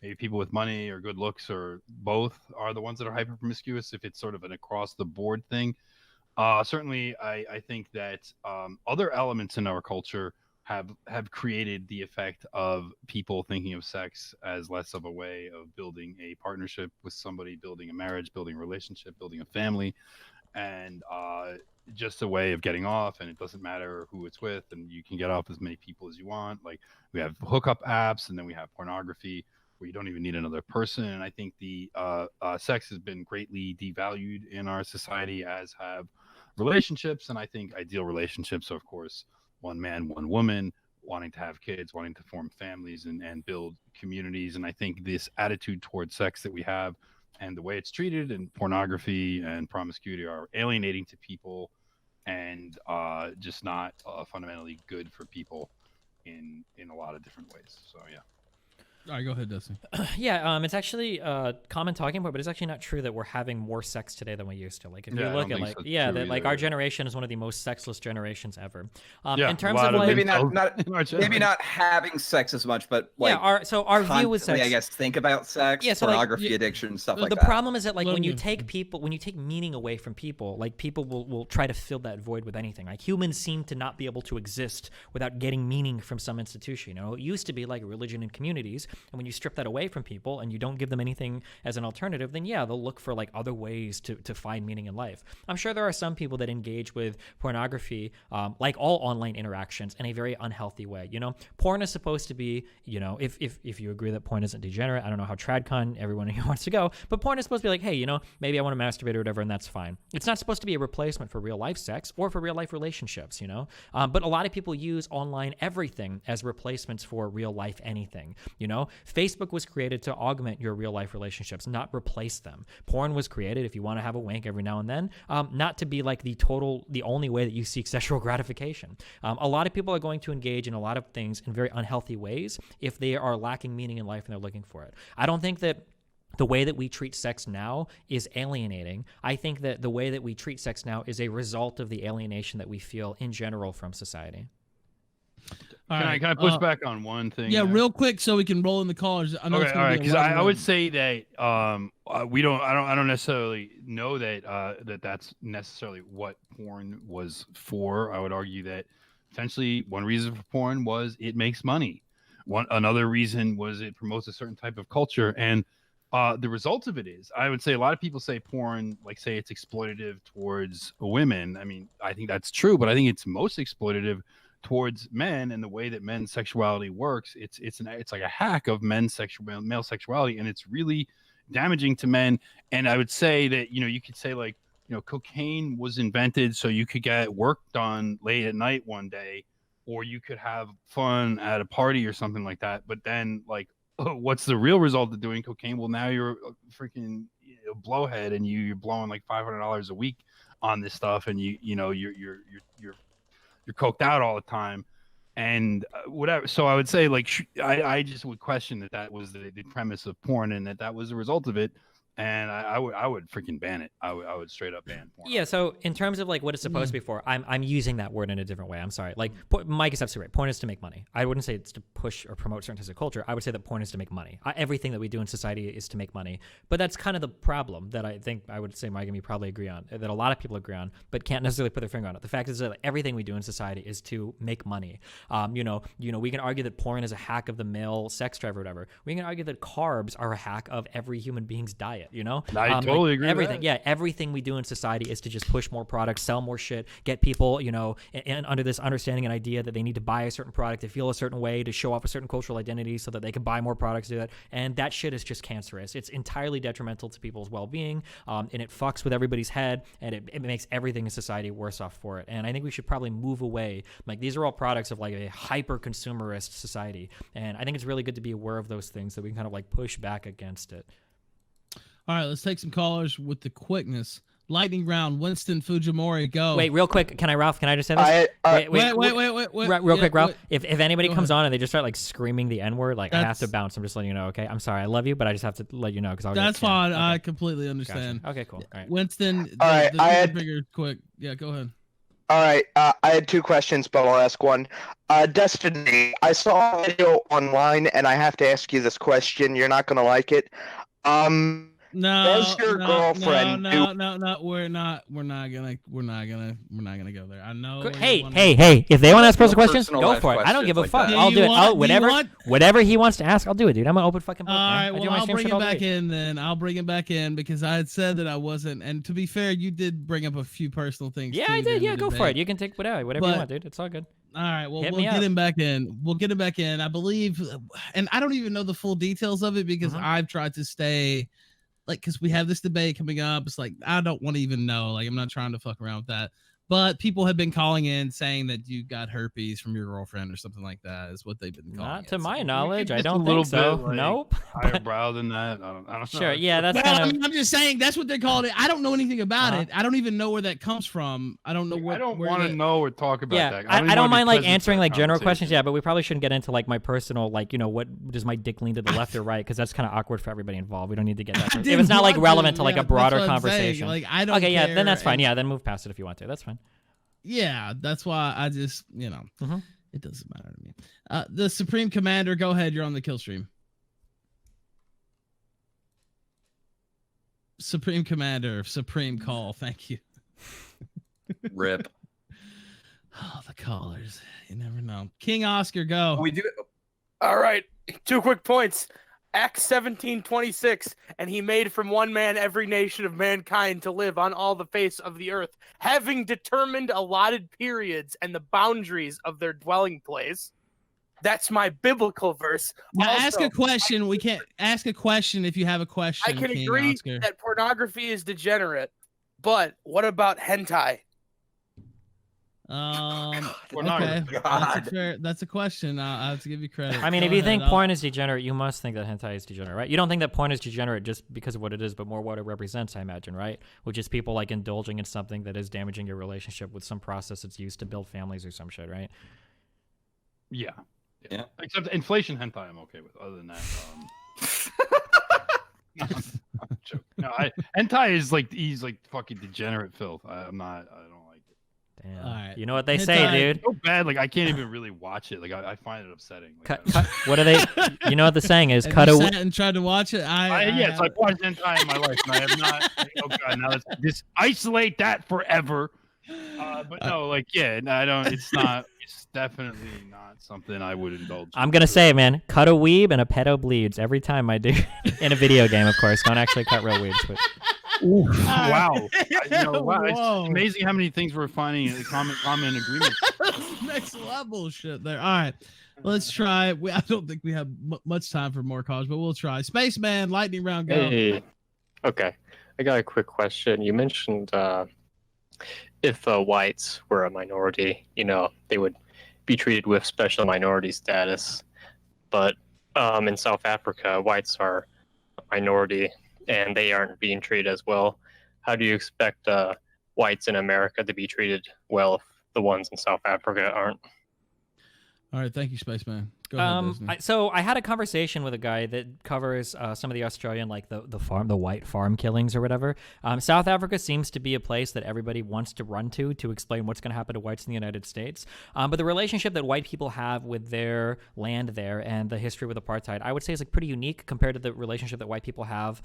maybe people with money or good looks or both are the ones that are hyper promiscuous. If it's sort of an across the board thing, certainly I think that other elements in our culture have created the effect of people thinking of sex as less of a way of building a partnership with somebody, building a marriage, building a relationship, building a family, and just a way of getting off. And it doesn't matter who it's with, and you can get off as many people as you want. Like we have hookup apps, and then we have pornography where you don't even need another person. And I think the sex has been greatly devalued in our society, as have relationships. And I think ideal relationships are, of course, one man, one woman, wanting to have kids, wanting to form families and build communities. And I think this attitude towards sex that we have and the way it's treated in pornography and promiscuity are alienating to people, and just not fundamentally good for people in a lot of different ways. So yeah. All right, go ahead, Dustin. Yeah, it's actually a common talking point, but it's actually not true that we're having more sex today than we used to. Like, if you look at, like, like our generation is one of the most sexless generations ever. In terms of like, maybe not having sex as much, but like, our view is sex. I guess think about sex, pornography addiction, stuff like that. The problem is that like when you take meaning away from people, like people will try to fill that void with anything. Like humans seem to not be able to exist without getting meaning from some institution. You know, it used to be like religion and communities. And when you strip that away from people and you don't give them anything as an alternative, then yeah, they'll look for like other ways to find meaning in life. I'm sure there are some people that engage with pornography, like all online interactions, in a very unhealthy way. You know, porn is supposed to be, you know, if you agree that porn isn't degenerate, I don't know how TradCon everyone here wants to go, but porn is supposed to be like, hey, you know, maybe I want to masturbate or whatever, and that's fine. It's not supposed to be a replacement for real life sex or for real life relationships, you know. But a lot of people use online everything as replacements for real life anything, you know. Facebook was created to augment your real life relationships, not replace them. Porn was created, if you want to have a wank every now and then, not to be like the only way that you seek sexual gratification. A lot of people are going to engage in a lot of things in very unhealthy ways if they are lacking meaning in life and they're looking for it. I don't think that the way that we treat sex now is alienating. I think that the way that we treat sex now is a result of the alienation that we feel in general from society. Can I push back on one thing? Yeah, real quick, so we can roll in the callers. I know all right, because I would say that I don't necessarily know that that's necessarily what porn was for. I would argue that essentially one reason for porn was it makes money. Another reason was it promotes a certain type of culture, and the result of it is, I would say a lot of people say porn, like say it's exploitative towards women. I mean, I think that's true, but I think it's most exploitative towards men, and the way that men's sexuality works. It's like a hack of male sexuality, and it's really damaging to men. And I would say that, you could say like, cocaine was invented so you could get work done late at night one day, or you could have fun at a party or something like that. But then like, what's the real result of doing cocaine? Well, now you're a freaking blowhead, and you're blowing like $500 a week on this stuff, and you're coked out all the time, and whatever. So I would say like I just would question that was the premise of porn, and that was the result of it. And I would freaking ban it. I would straight up ban porn. Yeah. So in terms of like what it's supposed to be for, I'm using that word in a different way. I'm sorry. Like Mike is absolutely right. Porn is to make money. I wouldn't say it's to push or promote certain types of culture. I would say that porn is to make money. Everything that we do in society is to make money. But that's kind of the problem that I think I would say Mike and me probably agree on, that a lot of people agree on, but can't necessarily put their finger on it. The fact is that everything we do in society is to make money. We can argue that porn is a hack of the male sex drive or whatever. We can argue that carbs are a hack of every human being's diet. I totally agree. Everything, with that. everything we do in society is to just push more products, sell more shit, get people, and under this understanding and idea that they need to buy a certain product to feel a certain way, to show off a certain cultural identity, so that they can buy more products to do that. And that shit is just cancerous. It's entirely detrimental to people's well-being, and it fucks with everybody's head, and it makes everything in society worse off for it. And I think we should probably move away. Like, these are all products of like a hyper-consumerist society, and I think it's really good to be aware of those things, so we can kind of like push back against it. All right, let's take some callers with the quickness. Lightning round, Winston Fujimori, go. Wait, real quick, Ralph, can I just say this? Wait. Real quick, Ralph. Wait. If anybody Go comes ahead. on and they just start like screaming the N-word, like I have to bounce. I'm just letting you know, okay? I'm sorry, I love you, but I just have to let you know because That's fine. Okay. I completely understand. Gotcha. Okay, cool. All right. Winston, All right, I had bigger, quick. Yeah, go ahead. All right, I had two questions, but I'll ask one. Destiny, I saw a video online, and I have to ask you this question. You're not gonna like it. No, Does your girlfriend no, we're not gonna go there. I know. Hey, if they want to ask personal questions, personal go life for it. I don't give a questions fuck. like that. I'll do it. want- Whatever he wants to ask, I'll do it, dude. I'm an open fucking book. All right, man. I do well, my I'll stream bring shit it all back day. in then. I'll bring it back in because I had said that I wasn't. And to be fair, you did bring up a few personal things. Yeah, too I did. during Yeah, the go for debate. it. You can take whatever you But- want, dude. It's all good. All right, well, Hit we'll me get up. him back in. We'll get him back in. I believe, and I don't even know the full details of it because I've tried to stay, like, because we have this debate coming up. It's like, I don't want to even know. Like, I'm not trying to fuck around with that. But people have been calling in saying that you got herpes from your girlfriend or something like that is what they've been calling Not it. to my So- knowledge. I Just a don't little think so. bit, like, Nope. Higher brow than that. I don't know. Sure. Yeah, that's Well, kind of. I'm just saying that's what they're calling it. I don't know anything about it. I don't even know where that comes from. I don't know what. I don't where want to that- know or talk about Yeah, that. I even don't wanna be mind like present answering for like that general questions. conversation. Yeah, but we probably shouldn't get into like my personal like what does my dick lean to the left or right because that's kind of awkward for everybody involved. We don't need to get that. If didn't it's not like want relevant to like yeah, a broader that's what I'm saying. conversation. Like I don't. Okay, yeah, care, then that's fine. and- Yeah, then move past it if you want to. That's fine. Yeah, that's why I just Mhm. it doesn't matter to me. The Supreme Commander, go ahead. You're on the kill stream. Supreme Commander, Supreme Call. Thank you. Rip. Oh, the callers. You never know. King Oscar, go. We do. All right, 2 quick points. Acts 17:26, and he made from one man every nation of mankind to live on all the face of the earth, having determined allotted periods and the boundaries of their dwelling place. That's my biblical verse. Now ask Also, a question. We can't ask a question if you have a question. I can King agree Oscar. that pornography is degenerate, but what about hentai? Okay. That's a question. I have to give you credit. I mean, Go if you ahead, think I'll- porn is degenerate, you must think that hentai is degenerate, right? You don't think that porn is degenerate just because of what it is, but more what it represents, I imagine, right? Which is people like indulging in something that is damaging your relationship with some process that's used to build families or some shit, right? Yeah. Yeah. Except inflation hentai, I'm okay with. Other than that, I'm joking. No, hentai is like he's like fucking degenerate filth. I'm not. I don't like it. Damn. All right. You know what they Hentai- say, dude. So bad. Like I can't even really watch it. Like I find it upsetting. Like, Cut. What are they? You know what the saying is? Have Cut you a. sat and tried to watch it. yes, I've watched hentai in my life, and I have not. Oh god, now let's just isolate that forever. But no, like yeah, no, I don't. It's not. It's definitely not something I would indulge. I'm gonna say, man, cut a weeb and a pedo bleeds every time, my dude. In a video game, of course. Don't actually cut real weebs, but Wow. Wow. It's Whoa. amazing how many things we're finding in common agreement. Next level shit there. All right. Let's try. I don't think we have much time for more calls, but we'll try. Spaceman, lightning round, go. Hey, okay. I got a quick question. You mentioned if whites were a minority, they would be treated with special minority status. But in South Africa, whites are a minority and they aren't being treated as well. How do you expect whites in America to be treated well if the ones in South Africa aren't? All right, thank you, Spaceman. Go ahead, Disney. So I had a conversation with a guy that covers some of the Australian, like the white farm killings or whatever. South Africa seems to be a place that everybody wants to run to explain what's going to happen to whites in the United States. But the relationship that white people have with their land there and the history with apartheid, I would say is like pretty unique compared to the relationship that white people have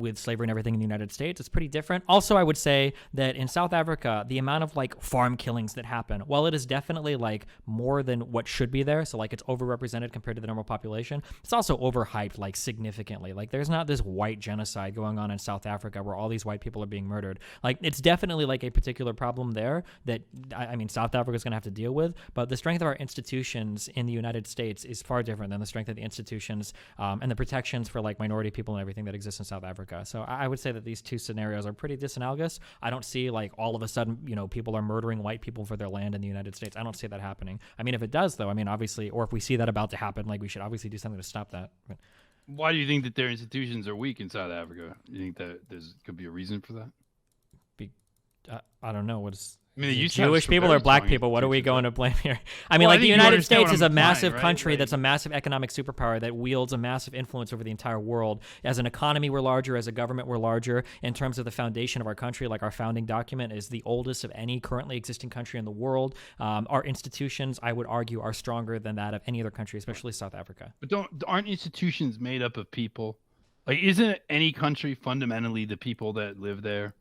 with slavery and everything in the United States. It's pretty different. Also, I would say that in South Africa, the amount of like farm killings that happen, while it is definitely like more than what should be there, so like it's overrepresented compared to the normal population, it's also overhyped like significantly. Like there's not this white genocide going on in South Africa where all these white people are being murdered. Like it's definitely like a particular problem there that I mean South Africa is going to have to deal with, but the strength of our institutions in the United States is far different than the strength of the institutions and the protections for like minority people and everything that exists in South Africa. So I would say that these two scenarios are pretty disanalogous. I don't see like all of a sudden, people are murdering white people for their land in the United States. I don't see that happening. I mean, if it does though, I mean, obviously, or if we see that about to happen, like we should obviously do something to stop that. Why do you think that their institutions are weak in South Africa? You think that could be a reason for that? I don't know. I mean, they used to have Jewish people or black people? What are we going to blame here? I mean, Well, I like the think you United understand States what is I'm a massive implying, right? country Like- that's a massive economic superpower that wields a massive influence over the entire world. As an economy, we're larger. As a government, we're larger. In terms of the foundation of our country, like our founding document is the oldest of any currently existing country in the world. Our institutions, I would argue, are stronger than that of any other country, especially South Africa. But aren't institutions made up of people? Like, isn't any country fundamentally the people that live there?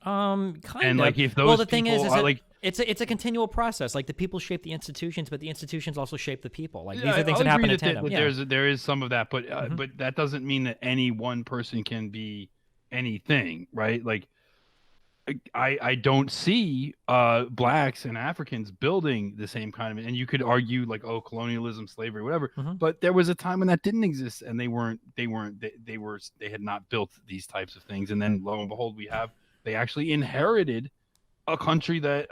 Kind And of. like, if those well, the thing is people are that like, it's a continual process. Like the people shape the institutions, but the institutions also shape the people. Like yeah, these are things I'll that happen agree in tandem. Yeah. there is some of that, but but that doesn't mean that any one person can be anything, right? Like, I don't see blacks and Africans building the same kind of, and you could argue like, oh, colonialism, slavery, whatever. But there was a time when that didn't exist, and they had not built these types of things, and then lo and behold, they actually inherited a country that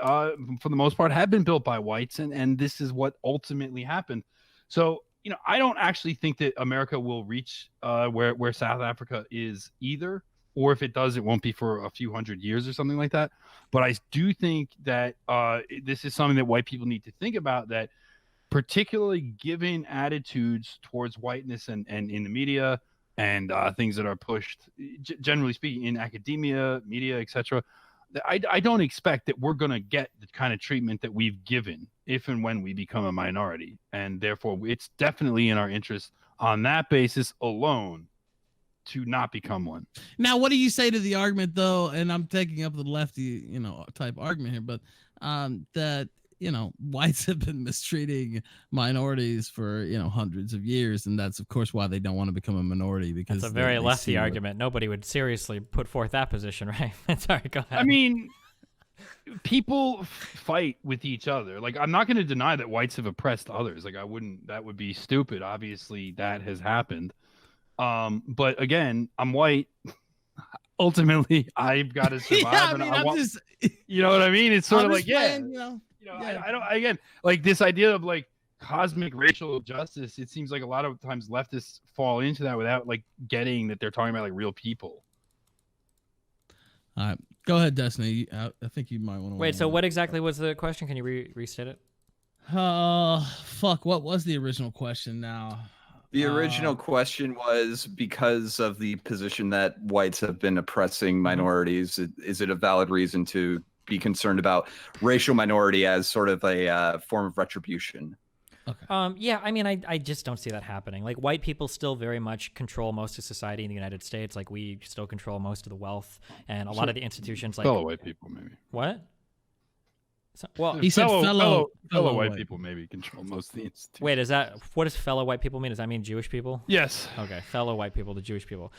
for the most part had been built by whites, and this is what ultimately happened. So I don't actually think that America will reach where South Africa is either, or if it does, it won't be for a few hundred years or something like that. But I do think that this is something that white people need to think about, that particularly given attitudes towards whiteness and in the media and things that are pushed, generally speaking, in academia, media, etc. I don't expect that we're going to get the kind of treatment that we've given if and when we become a minority. And therefore, it's definitely in our interest on that basis alone to not become one. Now, what do you say to the argument, though? And I'm taking up the lefty, type argument here, but that whites have been mistreating minorities for hundreds of years, and that's of course why they don't want to become a minority, because It's a very lefty argument. Nobody would seriously put forth that position, right? Sorry, go ahead. I mean, people fight with each other. Like, I'm not going to deny that whites have oppressed others. Like, that would be stupid. Obviously, that has happened. But again, I'm white. Ultimately, I've got to survive. Yeah, I and mean, I I'm want, just, you know what I mean? It's sort of like, saying, yeah. Yeah. I don't, again, like this idea of like cosmic racial justice, it seems like a lot of times leftists fall into that without like getting that they're talking about like real people. All right, go ahead, Destiny. I think you might want to wait. So what exactly was the question? Can you restate it? Fuck. What was the original question now? The original question was, because of the position that whites have been oppressing minorities, is it a valid reason to be concerned about racial minority as sort of a form of retribution? Okay. Yeah, I mean, I just don't see that happening. Like, white people still very much control most of society in the United States. Like, we still control most of the wealth, and a lot of the institutions, like Fellow white people, maybe. what? Well, He said fellow fellow white people maybe control most of the institutions. Wait, what does fellow white people mean? Does that mean Jewish people? Yes. Okay, fellow white people to Jewish people.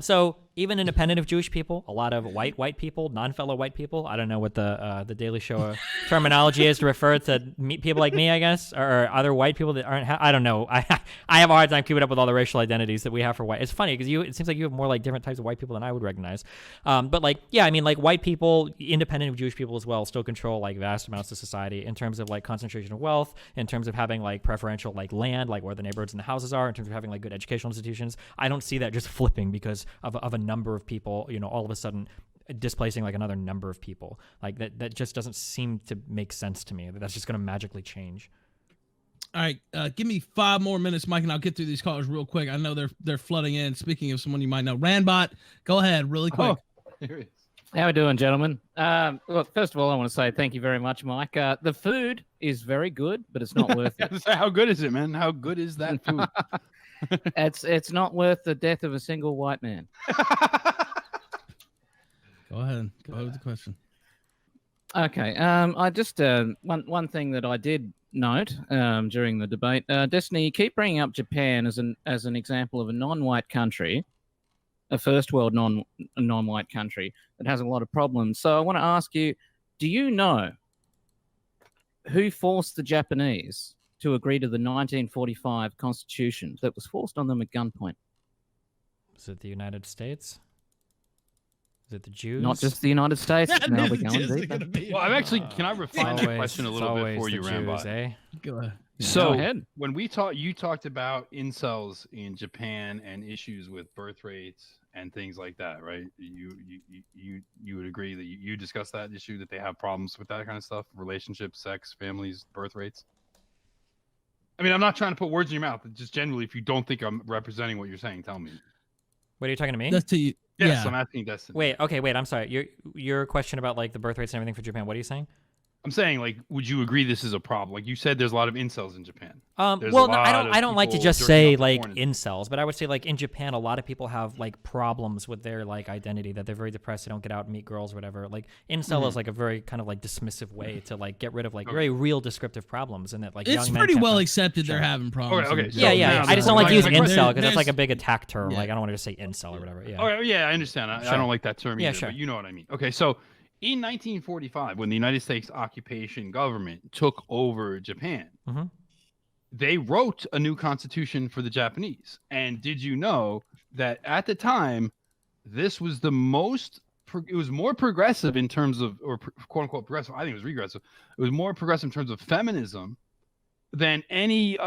So even independent of Jewish people, a lot of white people, non-fellow white people. I don't know what the Daily Show terminology is to refer to people like me, I guess, or other white people that aren't. I don't know. I have a hard time keeping up with all the racial identities that we have for white. It's funny because it seems like you have more like different types of white people than I would recognize. But like, yeah, I mean, like white people, independent of Jewish people as well, still control like vast amounts of society in terms of like concentration of wealth, in terms of having like preferential like land, like where the neighborhoods and the houses are, in terms of having like good educational institutions. I don't see that just flipping because of a number of people, all of a sudden displacing like another number of people. Like that just doesn't seem to make sense to me. That's just going to magically change. All right, give me 5 more minutes, Mike, and I'll get through these callers real quick. I know they're flooding in. Speaking of someone you might know, Randbot, go ahead, really quick. Oh, here he is. How are we doing, gentlemen? Well, first of all, I want to say thank you very much, Mike. The food is very good, but it's not worth it. How good is it, man? How good is that food? It's not worth the death of a single white man. Go ahead with the question. Okay. I just one thing that I did note during the debate, Destiny, you keep bringing up Japan as an example of a non-white country, a first world non-white country that has a lot of problems. So I want to ask you, do you know who forced the Japanese to agree to the 1945 Constitution that was forced on them at gunpoint? Is it the United States? Is it the Jews? Not just the United States. Now we're going deeper. Well, can I refine that question a little bit for you, Rambot? Eh? Go ahead. So Go ahead. when you talked about incels in Japan and issues with birth rates and things like that, right? You would agree that you discussed that issue, that they have problems with that kind of stuff, relationships, sex, families, birth rates. I mean, I'm not trying to put words in your mouth. Just generally, if you don't think I'm representing what you're saying, tell me. Wait, are you talking to me? That's to you. Yes, Yeah. I'm asking Destiny. Wait, I'm sorry. Your question about like the birth rates and everything for Japan, what are you saying? I'm saying, like, would you agree this is a problem? Like you said, there's a lot of incels in Japan. Well, no, I don't like to just say like incels, but I would say like in Japan, a lot of people have like problems with their like identity, that they're very depressed, they don't get out and meet girls or whatever. Like incel is like a very kind of like dismissive way to like get rid of like very real descriptive problems, and that like It's young men pretty can't well find- accepted they're having problems. Okay. So Yeah. now- I just don't like my- using my- incel because that's there's- like a big attack term. Yeah. Like I don't want to just say incel or whatever. Yeah. Okay, yeah, I understand. I Sure. don't like that term Yeah, either, sure. but you know what I mean. Okay, so in 1945, when the United States occupation government took over Japan, Mhm. they wrote a new constitution for the Japanese. And did you know that at the time, this was the most, it was more progressive in terms of, or quote unquote progressive, I think it was regressive. It was more progressive in terms of feminism than any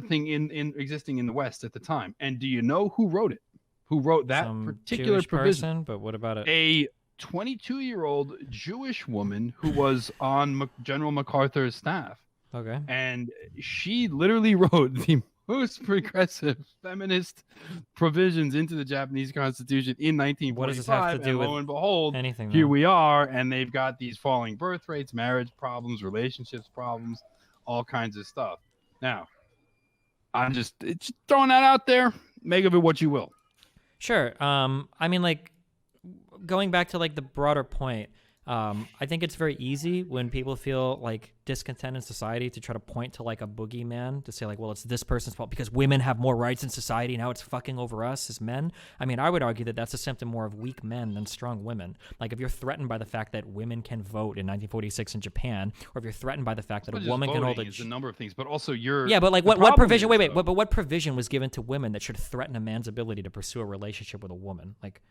thing in existing in the West at the time. And do you know who wrote it? Who wrote that Some particular Jewish provision? person, but what about it? A 22-year-old Jewish woman who was on General MacArthur's staff. Okay. And she literally wrote the most progressive feminist provisions into the Japanese Constitution in 1945. What does this have to do and with lo and behold, anything? here though? we are, and they've got these falling birth rates, marriage problems, relationships problems, all kinds of stuff. Now, it's throwing that out there. Make of it what you will. Sure. I mean, like, going back to like the broader point, I think it's very easy when people feel like discontent in society to try to point to like a boogeyman to say like, well, it's this person's fault because women have more rights in society. Now it's fucking over us as men. I mean, I would argue that that's a symptom more of weak men than strong women. Like if you're threatened by the fact that women can vote in 1946 in Japan, or if you're threatened by the fact that But a just woman can hold voting is a number of things, but also yeah, but like the what problem provision? is, Wait, though- but what provision was given to women that should threaten a man's ability to pursue a relationship with a woman? Like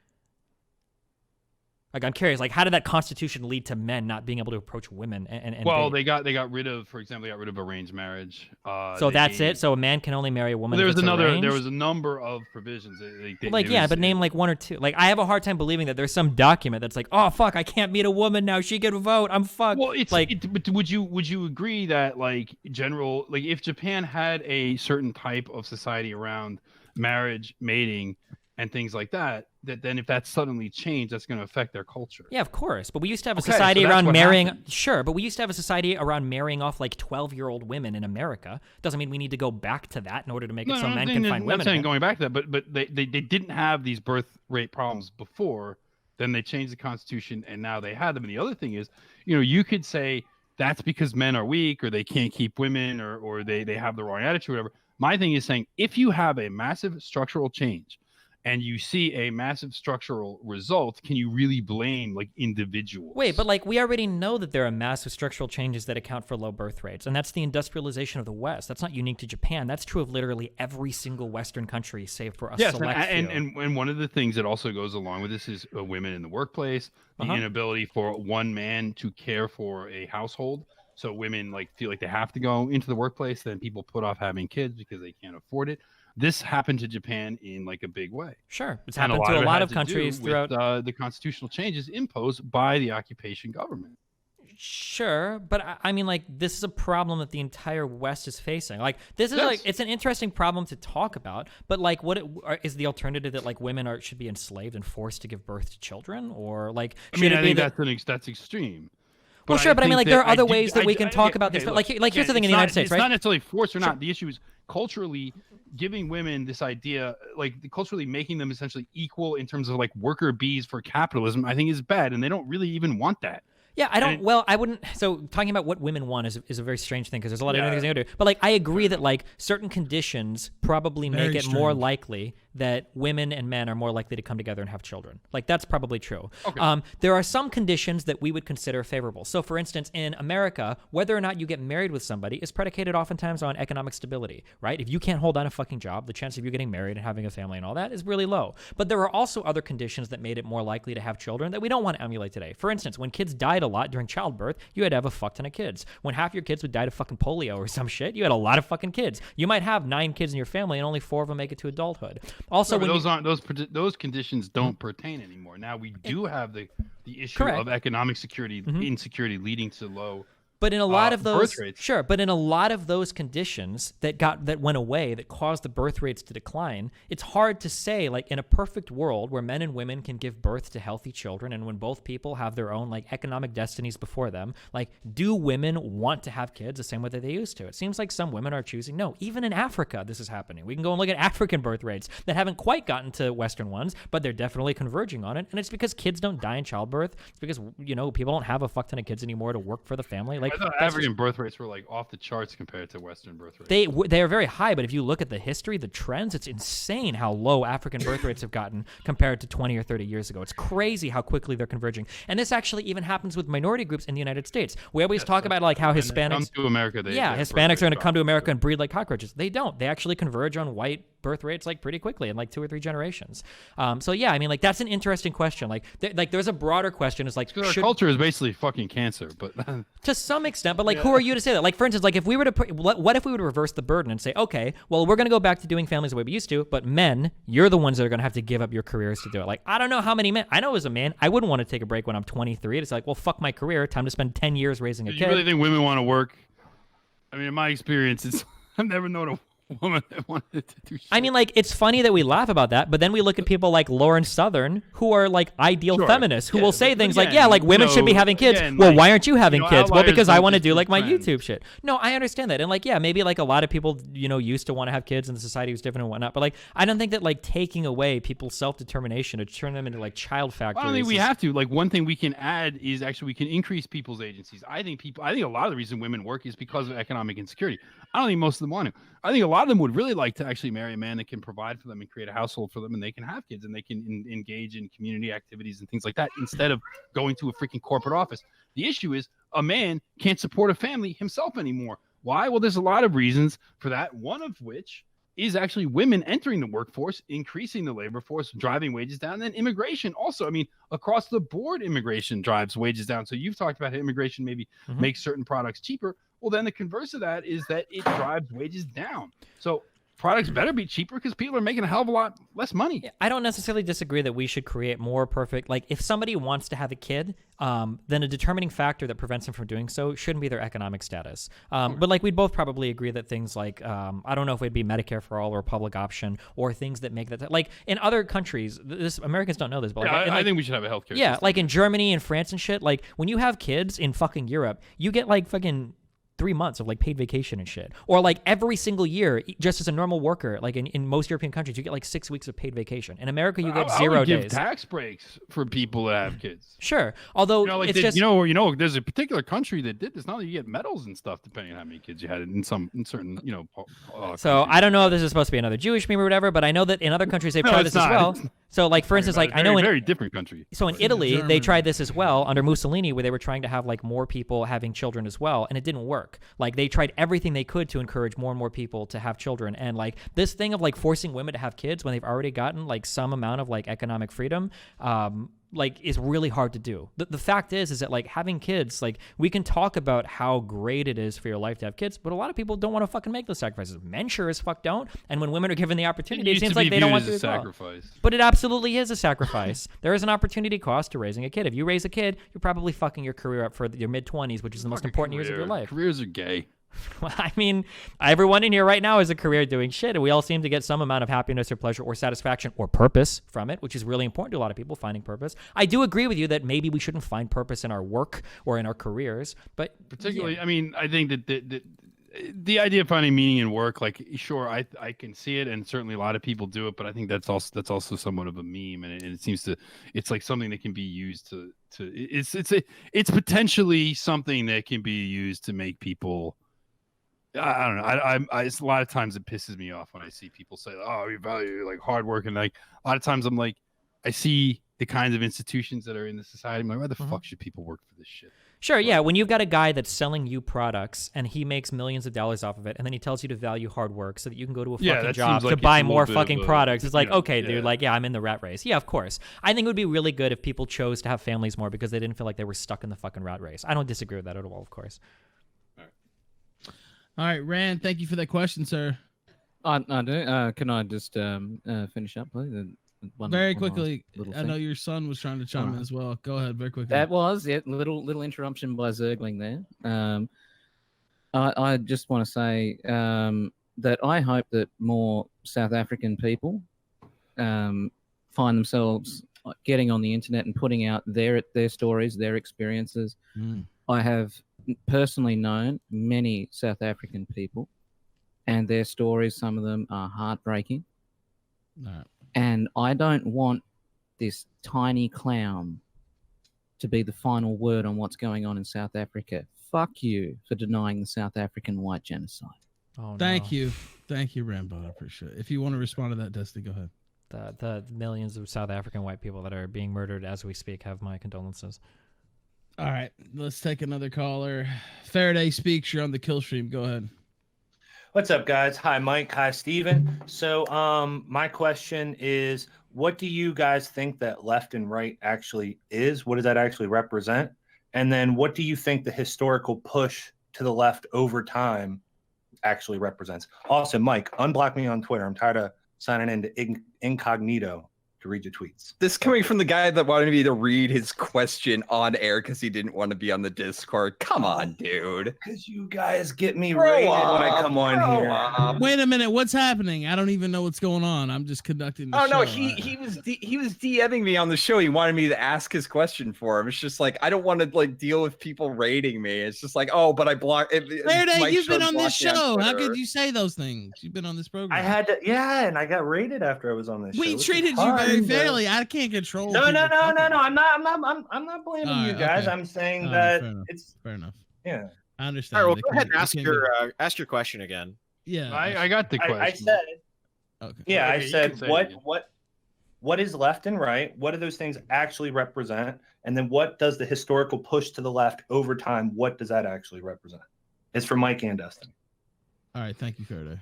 I'm curious, like how did that constitution lead to men not being able to approach women and well, date? they got rid of, for example, they got rid of arranged marriage. So that's it. So a man can only marry a woman. There if was it's there arranged? was a number of provisions. But name like one or two. Like I have a hard time believing that there's some document that's like, oh fuck, I can't meet a woman now. She can vote. I'm fucked. Well, it's like, but would you agree that like if Japan had a certain type of society around marriage, mating, and things like that, then if that suddenly changed, that's going to affect their culture. yeah, of course. But we used to have a Okay, society so that's around what marrying. happened. Sure, but we used to have a society around marrying off like 12-year-old women in America. Doesn't mean we need to go back to that in order to make it so men can find women. I'm saying again. going back to that, but they didn't have these birth rate problems before. Then they changed the Constitution, and now they had them. And the other thing is, you could say that's because men are weak or they can't keep women or they have the wrong attitude, or whatever. My thing is saying if you have a massive structural change and you see a massive structural result, can you really blame like individuals? Wait, but like we already know that there are massive structural changes that account for low birth rates, and that's the industrialization of the West. That's not unique to Japan. That's true of literally every single Western country, save for a select few. And one of the things that also goes along with this is women in the workplace, the inability for one man to care for a household. So women like feel like they have to go into the workplace, then people put off having kids because they can't afford it. This happened to Japan in like a big way. Sure, it's happened to a lot of countries throughout the constitutional changes imposed by the occupation government. Sure, but I mean, like, this is a problem that the entire West is facing. Like, this is like, it's an interesting problem to talk about. But like, is the alternative that like women should be enslaved and forced to give birth to children, or like? I mean, I think that's extreme. Well, sure, but I mean, like, there are other ways that we can talk about this. But like here's the thing in the United States, right? It's not necessarily forced or not. The issue is culturally giving women this idea, like culturally making them essentially equal in terms of like worker bees for capitalism, I think is bad, and they don't really even want that. Yeah, I wouldn't. So talking about what women want is a very strange thing because there's a lot of things they do. But like, I agree that like certain conditions probably make it more likely that women and men are more likely to come together and have children. Like, that's probably true. Okay. There are some conditions that we would consider favorable. So for instance, in America, whether or not you get married with somebody is predicated oftentimes on economic stability, right? If you can't hold down a fucking job, the chance of you getting married and having a family and all that is really low. But there are also other conditions that made it more likely to have children that we don't want to emulate today. For instance, when kids died a lot during childbirth, you had to have a fuck ton of kids. When half your kids would die of fucking polio or some shit, you had a lot of fucking kids. You might have 9 kids in your family and only 4 of them make it to adulthood. Also, those conditions don't pertain anymore. Now we do have the issue of economic security, insecurity leading to low. But in a lot of those, birth rates. Sure, but in a lot of those conditions that went away, that caused the birth rates to decline, it's hard to say, like, in a perfect world where men and women can give birth to healthy children, and when both people have their own like economic destinies before them, like, do women want to have kids the same way that they used to? It seems like some women are choosing no. Even in Africa, this is happening. We can go and look at African birth rates that haven't quite gotten to Western ones, but they're definitely converging on it, and it's because kids don't die in childbirth. It's because, you know, people don't have a fuck ton of kids anymore to work for the family. Like, I thought African birth rates were like off the charts compared to Western birth rates. They are very high, but if you look at the history, the trends, it's insane how low African birth rates have gotten compared to 20 or 30 years ago. It's crazy how quickly they're converging. And this actually even happens with minority groups in the United States. We always talk about like how Hispanics come to America. Hispanics are going to come to America and breed like cockroaches. They don't. They actually converge on white birth rates like pretty quickly in like 2 or 3 generations. So yeah, I mean, like, that's an interesting question. Like, there's a broader question. Is like, our culture is basically fucking cancer, but to some extent. But like, who are you to say that? Like, for instance, like, if we were to what if we were to reverse the burden and say, okay, well, we're going to go back to doing families the way we used to, but men, you're the ones that are going to have to give up your careers to do it. Like, I don't know how many men. I know as a man, I wouldn't want to take a break when I'm 23. It's like, well, fuck my career. Time to spend 10 years raising a kid. You really think women want to work? I mean, in my experience, I've never known a woman that wanted to do shit. I mean, like, it's funny that we laugh about that, but then we look at people like Lauren Southern, who are like ideal feminists, who will say things like, yeah, like, women should be having kids. Well, like, why aren't you having kids? Well, because I want to do like my YouTube shit. No, I understand that. And like, yeah, maybe like a lot of people, you know, used to want to have kids and the society was different and whatnot. But like, I don't think that like taking away people's self-determination to turn them into like child factories. I don't think we have to. Like, one thing we can add is actually we can increase people's agencies. I think a lot of the reason women work is because of economic insecurity. I don't think most of them want to. I think a lot of them would really like to actually marry a man that can provide for them and create a household for them, and they can have kids and they can engage in community activities and things like that instead of going to a freaking corporate office. The issue is a man can't support a family himself anymore. Why? Well, there's a lot of reasons for that, one of which is actually women entering the workforce, increasing the labor force, driving wages down, and then immigration also. I mean, across the board, immigration drives wages down. So you've talked about how immigration maybe makes certain products cheaper. Well, then the converse of that is that it drives wages down. So products better be cheaper because people are making a hell of a lot less money. Yeah, I don't necessarily disagree that we should create more perfect, like, if somebody wants to have a kid, then a determining factor that prevents them from doing so shouldn't be their economic status. But like, we'd both probably agree that things like, I don't know if it'd be Medicare for all or public option or things that make that, like in other countries, Americans don't know this, but like, I think we should have a healthcare system. Like in Germany and France and shit, like when you have kids in fucking Europe, you get like fucking 3 months of like paid vacation and shit. Or like every single year, just as a normal worker, like in most European countries, you get like 6 weeks of paid vacation. In America, you get 0 I would days. give tax breaks for people that have kids. Sure. Although it's just there's a particular country that did this. Now that you get medals and stuff depending on how many kids you had in certain so I don't know if this is supposed to be another Jewish meme or whatever, but I know that in other countries they've tried this as well. So like for instance, like I know in very different country. So in Italy, they tried this as well under Mussolini, where they were trying to have like more people having children as well, and it didn't work. Like they tried everything they could to encourage more and more people to have children, and like this thing of like forcing women to have kids when they've already gotten like some amount of like economic freedom, like is really hard to do. The fact is that like having kids, like we can talk about how great it is for your life to have kids, but a lot of people don't want to fucking make those sacrifices. Men sure as fuck don't, and when women are given the opportunity, it seems like they don't want to as well. But it absolutely is a sacrifice. There is an opportunity cost to raising a kid. If you raise a kid, you're probably fucking your career up for your mid-20s, which is the most important years of your life. Careers are gay. I mean, everyone in here right now is a career doing shit, and we all seem to get some amount of happiness or pleasure or satisfaction or purpose from it, which is really important to a lot of people, finding purpose. I do agree with you that maybe we shouldn't find purpose in our work or in our careers, but particularly, I mean, I think that the idea of finding meaning in work, like, sure, I can see it, and certainly a lot of people do it, but I think that's also somewhat of a meme, and it seems to, it's like something that can be used it's potentially something that can be used to make people. I don't know. It's a lot of times it pisses me off when I see people say, "Oh, we value like hard work," and like a lot of times I'm like, I see the kinds of institutions that are in the society. I'm like, why the fuck should people work for this shit? Sure, yeah. When you've got a guy that's selling you products and he makes millions of dollars off of it, and then he tells you to value hard work so that you can go to a fucking job to buy more fucking products. It's like, okay, dude, like, yeah, I'm in the rat race. Yeah, of course. I think it would be really good if people chose to have families more because they didn't feel like they were stuck in the fucking rat race. I don't disagree with that at all, of course. All right, Rand, thank you for that question, sir. I do. Can I just finish up, please? Very quickly. I know your son was trying to chime in as well. Go ahead, very quickly. That was it. Little interruption by Zergling there. I just want to say that I hope that more South African people find themselves getting on the internet and putting out their stories, their experiences. I have personally known many South African people, and their stories, some of them are heartbreaking. No. And I don't want this tiny clown to be the final word on what's going on in South Africa. Fuck you for denying the South African white genocide. Oh, Thank you, Rambo. I appreciate it. If you want to respond to that, Dusty, go ahead. The millions of South African white people that are being murdered as we speak have my condolences. All right, let's take another caller. Faraday speaks. You're on the kill stream. Go ahead. What's up, guys? Hi, Mike. Hi, Steven. So, my question is, what do you guys think that left and right actually is? What does that actually represent? And then what do you think the historical push to the left over time actually represents? Also, Mike, unblock me on Twitter. I'm tired of signing into incognito to read your tweets. This coming from the guy that wanted me to read his question on air because he didn't want to be on the Discord. Come on, dude. Because you guys get me rated when I come on here. Wait a minute, what's happening? I don't even know what's going on. I'm just conducting the show. No, he was DMing me on the show. He wanted me to ask his question for him. It's just like, I don't want to like deal with people rating me. It's just like, oh, but I blocked. Faraday, you've been on this show. How could you say those things? You've been on this program. I had to, yeah, and I got rated after I was on this show. We treated you very fairly. I can't control. No. I'm not blaming you guys. Okay. I'm saying that it's fair enough. Yeah, I understand. All right, well, go ahead and ask your question again. Yeah, I got the question. I said, okay. Yeah, I said what is left and right? What do those things actually represent? And then what does the historical push to the left over time? What does that actually represent? It's for Mike and Dustin. All right, thank you, Faraday.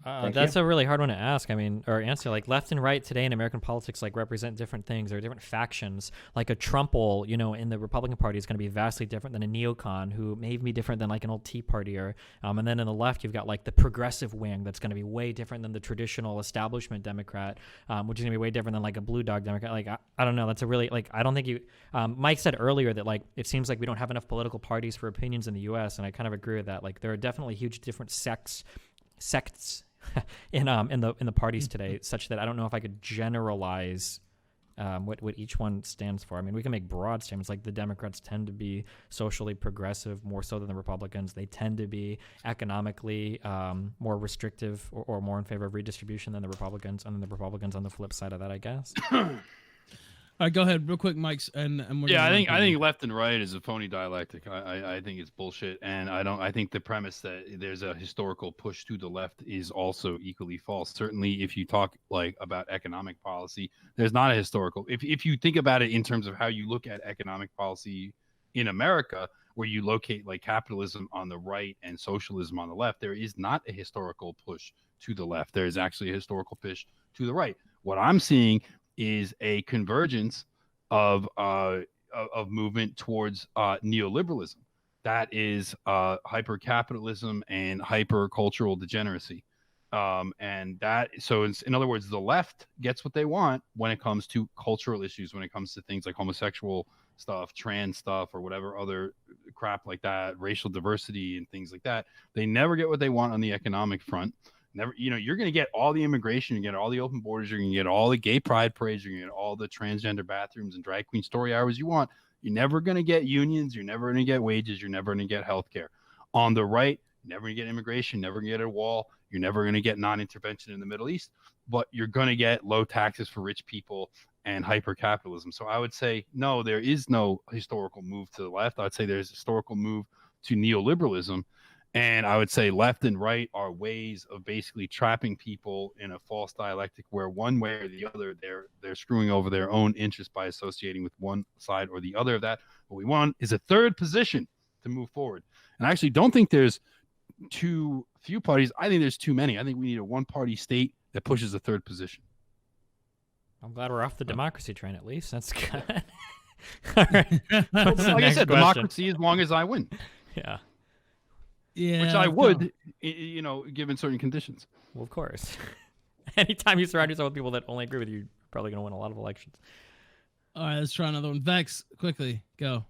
That's a really hard one to ask. I mean, or answer. Like left and right today in American politics, like represent different things or different factions. Like a Trumpel, in the Republican Party is going to be vastly different than a neocon, who may even be different than like an old Tea Partier. And then in the left, you've got like the progressive wing that's going to be way different than the traditional establishment Democrat, which is going to be way different than like a blue dog Democrat. Like I don't know. That's a really like I don't think you. Mike said earlier that like it seems like we don't have enough political parties for opinions in the U.S. and I kind of agree with that. Like there are definitely huge different sects in the parties today, such that I don't know if I could generalize what each one stands for. I mean, we can make broad statements like the Democrats tend to be socially progressive more so than the Republicans. They tend to be economically more restrictive or more in favor of redistribution than the Republicans, and then the Republicans on the flip side of that, I guess. All right, go ahead, real quick, Mike's, and we're Yeah, gonna I think left and right is a phony dialectic. I think it's bullshit, and I think the premise that there's a historical push to the left is also equally false. Certainly, if you talk like about economic policy, there's not a historical. If you think about it in terms of how you look at economic policy in America, where you locate like capitalism on the right and socialism on the left, there is not a historical push to the left. There is actually a historical push to the right. What I'm seeing is a convergence of movement towards neoliberalism. That is hyper capitalism and hyper cultural degeneracy, and that so in other words, the left gets what they want when it comes to cultural issues, when it comes to things like homosexual stuff, trans stuff, or whatever other crap like that, racial diversity and things like that. They never get what they want on the economic front. Never, you're going to get all the immigration, you get all the open borders, you're going to get all the gay pride parades, you're going to get all the transgender bathrooms and drag queen story hours you want. You're never going to get unions, you're never going to get wages, you're never going to get health care. On the right, you're never going to get immigration, never going to get a wall, you're never going to get non-intervention in the Middle East, but you're going to get low taxes for rich people and hyper capitalism. So I would say, no, there is no historical move to the left. I would say there's a historical move to neoliberalism. And I would say left and right are ways of basically trapping people in a false dialectic where one way or the other, they're screwing over their own interest by associating with one side or the other of that. What we want is a third position to move forward. And I actually don't think there's too few parties. I think there's too many. I think we need a one-party state that pushes a third position. I'm glad we're off the democracy train at least. That's good. All right. Like I said, democracy as long as I win. Yeah. Yeah, which I would, given certain conditions. Well, of course. Anytime you surround yourself with people that only agree with you, you're probably going to win a lot of elections. All right, let's try another one. Vex, quickly, go.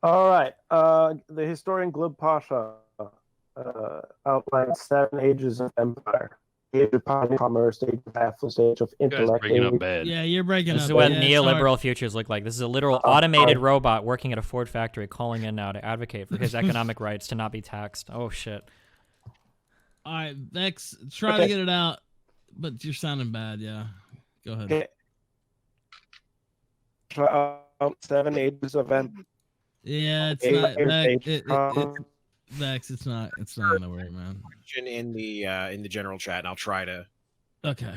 All right. The historian Glib Pasha outlined 7 ages of empire. Age of commerce, age of affluence, age of intellect. Yeah, you're breaking up. This is what neoliberal futures look like. This is a literal automated robot working at a Ford factory calling in now to advocate for his economic rights to not be taxed. Oh, shit. All right, Vex, try to get it out, but you're sounding bad, yeah. Go ahead. Okay. 7 ages of empire. Yeah, it's not. Vex, it's not gonna work, man. In the general chat, and I'll try to. Okay.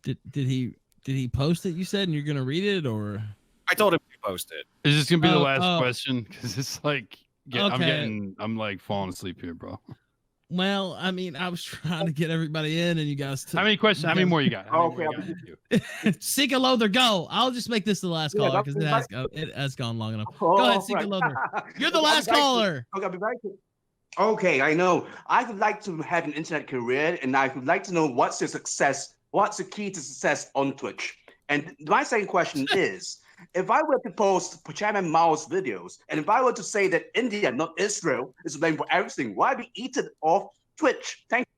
Did he post it? You said, and you're gonna read it, or? I told him to post it. Is this gonna be the last question? Because it's like, I'm like falling asleep here, bro. Well, I mean, I was trying to get everybody in, and you guys. How many questions? How many more you got? Seeker Loather, go. I'll just make this the last caller because it has gone long enough. Go ahead, Seeker Loather. You're the last caller. Okay, I know. I would like to have an internet career, and I would like to know what's the success. What's the key to success on Twitch? And my second question is, if I were to post Chairman Mao's videos, and if I were to say that India, not Israel, is to blame for everything, why be eaten off Twitch? Thank you.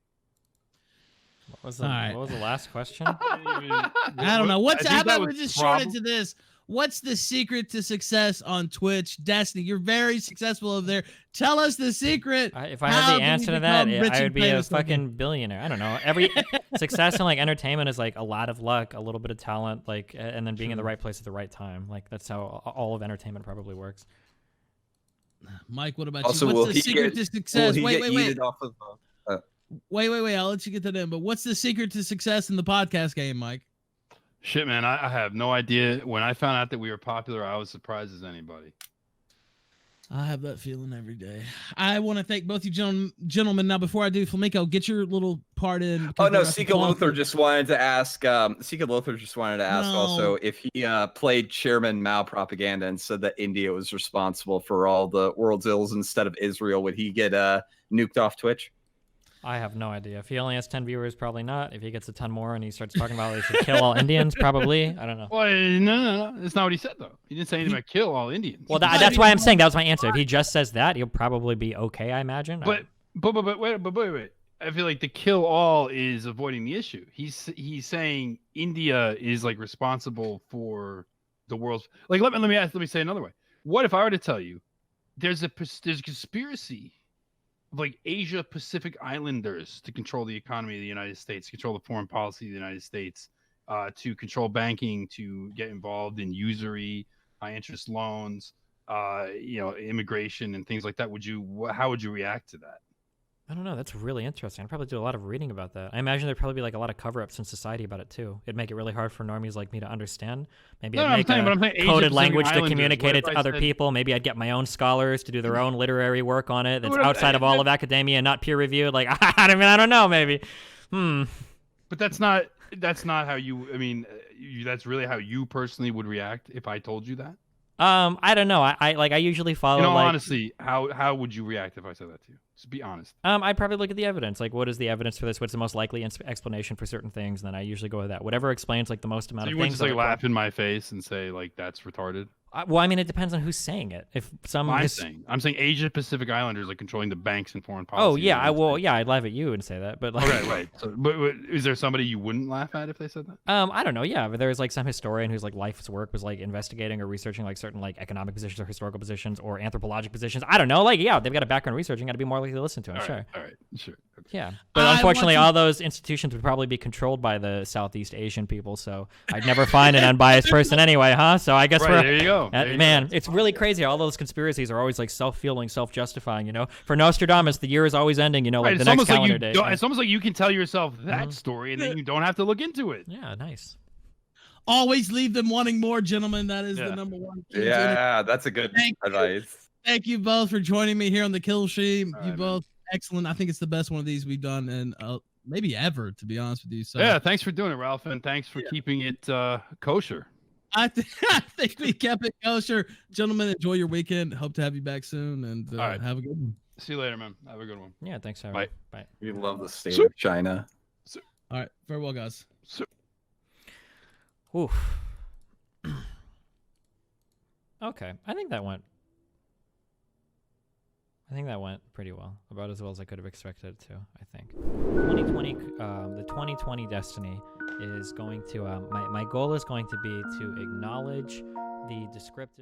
What was the last question? I don't know. How about we just short into this? What's the secret to success on Twitch? Destiny, you're very successful over there. Tell us the secret. If I had the answer to that, I would be a fucking billionaire. I don't know. Every success in like entertainment is like a lot of luck, a little bit of talent, like, and then being in the right place at the right time. Like that's how all of entertainment probably works. Mike, what about you? What's the secret to success? Wait. Wait. I'll let you get to them. But what's the secret to success in the podcast game, Mike? Shit, man, I have no idea. When I found out that we were popular, I was surprised as anybody. I have that feeling every day. I want to thank both you gentlemen. Now, before I do, Flamenco, get your little part in. Oh no, Seeker Lothar just wanted to ask. Also if he played Chairman Mao propaganda and said that India was responsible for all the world's ills instead of Israel, would he get nuked off Twitch? I have no idea. If he only has 10 viewers, probably not. If he gets a 10 more and he starts talking about they should kill all Indians, probably. I don't know. Well, no. That's not what he said, though. He didn't say anything about kill all Indians. Well, that's why I'm saying that was my answer. If he just says that, he'll probably be okay, I imagine. But wait. I feel like the kill all is avoiding the issue. He's saying India is like responsible for the world's like. Let me say another way. What if I were to tell you there's a conspiracy of like Asia Pacific Islanders to control the economy of the United States, control the foreign policy of the United States, to control banking, to get involved in usury, high interest loans, immigration and things like that. How would you react to that? I don't know. That's really interesting. I'd probably do a lot of reading about that. I imagine there'd probably be like a lot of cover-ups in society about it too. It'd make it really hard for normies like me to understand. Maybe I'd make a coded language to communicate it to other people. Maybe I'd get my own scholars to do their own literary work on it that's outside of all of academia and not peer-reviewed. Like, I don't know. Maybe. But that's not how you. I mean, that's really how you personally would react if I told you that. I don't know. I usually follow. In all honesty, how would you react if I said that to you? Just be honest. I'd probably look at the evidence. Like, what is the evidence for this? What's the most likely explanation for certain things? And then I usually go with that. Whatever explains like the most amount of things. You wouldn't just like laugh in my face and say like that's retarded. Well, I mean, it depends on who's saying it. If some, I'm saying Asia Pacific Islanders like controlling the banks and foreign policy. Oh yeah, I'd laugh at you and say that. But like, right. So, but is there somebody you wouldn't laugh at if they said that? I don't know. Yeah, but there's like some historian whose like life's work was like investigating or researching like certain like economic positions or historical positions or anthropologic positions. I don't know. Like, yeah, they've got a background researching. Got to be more likely to listen to them. Sure. All right. Sure. Okay. Yeah, but unfortunately, all those institutions would probably be controlled by the Southeast Asian people. So I'd never find an unbiased person anyway, huh? So I guess there you go. It's really crazy. All those conspiracies are always like self-fueling, self-justifying. For Nostradamus, the year is always ending. Like the next calendar day. It's almost like you can tell yourself that story, and then you don't have to look into it. Yeah, nice. Always leave them wanting more, gentlemen. That is the number one. Yeah, that's a good advice. Thank you both for joining me here on the Kill Stream. You both excellent. I think it's the best one of these we've done, and maybe ever, to be honest with you. So yeah, thanks for doing it, Ralph, and thanks for keeping it kosher. I think we kept it kosher. Gentlemen, enjoy your weekend. Hope to have you back soon, and have a good one. See you later, man. Have a good one. Yeah, thanks, Harry. Bye. Bye. We love the state of China. All right, farewell, guys. Oof. Okay, I think that went pretty well. About as well as I could have expected it to, I think. 2020, the 2020 Destiny is going to, my goal is going to be to acknowledge the descriptive